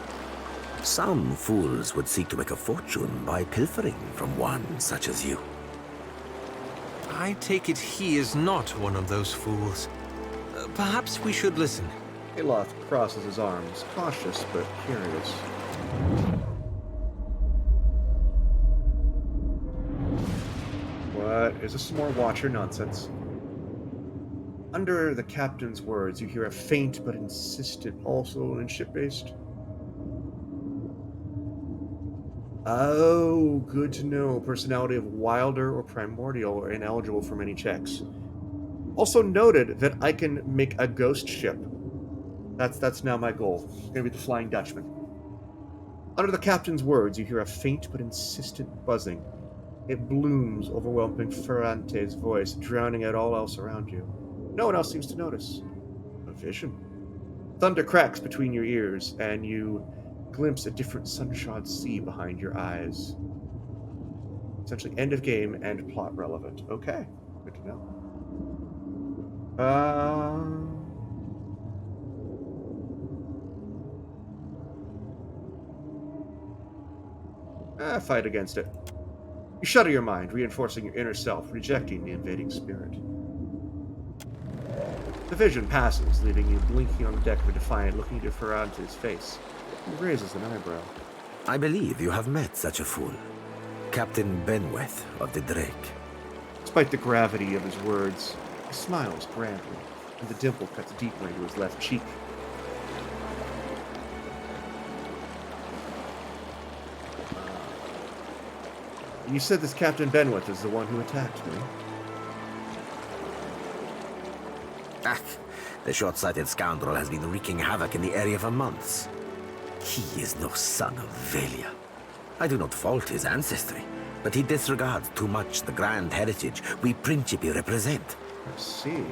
Some fools would seek to make a fortune by pilfering from one such as you. I take it he is not one of those fools. Perhaps we should listen. Eothas crosses his arms, cautious but curious. What? Is this some more Watcher nonsense? Under the captain's words, you hear a faint but insistent, also in ship-based. Oh, good to know. Personality of Wilder or Primordial are ineligible for many checks. Also noted that I can make a ghost ship. That's now my goal. It's gonna be the Flying Dutchman. Under the captain's words, you hear a faint but insistent buzzing. It blooms, overwhelming Ferrante's voice, drowning out all else around you. No one else seems to notice. A vision. Thunder cracks between your ears, and you glimpse a different sunshod sea behind your eyes. Essentially end of game and plot relevant. Okay, good to know. Fight against it. You shudder your mind, reinforcing your inner self, rejecting the invading spirit. The vision passes, leaving you blinking on the deck of a Defiant, looking into Ferrante's face. He raises an eyebrow. I believe you have met such a fool. Captain Benweth of the Drake. Despite the gravity of his words, he smiles grandly, and the dimple cuts deeper into his left cheek. You said this Captain Benweth is the one who attacked me. Ah, the short-sighted scoundrel has been wreaking havoc in the area for months. He is no son of Valia. I do not fault his ancestry, but he disregards too much the grand heritage we Principi represent. I see.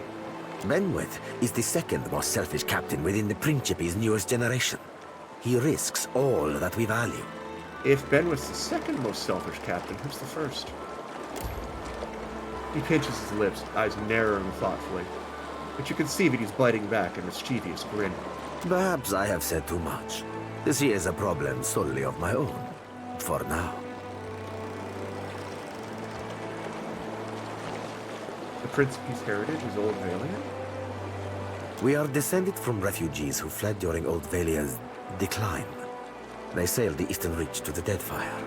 Benweth is the second most selfish captain within the Principi's newest generation. He risks all that we value. If Benweth's the second most selfish captain, who's the first? He pinches his lips, eyes narrowing thoughtfully. But you can see that he's biting back a mischievous grin. Perhaps I have said too much. This is a problem solely of my own. For now. The Principi's heritage is Old Valia? We are descended from refugees who fled during Old Valia's decline. They sailed the eastern reach to the Deadfire.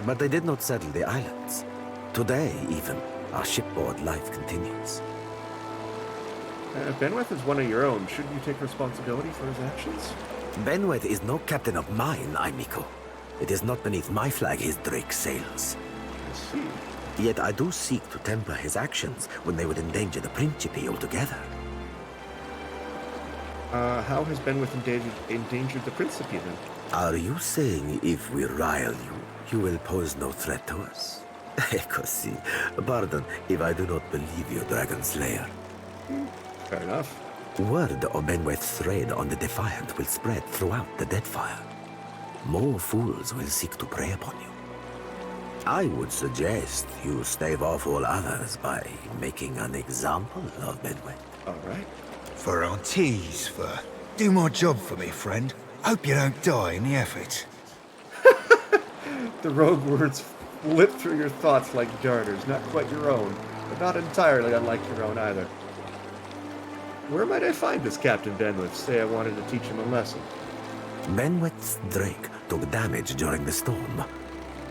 But they did not settle the islands. Today, even, our shipboard life continues. If Benweth is one of your own, shouldn't you take responsibility for his actions? Benweth is no captain of mine, Aimiko. It is not beneath my flag his Drake sails. I see. Yet I do seek to temper his actions when they would endanger the Principi altogether. How has Benweth endangered the Principi, then? Are you saying if we rile you, you will pose no threat to us? Ecosi, pardon if I do not believe you, Dragon Slayer. Fair enough. Word of Benweth's raid on the Defiant will spread throughout the Deadfire. More fools will seek to prey upon you. I would suggest you stave off all others by making an example of Benweth. All right. Ferrantes, do my job for me, friend. Hope you don't die in the effort. The rogue words flip through your thoughts like darters, not quite your own, but not entirely unlike your own either. Where might I find this Captain Benweth? Say I wanted to teach him a lesson. Benweth's Drake took damage during the storm.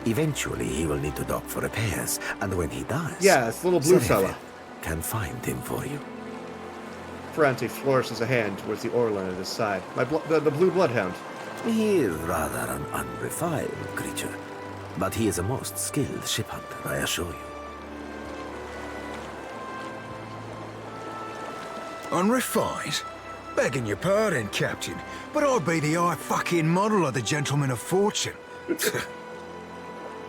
Eventually, he will need to dock for repairs, and when he does... Yeah, it's little blue fella. ...can find him for you. Ferrante flourishes a hand towards the Orlan at his side. The blue bloodhound. He is rather an unrefined creature, but he is a most skilled ship hunter, I assure you. Unrefined? Begging your pardon, Captain, but I'd be the high fucking model of the gentleman of fortune.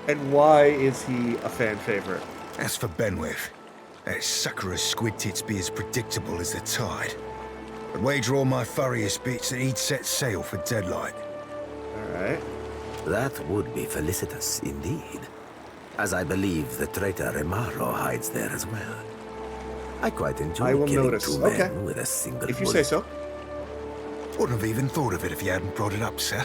And why is he a fan favorite? As for Benweth, that sucker of squid tits be as predictable as the tide. I'd wager all my furriest bits that he'd set sail for Deadlight. Alright. That would be felicitous indeed, as I believe the traitor Remaro hides there as well. I quite enjoy killing two men with a single If you bullet. say so. Wouldn't have even thought of it if you hadn't brought it up, sir.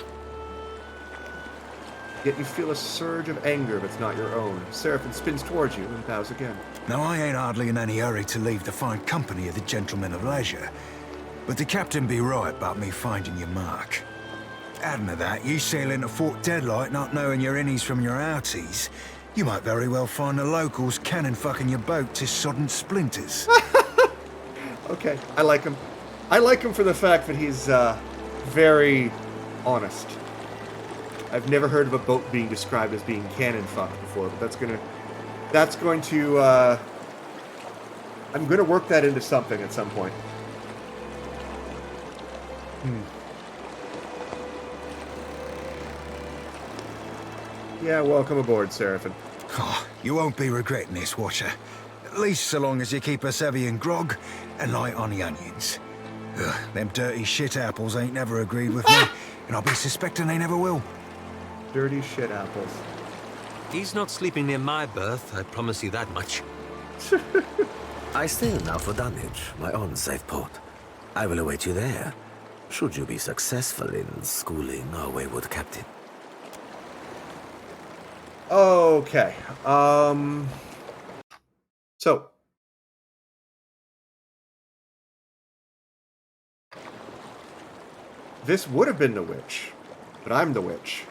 Yet you feel a surge of anger that's not your own. Seraphim spins towards you and bows again. Now, I ain't hardly in any hurry to leave the fine company of the gentlemen of leisure, but the captain be right about me finding your mark. Adding to that, you sail into Fort Deadlight not knowing your innies from your outies, you might very well find the locals cannon fucking your boat to sodden splinters. okay. I like him. I like him for the fact that he's very honest. I've never heard of a boat being described as being cannon fucked before, but that's going to I'm gonna work that into something at some point. Yeah, welcome aboard, Seraphim. Oh, you won't be regretting this, Watcher. At least so long as you keep us heavy in grog and light on the onions. Ugh, them dirty shit apples ain't never agreed with me, and I'll be suspecting they never will. Dirty shit apples. He's not sleeping near my berth, I promise you that much. I sail now for Dunwich, my own safe port. I will await you there, should you be successful in schooling our wayward captain. Okay. So. This would have been the witch, but I'm the witch.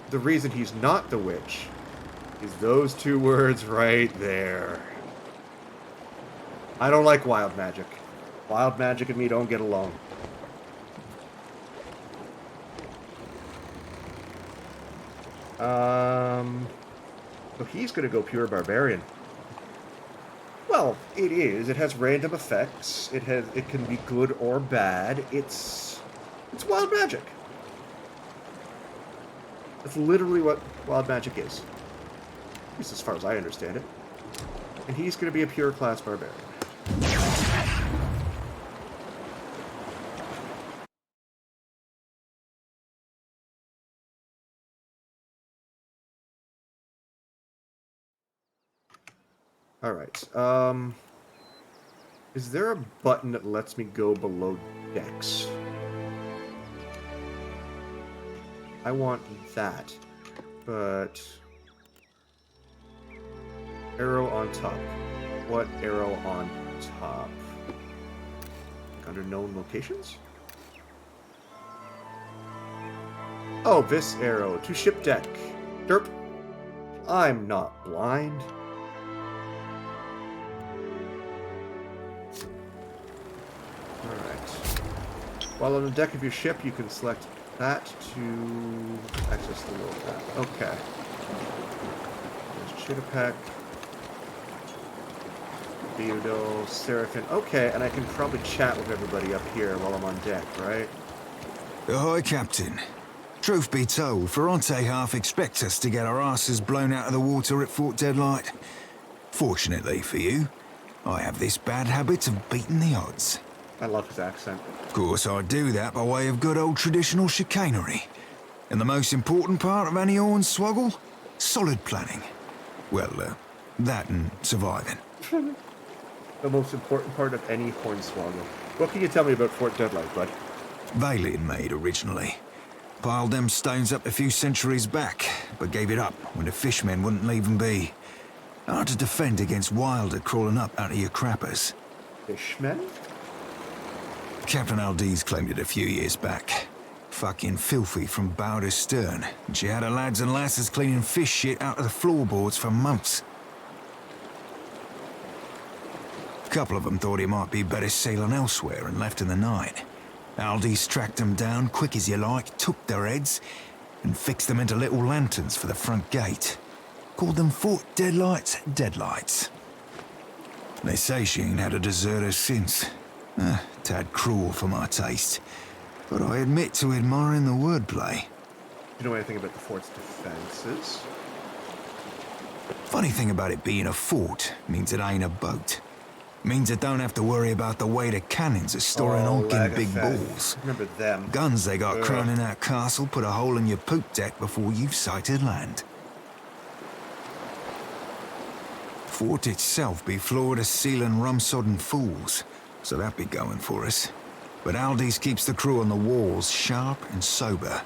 The reason he's not the witch is those two words right there. I don't like wild magic. Wild magic and me don't get along. So he's gonna go pure barbarian. Well, it is. It has random effects. It can be good or bad. It's wild magic. That's literally what wild magic is. At least as far as I understand it. And he's gonna be a pure class barbarian. Alright, is there a button that lets me go below decks? I want that, but... Arrow on top. What arrow on top? Under known locations? Oh, this arrow. To ship deck. Derp. I'm not blind. While on the deck of your ship, you can select that to access the world map. Okay. There's Chitapec, Theodore, Seraphim. Okay, and I can probably chat with everybody up here while I'm on deck, right? Ahoy, Captain. Truth be told, Ferrante half expects us to get our asses blown out of the water at Fort Deadlight. Fortunately for you, I have this bad habit of beating the odds. I love his accent. Of course, I do that by way of good old traditional chicanery. And the most important part of any hornswoggle? Solid planning. Well, that and surviving. The most important part of any hornswoggle. What can you tell me about Fort Deadlight, bud? Vailian made originally. Piled them stones up a few centuries back, but gave it up when the fishmen wouldn't leave them be. Hard to defend against wilder crawling up out of your crappers. Fishmen? Captain Aldiz claimed it a few years back. Fucking filthy from bow to stern. And she had her lads and lasses cleaning fish shit out of the floorboards for months. A couple of them thought it might be better sailing elsewhere and left in the night. Aldiz tracked them down quick as you like, took their heads, and fixed them into little lanterns for the front gate. Called them Fort Deadlight's Deadlights. They say she ain't had a deserter since. Tad cruel for my taste, but I admit to admiring the wordplay. Do you know anything about the fort's defenses? Funny thing about it being a fort means it ain't a boat. Means it don't have to worry about the way the cannons are storing honking big balls. Remember them. Guns they got crowning that castle put a hole in your poop deck before you've sighted land. Fort itself be floor-to-ceiling rum-sodden fools, so that be going for us. But Aldiz keeps the crew on the walls sharp and sober.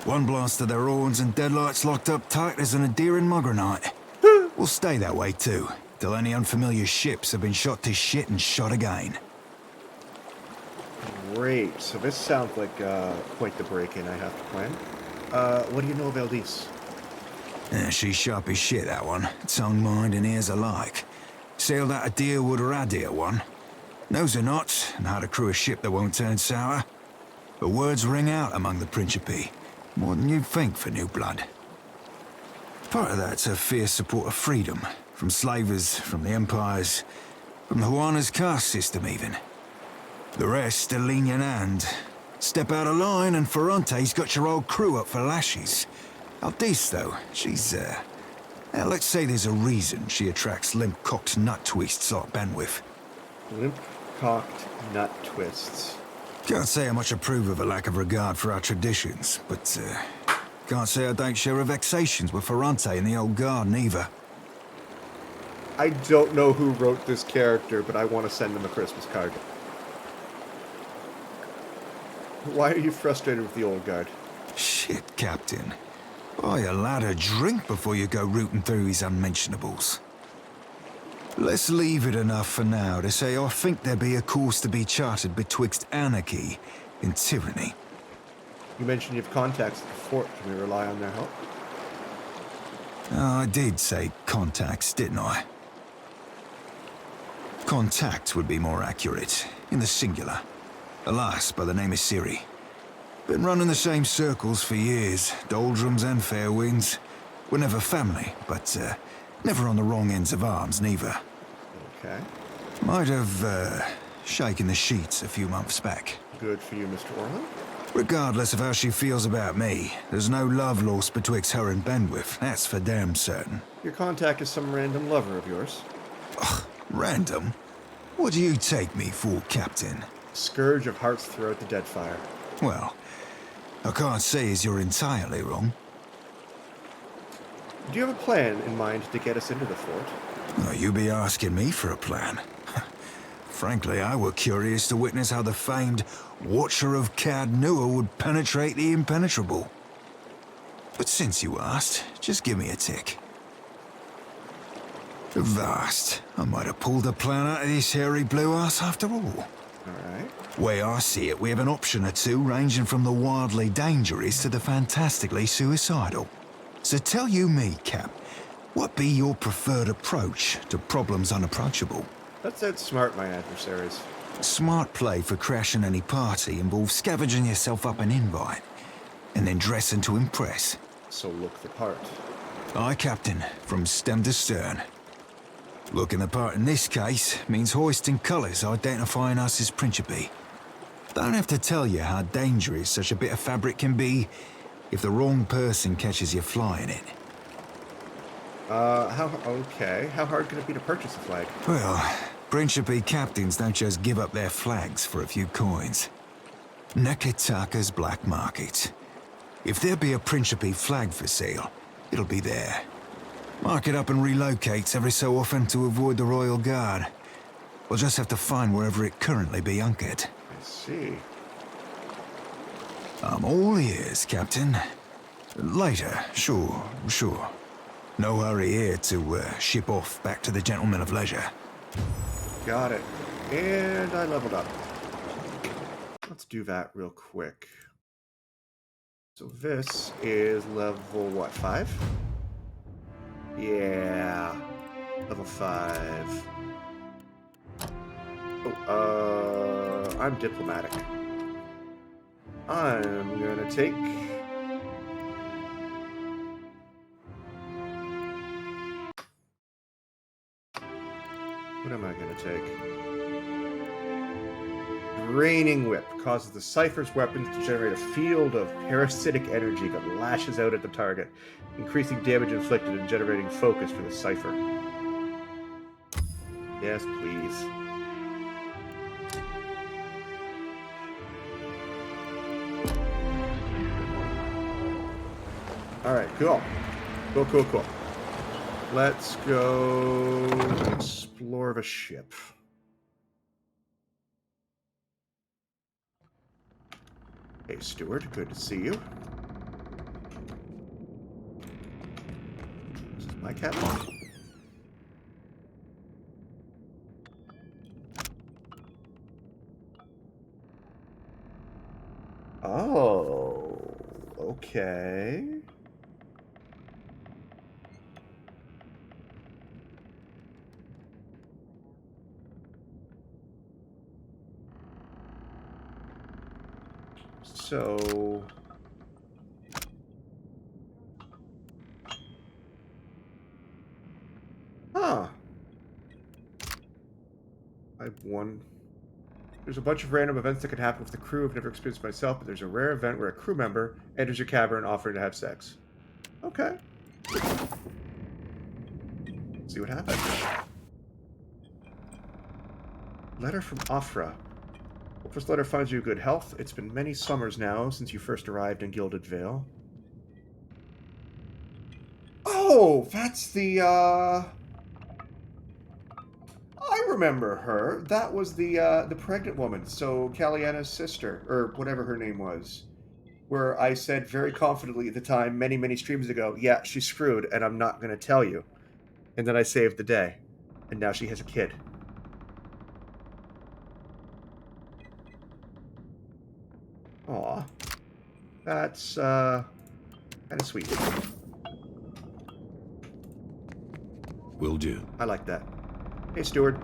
One blast of their horns and Deadlight's locked up tight as an endearing mugger-night. We'll stay that way too, till any unfamiliar ships have been shot to shit and shot again. Great, so this sounds like quite the break-in I have to plan. What do you know of Aldiz? She's sharp as shit, that one. Tongue, mind, and ears alike. Sailed out of Deerwood or Adir one. Knows her knots and how to crew a ship that won't turn sour. Her words ring out among the Principe, more than you'd think for new blood. Part of that's her fierce support of freedom, from slavers, from the empires, from the Juana's caste system even. The rest are lenient and step out of line and Ferrante's got your old crew up for lashes. Aldis, though, she's, let's say there's a reason she attracts limp-cocked nut twists like Benwith. Limp-cocked nut twists. Can't say I much approve of a lack of regard for our traditions, but, can't say I don't share her vexations with Ferrante and the old garden either. I don't know who wrote this character, but I want to send them a Christmas card. Why are you frustrated with the old guard? Shit, Captain. Buy a lad a drink before you go rooting through his unmentionables. Let's leave it enough for now to say I think there be a course to be charted betwixt anarchy and tyranny. You mentioned you have contacts at the fort. Can we rely on their help? I did say contacts, didn't I? Contact would be more accurate, in the singular. A lass by the name of Ciri. Been running the same circles for years, doldrums and fair winds. We're never family, but never on the wrong ends of arms, neither. Okay. Might have shaken the sheets a few months back. Good for you, Mr. Orland. Regardless of how she feels about me, there's no love lost betwixt her and Benwith, that's for damn certain. Your contact is some random lover of yours. Ugh, random? What do you take me for, Captain? Scourge of hearts throughout the Deadfire. Well, I can't say as you're entirely wrong. Do you have a plan in mind to get us into the fort? Oh, you be asking me for a plan. Frankly, I were curious to witness how the famed Watcher of Cad Nua would penetrate the impenetrable. But since you asked, just give me a tick. Vast. I might have pulled a plan out of this hairy blue ass after all. Alright. Way I see it, we have an option or two ranging from the wildly dangerous to the fantastically suicidal. So tell you me, Cap, what be your preferred approach to problems unapproachable? Let's outsmart my adversaries. Smart play for crashing any party involves scavenging yourself up an invite, and then dressing to impress. So look the part. Aye, Captain, from stem to stern. Looking the part in this case means hoisting colours identifying us as Principe. Don't have to tell you how dangerous such a bit of fabric can be if the wrong person catches you flying it. Okay. How hard can it be to purchase a flag? Well, Principe captains don't just give up their flags for a few coins. Neketaka's black market. If there be a Principe flag for sale, it'll be there. Mark it up and relocates every so often to avoid the Royal Guard. We'll just have to find wherever it currently be anchored. I see. I'm all ears, Captain. Later, sure. No hurry here to ship off back to the Gentlemen of Leisure. Got it. And I leveled up. Let's do that real quick. So this is level, what, 5? Yeah. Level 5. Oh, I'm diplomatic. I'm gonna take... What am I gonna take? Draining Whip causes the Cypher's weapons to generate a field of parasitic energy that lashes out at the target, increasing damage inflicted and generating focus for the Cypher. Yes, please. Alright, cool. Cool. Let's go explore the ship. Hey, Steward, good to see you. This is my captain. Oh, okay. So... Huh. I've won. There's a bunch of random events that can happen with the crew. I've never experienced myself, but there's a rare event where a crew member enters your cavern offering to have sex. Okay. See what happens. Letter from Afra. Hope this letter finds you good health. It's been many summers now since you first arrived in Gilded Vale. Oh, that's the, I remember her. That was the pregnant woman. So, Caliana's sister, or whatever her name was. Where I said very confidently at the time, many, many streams ago, yeah, she's screwed, and I'm not going to tell you. And then I saved the day. And now she has a kid. Aw. That's, kind of sweet. Will do. I like that. Hey, steward.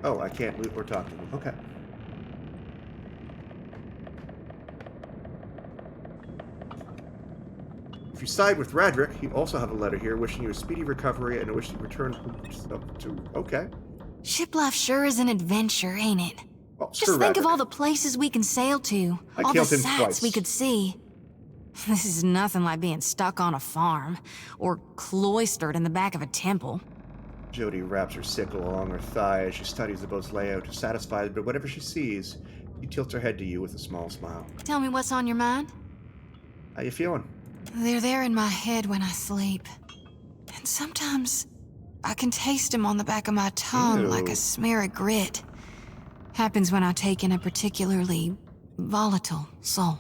Oh, I can't loot or talk to him. Okay. If you side with Radric, he also have a letter here wishing you a speedy recovery and a wish to return to... Okay. Ship life sure is an adventure, ain't it? Well, Just think of all the places we can sail to, all the sights we could see. This is nothing like being stuck on a farm, or cloistered in the back of a temple. Jody wraps her sickle along her thigh as she studies the boat's layout, satisfied, but whatever she sees, she tilts her head to you with a small smile. Tell me what's on your mind? How you feeling? They're there in my head when I sleep. And sometimes I can taste them on the back of my tongue like a smear of grit. Happens when I take in a particularly volatile soul.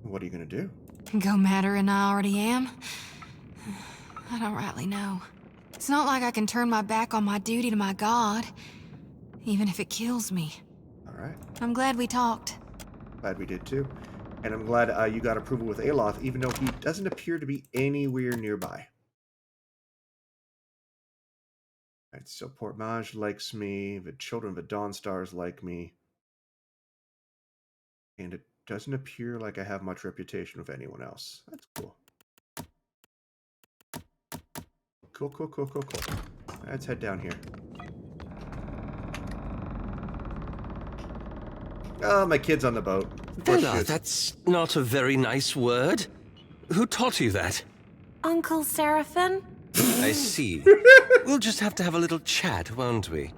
What are you gonna do? Go madder than I already am? I don't rightly know. It's not like I can turn my back on my duty to my god, even if it kills me. Alright. I'm glad we talked. Glad we did too. And I'm glad you got approval with Eothas, even though he doesn't appear to be anywhere nearby. Alright, so Port Maje likes me, the Children of the Dawn Stars like me. And it doesn't appear like I have much reputation with anyone else. That's cool. Cool, cool, cool, cool, cool. Let's head down here. Oh, my kid's on the boat. Bella, that's not a very nice word. Who taught you that? Uncle Seraphim? I see. We'll just have to have a little chat, won't we?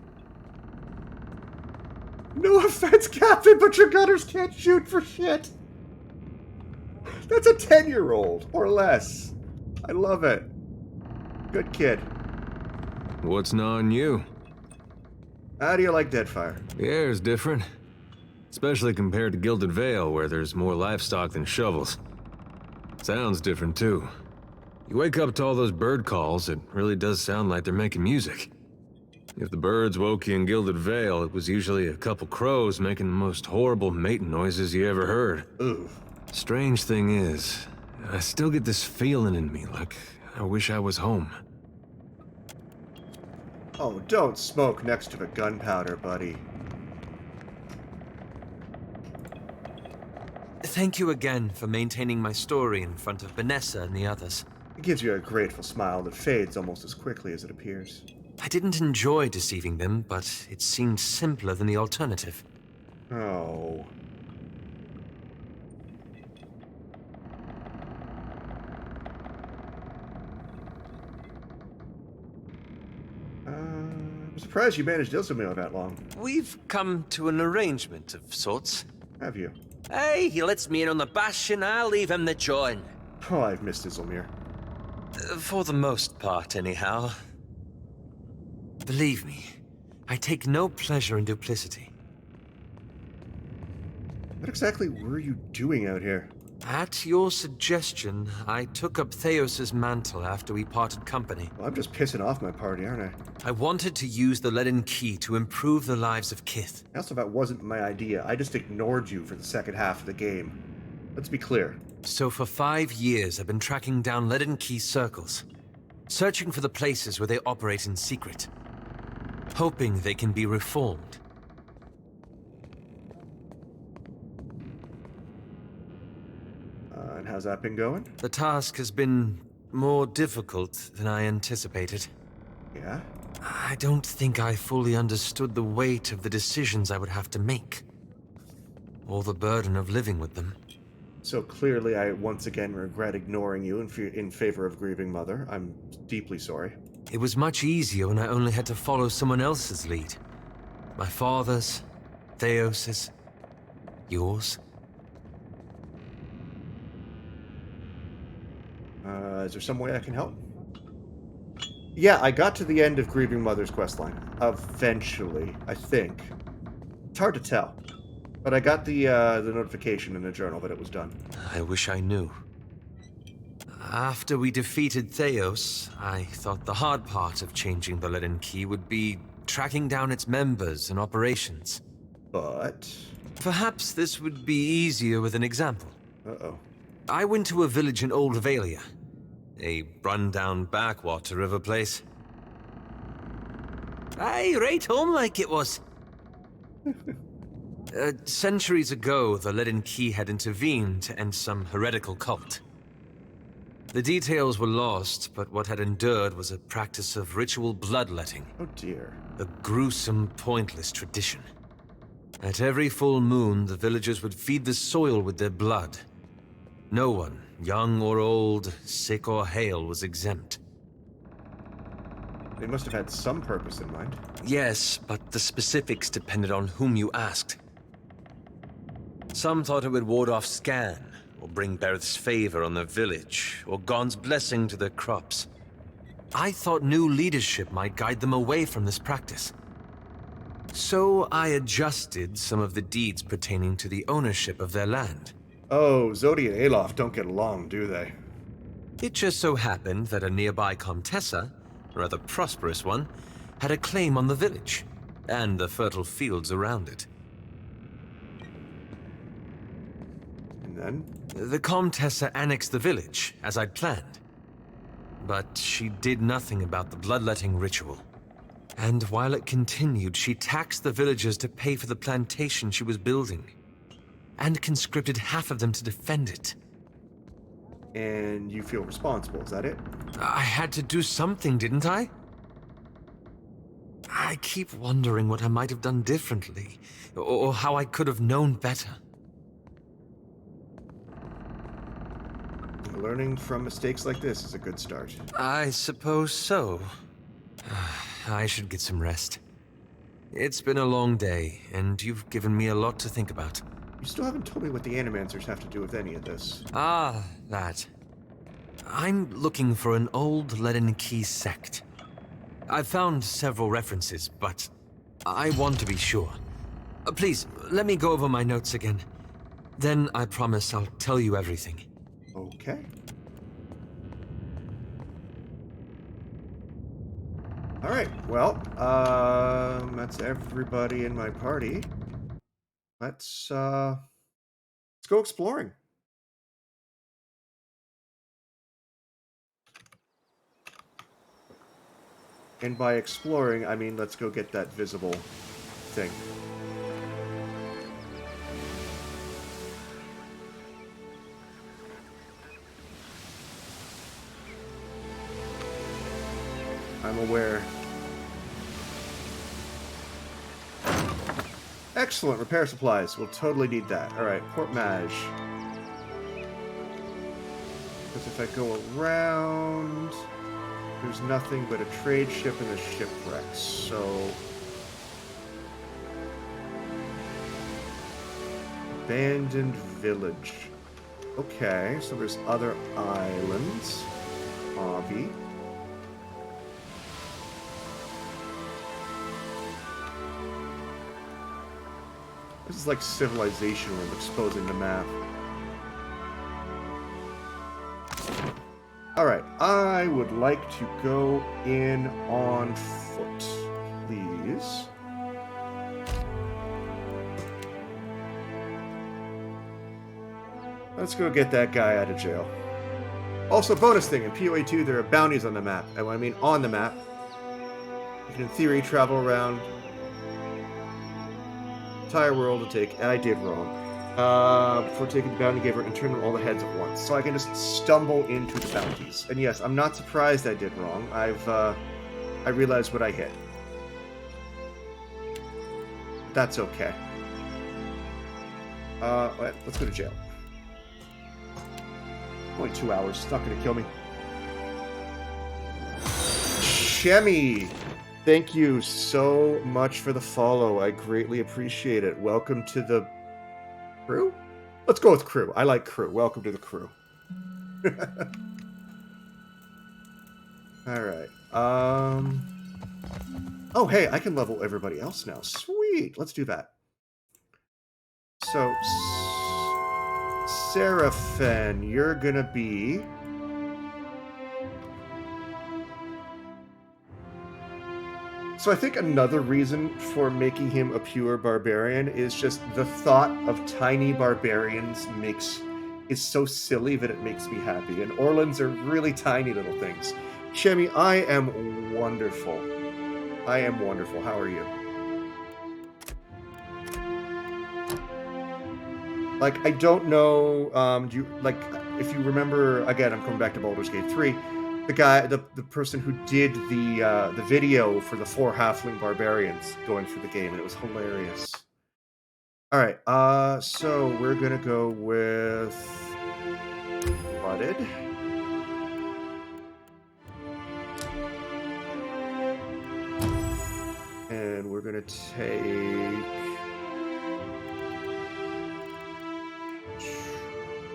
No offense, Captain, but your gunners can't shoot for shit. That's a 10-year-old or less. I love it. Good kid. What's gnawing you? How do you like Deadfire? The air's different. Especially compared to Gilded Vale, where there's more livestock than shovels. Sounds different, too. You wake up to all those bird calls, it really does sound like they're making music. If the birds woke you in Gilded Vale, it was usually a couple crows making the most horrible mating noises you ever heard. Ooh. Strange thing is, I still get this feeling in me, like I wish I was home. Oh, don't smoke next to the gunpowder, buddy. Thank you again for maintaining my story in front of Vanessa and the others. It gives you a grateful smile that fades almost as quickly as it appears. I didn't enjoy deceiving them, but it seemed simpler than the alternative. Oh. I'm surprised you managed to deal with me that long. We've come to an arrangement of sorts. Have you? Hey, he lets me in on the bash and I'll leave him the join. Oh, I've missed Isilmir. For the most part, anyhow. Believe me, I take no pleasure in duplicity. What exactly were you doing out here? At your suggestion, I took up Theos's mantle after we parted company. Well, I'm just pissing off my party, aren't I? I wanted to use the leaden key to improve the lives of Kith. Also, that wasn't my idea. I just ignored you for the second half of the game. Let's be clear. So for 5 years, I've been tracking down leaden key circles, searching for the places where they operate in secret, hoping they can be reformed. how's that been going? The task has been more difficult than I anticipated. Yeah? I don't think I fully understood the weight of the decisions I would have to make, or the burden of living with them. So clearly I once again regret ignoring you in favor of grieving mother. I'm deeply sorry. It was much easier when I only had to follow someone else's lead. My father's, Theos's, yours. Is there some way I can help? Yeah, I got to the end of Grieving Mother's questline. Eventually, I think. It's hard to tell. But I got the notification in the journal that it was done. I wish I knew. After we defeated Theos, I thought the hard part of changing the Leaden Key would be tracking down its members and operations. But... perhaps this would be easier with an example. Uh-oh. I went to a village in Old Valia. A run-down backwater of a place. Aye, right home like it was. Centuries ago, the Leaden Key had intervened to end some heretical cult. The details were lost, but what had endured was a practice of ritual bloodletting. Oh dear. A gruesome, pointless tradition. At every full moon, the villagers would feed the soil with their blood. No one, young or old, sick or hale, was exempt. They must have had some purpose in mind. Yes, but the specifics depended on whom you asked. Some thought it would ward off Scan, or bring Berith's favor on the village, or Gon's blessing to their crops. I thought new leadership might guide them away from this practice. So I adjusted some of the deeds pertaining to the ownership of their land. Oh, Zodi and Alof don't get along, do they? It just so happened that a nearby Comtessa, a rather prosperous one, had a claim on the village, and the fertile fields around it. And then? The Comtessa annexed the village, as I'd planned. But she did nothing about the bloodletting ritual. And while it continued, she taxed the villagers to pay for the plantation she was building, and conscripted half of them to defend it. And you feel responsible, is that it? I had to do something, didn't I? I keep wondering what I might have done differently, or how I could have known better. Learning from mistakes like this is a good start. I suppose so. I should get some rest. It's been a long day, and you've given me a lot to think about. You still haven't told me what the Animancers have to do with any of this. Ah, that. I'm looking for an old Leaden Key sect. I've found several references, but I want to be sure. Please, let me go over my notes again. Then I promise I'll tell you everything. Okay. Alright, well, that's everybody in my party. Let's go exploring. And by exploring, I mean let's go get that visible thing. I'm aware. Excellent, repair supplies. We'll totally need that. Alright, Port Maje. Because if I go around, there's nothing but a trade ship and a shipwreck, so... Abandoned village. Okay, so there's other islands. Hobby. This is like civilization when I'm exposing the map. Alright, I would like to go in on foot, please. Let's go get that guy out of jail. Also, bonus thing, in POE 2 there are bounties on the map. And when I mean on the map, you can in theory travel around entire world to take, and I did wrong, Before taking the bounty, gave her and turned all the heads at once. So I can just stumble into the bounties. And yes, I'm not surprised I did wrong. I realized what I hit. That's okay. Let's go to jail. Only 2 hours. It's not going to kill me. Shemmy, thank you so much for the follow. I greatly appreciate it. Welcome to the crew? Let's go with crew. I like crew. Welcome to the crew. All right. Oh, hey, I can level everybody else now. Sweet. Let's do that. So, Seraphin, you're gonna be... So I think another reason for making him a pure barbarian is just the thought of tiny barbarians is so silly that it makes me happy. And Orlans are really tiny little things. Shemmy, I am wonderful. I am wonderful. How are you? Like, I don't know, do you, like, if you remember, again, I'm coming back to Baldur's Gate 3, the person who did the video for the 4 halfling barbarians going through the game, and it was hilarious. All right, so we're gonna go with Blooded. And we're gonna take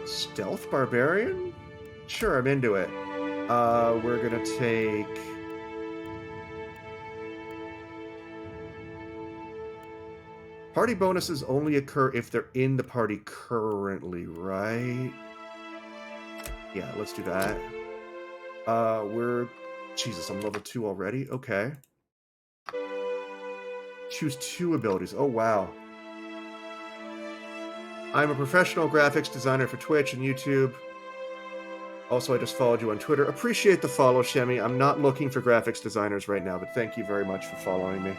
Stealth Barbarian? Sure, I'm into it. We're gonna take... Party bonuses only occur if they're in the party currently, right? Yeah, let's do that. Jesus, I'm level 2 already? Okay. Choose 2 abilities. Oh, wow. I'm a professional graphics designer for Twitch and YouTube. Also, I just followed you on Twitter. Appreciate the follow, Shemmy. I'm not looking for graphics designers right now, but thank you very much for following me.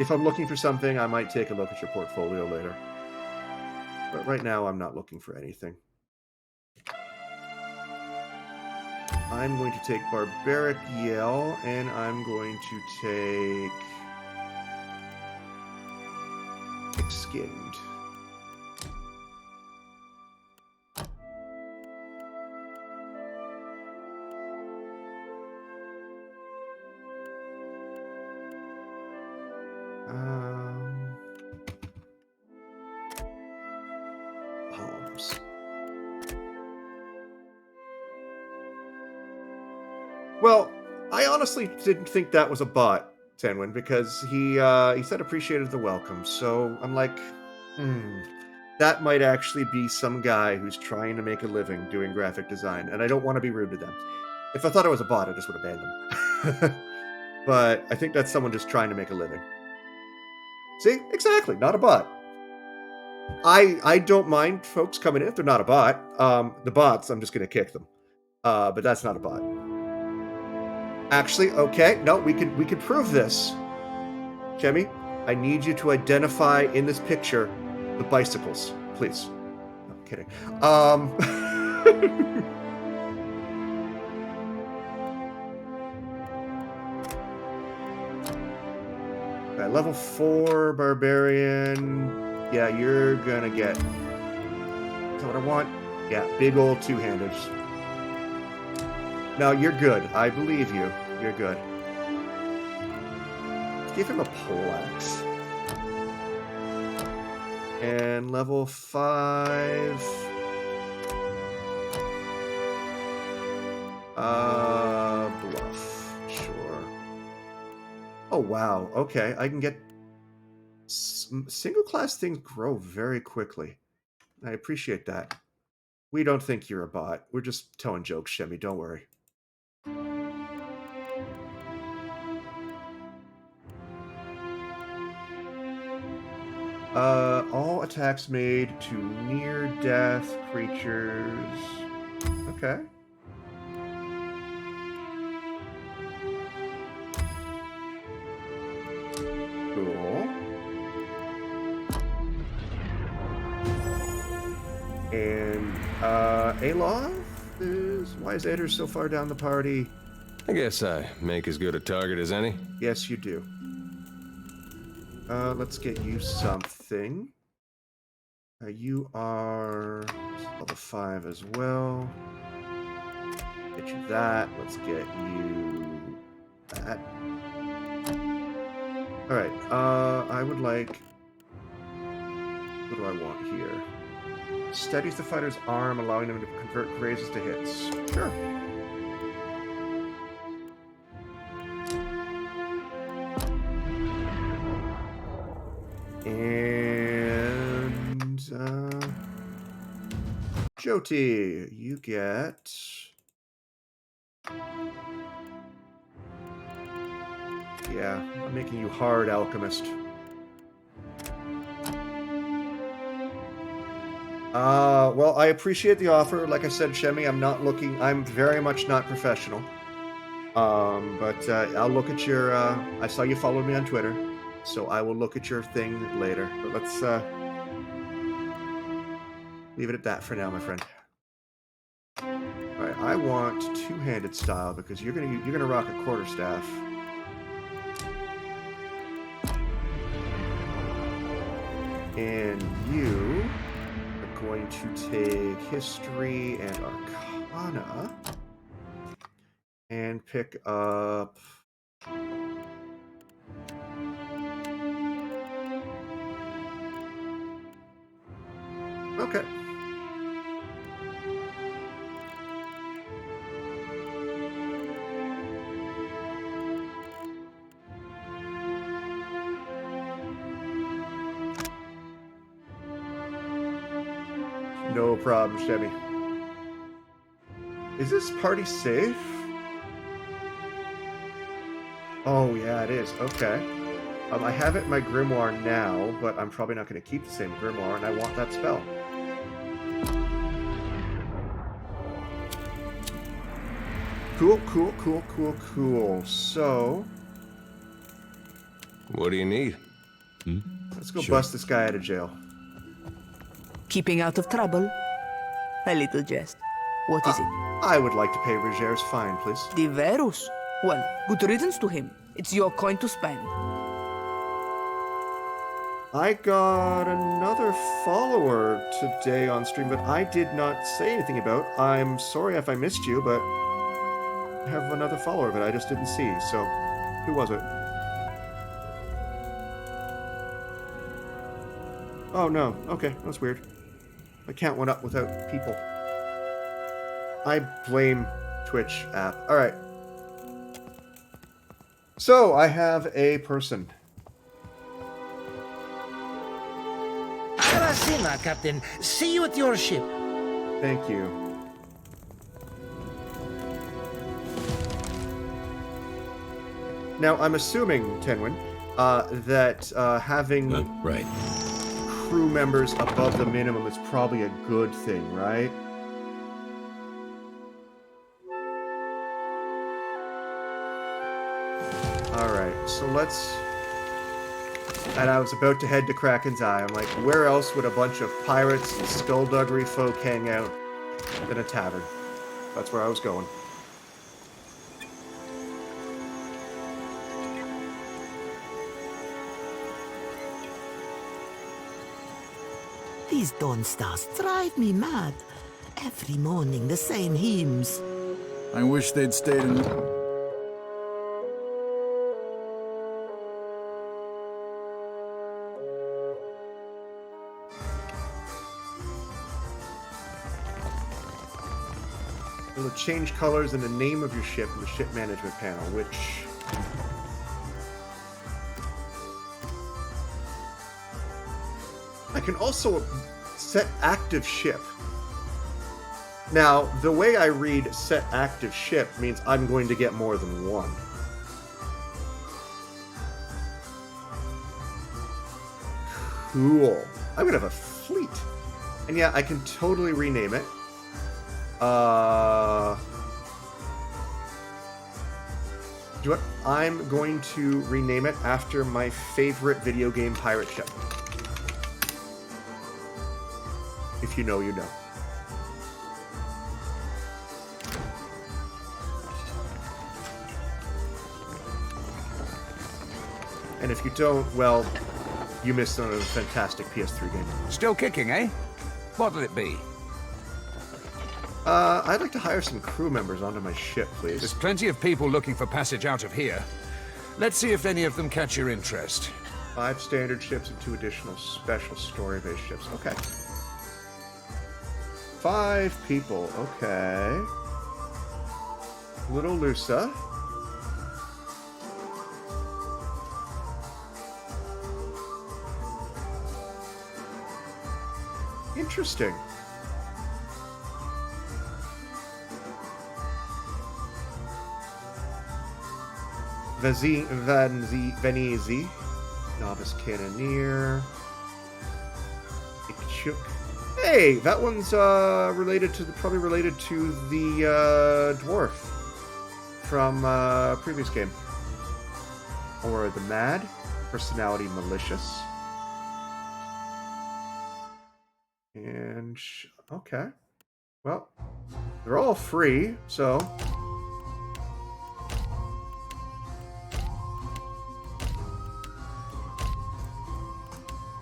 If I'm looking for something, I might take a look at your portfolio later. But right now, I'm not looking for anything. I'm going to take Barbaric Yell, and I'm going to take Thick-Skinned. Palms. Well, I honestly didn't think that was a bot, Tenwin, because he said appreciated the welcome. So I'm like, that might actually be some guy who's trying to make a living doing graphic design, and I don't want to be rude to them. If I thought it was a bot, I just would have banned them. But I think that's someone just trying to make a living. See? Exactly, not a bot. I don't mind folks coming in if they're not a bot. The bots, I'm just going to kick them. But that's not a bot. Actually, okay, no, we could prove this. Jemmy, I need you to identify in this picture the bicycles, please. No, I'm kidding. Okay, level 4 barbarian. Yeah, you're gonna get. Is that what I want? Yeah, big old 2-handers. No, you're good. I believe you. You're good. Let's give him a poleaxe. And level 5. Bluff. Sure. Oh, wow. Okay, I can get... Single-class things grow very quickly. I appreciate that. We don't think you're a bot. We're just telling jokes, Shemmy. Don't worry. All attacks made to near-death creatures. Okay. Cool. Aloth is... Why is Ader so far down the party? I guess I make as good a target as any. Yes, you do. Let's get you something. You are level 5 as well. Get you that. Let's get you that. Alright, I would like... What do I want here? Steadies the fighter's arm, allowing him to convert grazes to hits. Sure. And... Jyoti, you get... Yeah, I'm making you hard, alchemist. Well, I appreciate the offer. Like I said, Shemi, I'm very much not professional. But I'll look at your, I saw you followed me on Twitter, so I will look at your thing later. But let's, leave it at that for now, my friend. Alright, I want two-handed style, because you're gonna rock a quarterstaff. And you are going to take history and arcana and pick up okay. No problem, Shemi. Is this party safe? Oh, yeah, it is. Okay. I have it in my grimoire now, but I'm probably not going to keep the same grimoire, and I want that spell. Cool, cool, cool, cool, cool. So... What do you need? Let's go bust this guy out of jail. Keeping out of trouble? A little jest. What is it? I would like to pay Roger's fine, please. Diverus? Well, good riddance to him. It's your coin to spend. I got another follower today on stream, but I did not say anything about. I'm sorry if I missed you, but I have another follower that I just didn't see. So, who was it? Oh, no. Okay, that's weird. My count went up without people. I blame Twitch app. Alright. So, I have a person. Saracena, Captain. See you at your ship. Thank you. Now, I'm assuming, Tenwin, that having right. crew members above the minimum is probably a good thing, right? Alright, so let's... And I was about to head to Kraken's Eye. I'm like, where else would a bunch of pirates and skullduggery folk hang out than a tavern? That's where I was going. These dawn stars drive me mad. Every morning, the same hymns. I wish they'd stayed in the... It'll change colors and the name of your ship in the ship management panel, which... I can also set active ship. Now, the way I read set active ship means I'm going to get more than one. Cool. I'm going to have a fleet. And yeah, I can totally rename it. Do you know what? I'm going to rename it after my favorite video game pirate ship. If you know, you know. And if you don't, well, you missed on a fantastic PS3 game. Still kicking, eh? What'll it be? I'd like to hire some crew members onto my ship, please. There's plenty of people looking for passage out of here. Let's see if any of them catch your interest. 5 standard ships and 2 additional special story-based ships. Okay. 5 people. Okay. Little Lusa. Interesting. Venezi, novice cannoneer. Ikchuk. Hey, that one's probably related to the dwarf from previous game. Or the Mad, personality malicious. And okay, well, they're all free, so.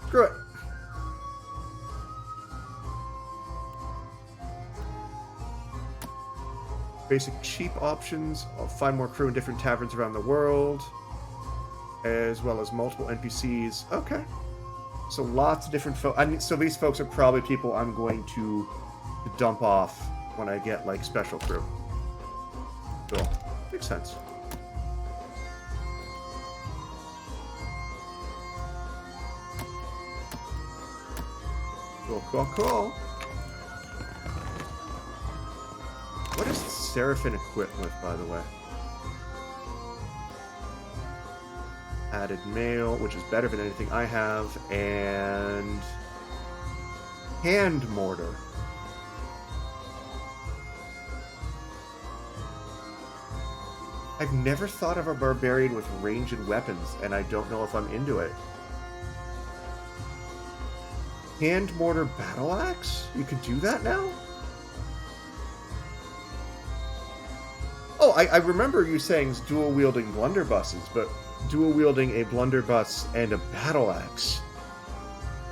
Screw it. Basic cheap options. I'll find more crew in different taverns around the world, as well as multiple NPCs. Okay. So lots of different folks. So these folks are probably people I'm going to dump off when I get, like, special crew. Cool. Makes sense. Cool, cool, cool. What is Seraphim equipped with, by the way? Added mail, which is better than anything I have, and hand mortar. I've never thought of a barbarian with ranged weapons, and I don't know if I'm into it. Hand mortar battle axe? You could do that now? Oh, I remember you saying dual wielding blunderbusses, but dual wielding a blunderbuss and a battle axe.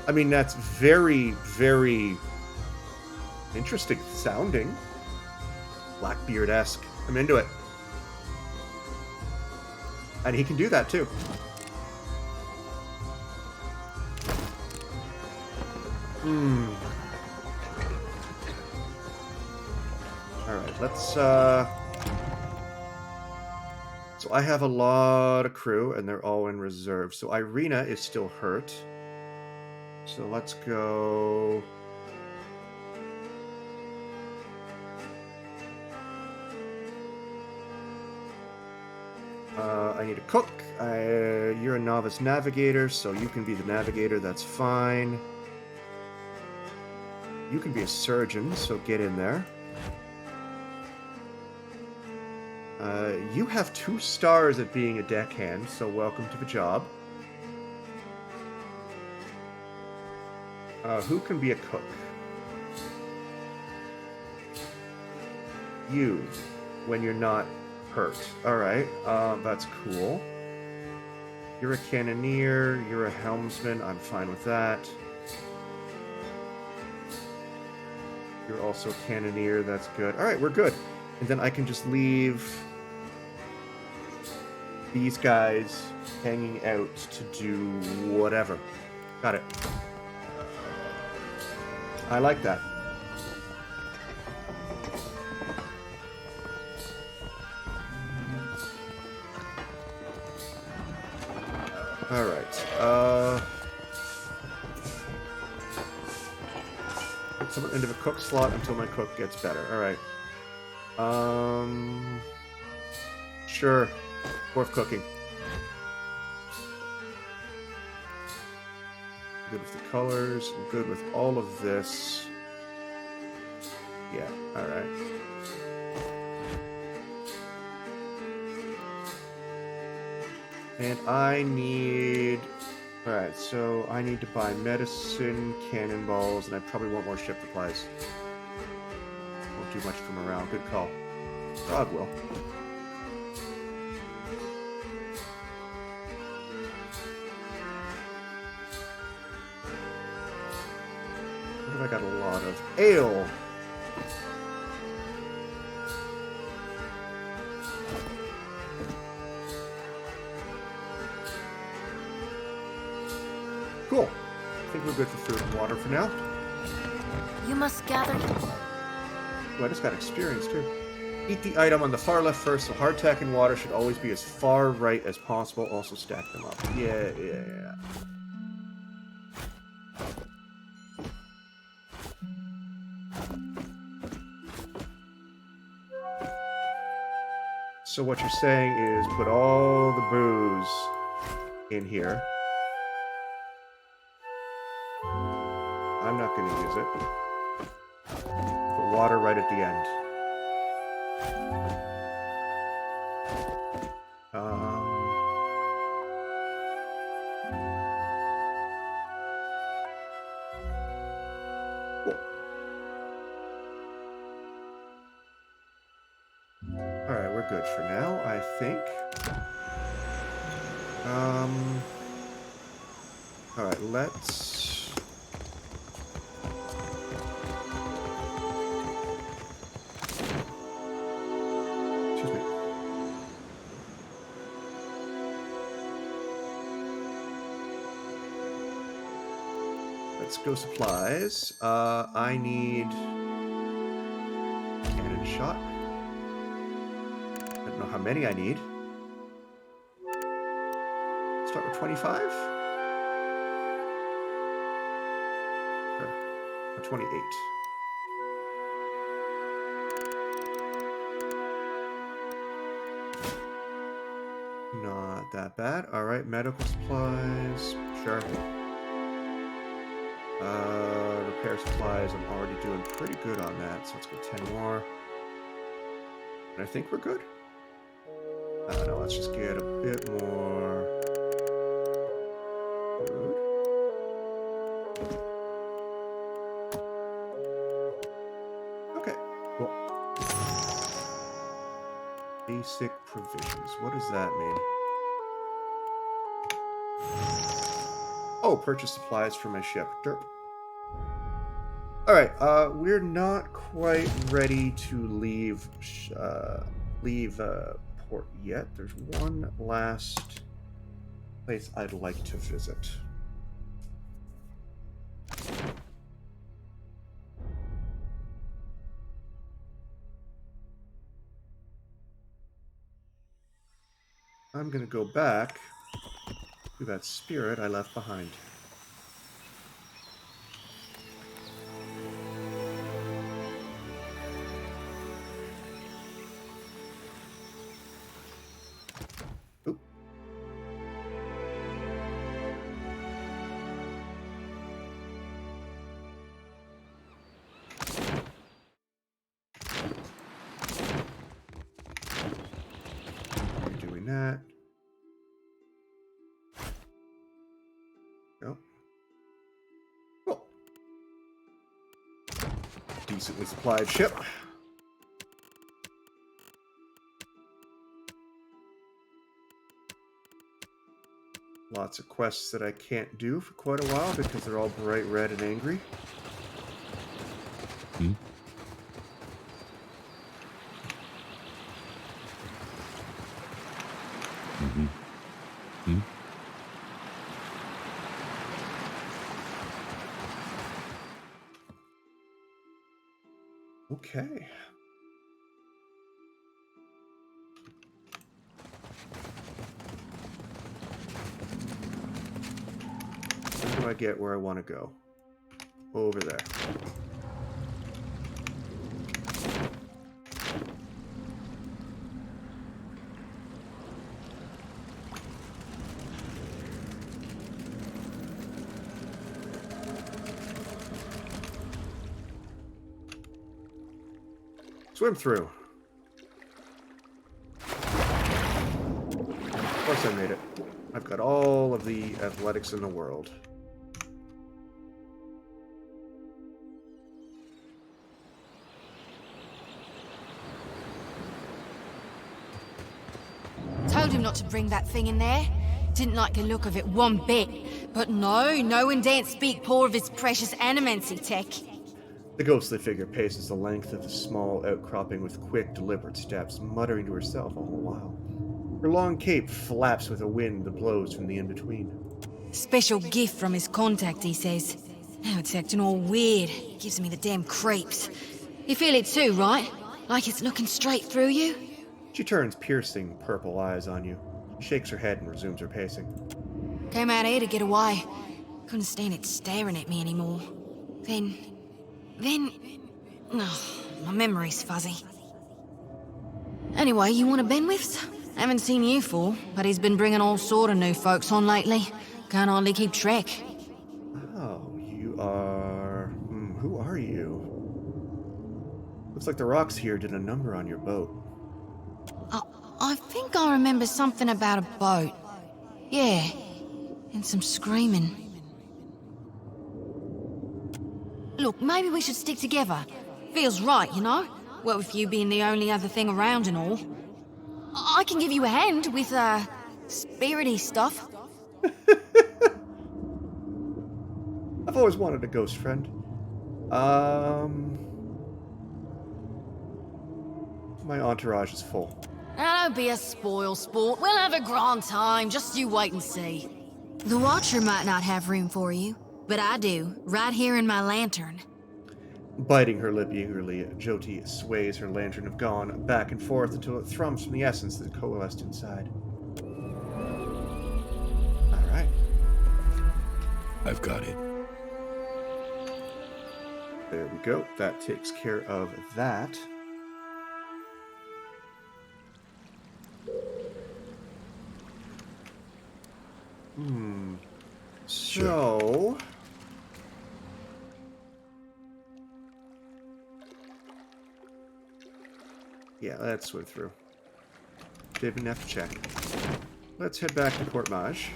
I mean, that's very, very interesting sounding. Blackbeard-esque. I'm into it. And he can do that too. Alright, let's so I have a lot of crew, and they're all in reserve. So Irina is still hurt. So let's go... I need a cook. You're a novice navigator, so you can be the navigator. That's fine. You can be a surgeon, so get in there. You have 2 stars at being a deckhand, so welcome to the job. Who can be a cook? You, when you're not hurt. Alright, that's cool. You're a cannoneer, you're a helmsman, I'm fine with that. You're also a cannoneer, that's good. Alright, we're good. And then I can just leave these guys hanging out to do whatever. Got it. I like that. Alright, put someone into the cook slot until my cook gets better. Alright. Sure. Worth cooking. Good with the colors. I'm good with all of this. Yeah, alright. And I need... Alright, so I need to buy medicine, cannonballs, and I probably want more ship supplies. Won't do much from around. Good call. Dog will. I got a lot of ale. Cool. I think we're good for food and water for now. You must gather... Ooh, I just got experience, too. Eat the item on the far left first, so hardtack and water should always be as far right as possible. Also stack them up. Yeah. So what you're saying is put all the booze in here. I'm not going to use it. Put water right at the end. Cool. Alright, we're good for now, I think. Alright, let's... Let's go supplies. I need cannon shot. I don't know how many I need. Start with 25? Or 28. Not that bad. Alright, medical supplies. Sure. Repair supplies, I'm already doing pretty good on that, so let's go 10 more. And I think we're good. No, let's just get a bit more food. Okay, cool. Basic provisions. What does that mean? Oh, purchase supplies for my ship. Derp. Alright, we're not quite ready to leave port yet. There's one last place I'd like to visit. I'm gonna go back to that spirit I left behind. Oop. Doing that. Go. Cool. Decently supplied ship. Lots of quests that I can't do for quite a while because they're all bright red and angry. Okay. How do I get where I want to go? Over there. Swim through. Of course I made it. I've got all of the athletics in the world. Told him not to bring that thing in there. Didn't like the look of it one bit. But no one daren't speak poor of his precious animancy tech. The ghostly figure paces the length of the small outcropping with quick, deliberate steps, muttering to herself all the while. Her long cape flaps with a wind that blows from the in-between. Special gift from his contact, he says. Now it's acting all weird. Gives me the damn creeps. You feel it too, right? Like it's looking straight through you? She turns piercing purple eyes on you. She shakes her head and resumes her pacing. Came out here to get away. Couldn't stand it staring at me anymore. Then... Oh, my memory's fuzzy. Anyway, you want to Benwith's? Haven't seen you for, but he's been bringing all sort of new folks on lately. Can't hardly keep track. Oh, you are... who are you? Looks like the rocks here did a number on your boat. I think I remember something about a boat. Yeah, and some screaming. Look, maybe we should stick together. Feels right, you know? Well, with you being the only other thing around and all. I can give you a hand with, spirity stuff. I've always wanted a ghost friend. My entourage is full. Now, don't be a spoil sport. We'll have a grand time. Just you wait and see. The Watcher might not have room for you, but I do, right here in my lantern. Biting her lip eagerly, Jyoti sways her lantern of Gone back and forth until it thrums from the essence that coalesced inside. Alright. I've got it. There we go. That takes care of that. So... yeah, let's swim through. Didn't have to check. Let's head back to Port Maje.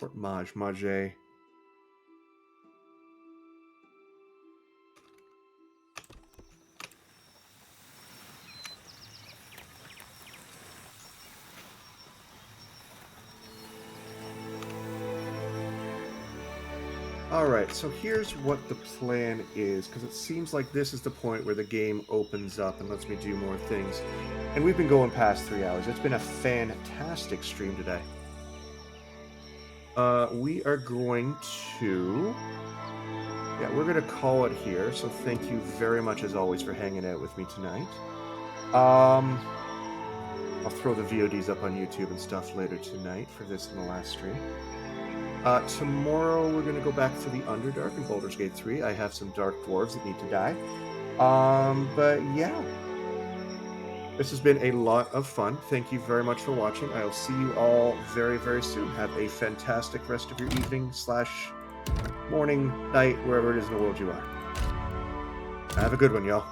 Port Maje. Alright, so here's what the plan is, because it seems like this is the point where the game opens up and lets me do more things. And we've been going past 3 hours. It's been a fantastic stream today. We are going to... yeah, we're going to call it here, so thank you very much as always for hanging out with me tonight. I'll throw the VODs up on YouTube and stuff later tonight for this and the last stream. Tomorrow we're going to go back to the Underdark in Baldur's Gate 3. I have some Dark Dwarves that need to die. But yeah. This has been a lot of fun. Thank you very much for watching. I'll see you all very, very soon. Have a fantastic rest of your evening / morning, night, wherever it is in the world you are. Have a good one, y'all.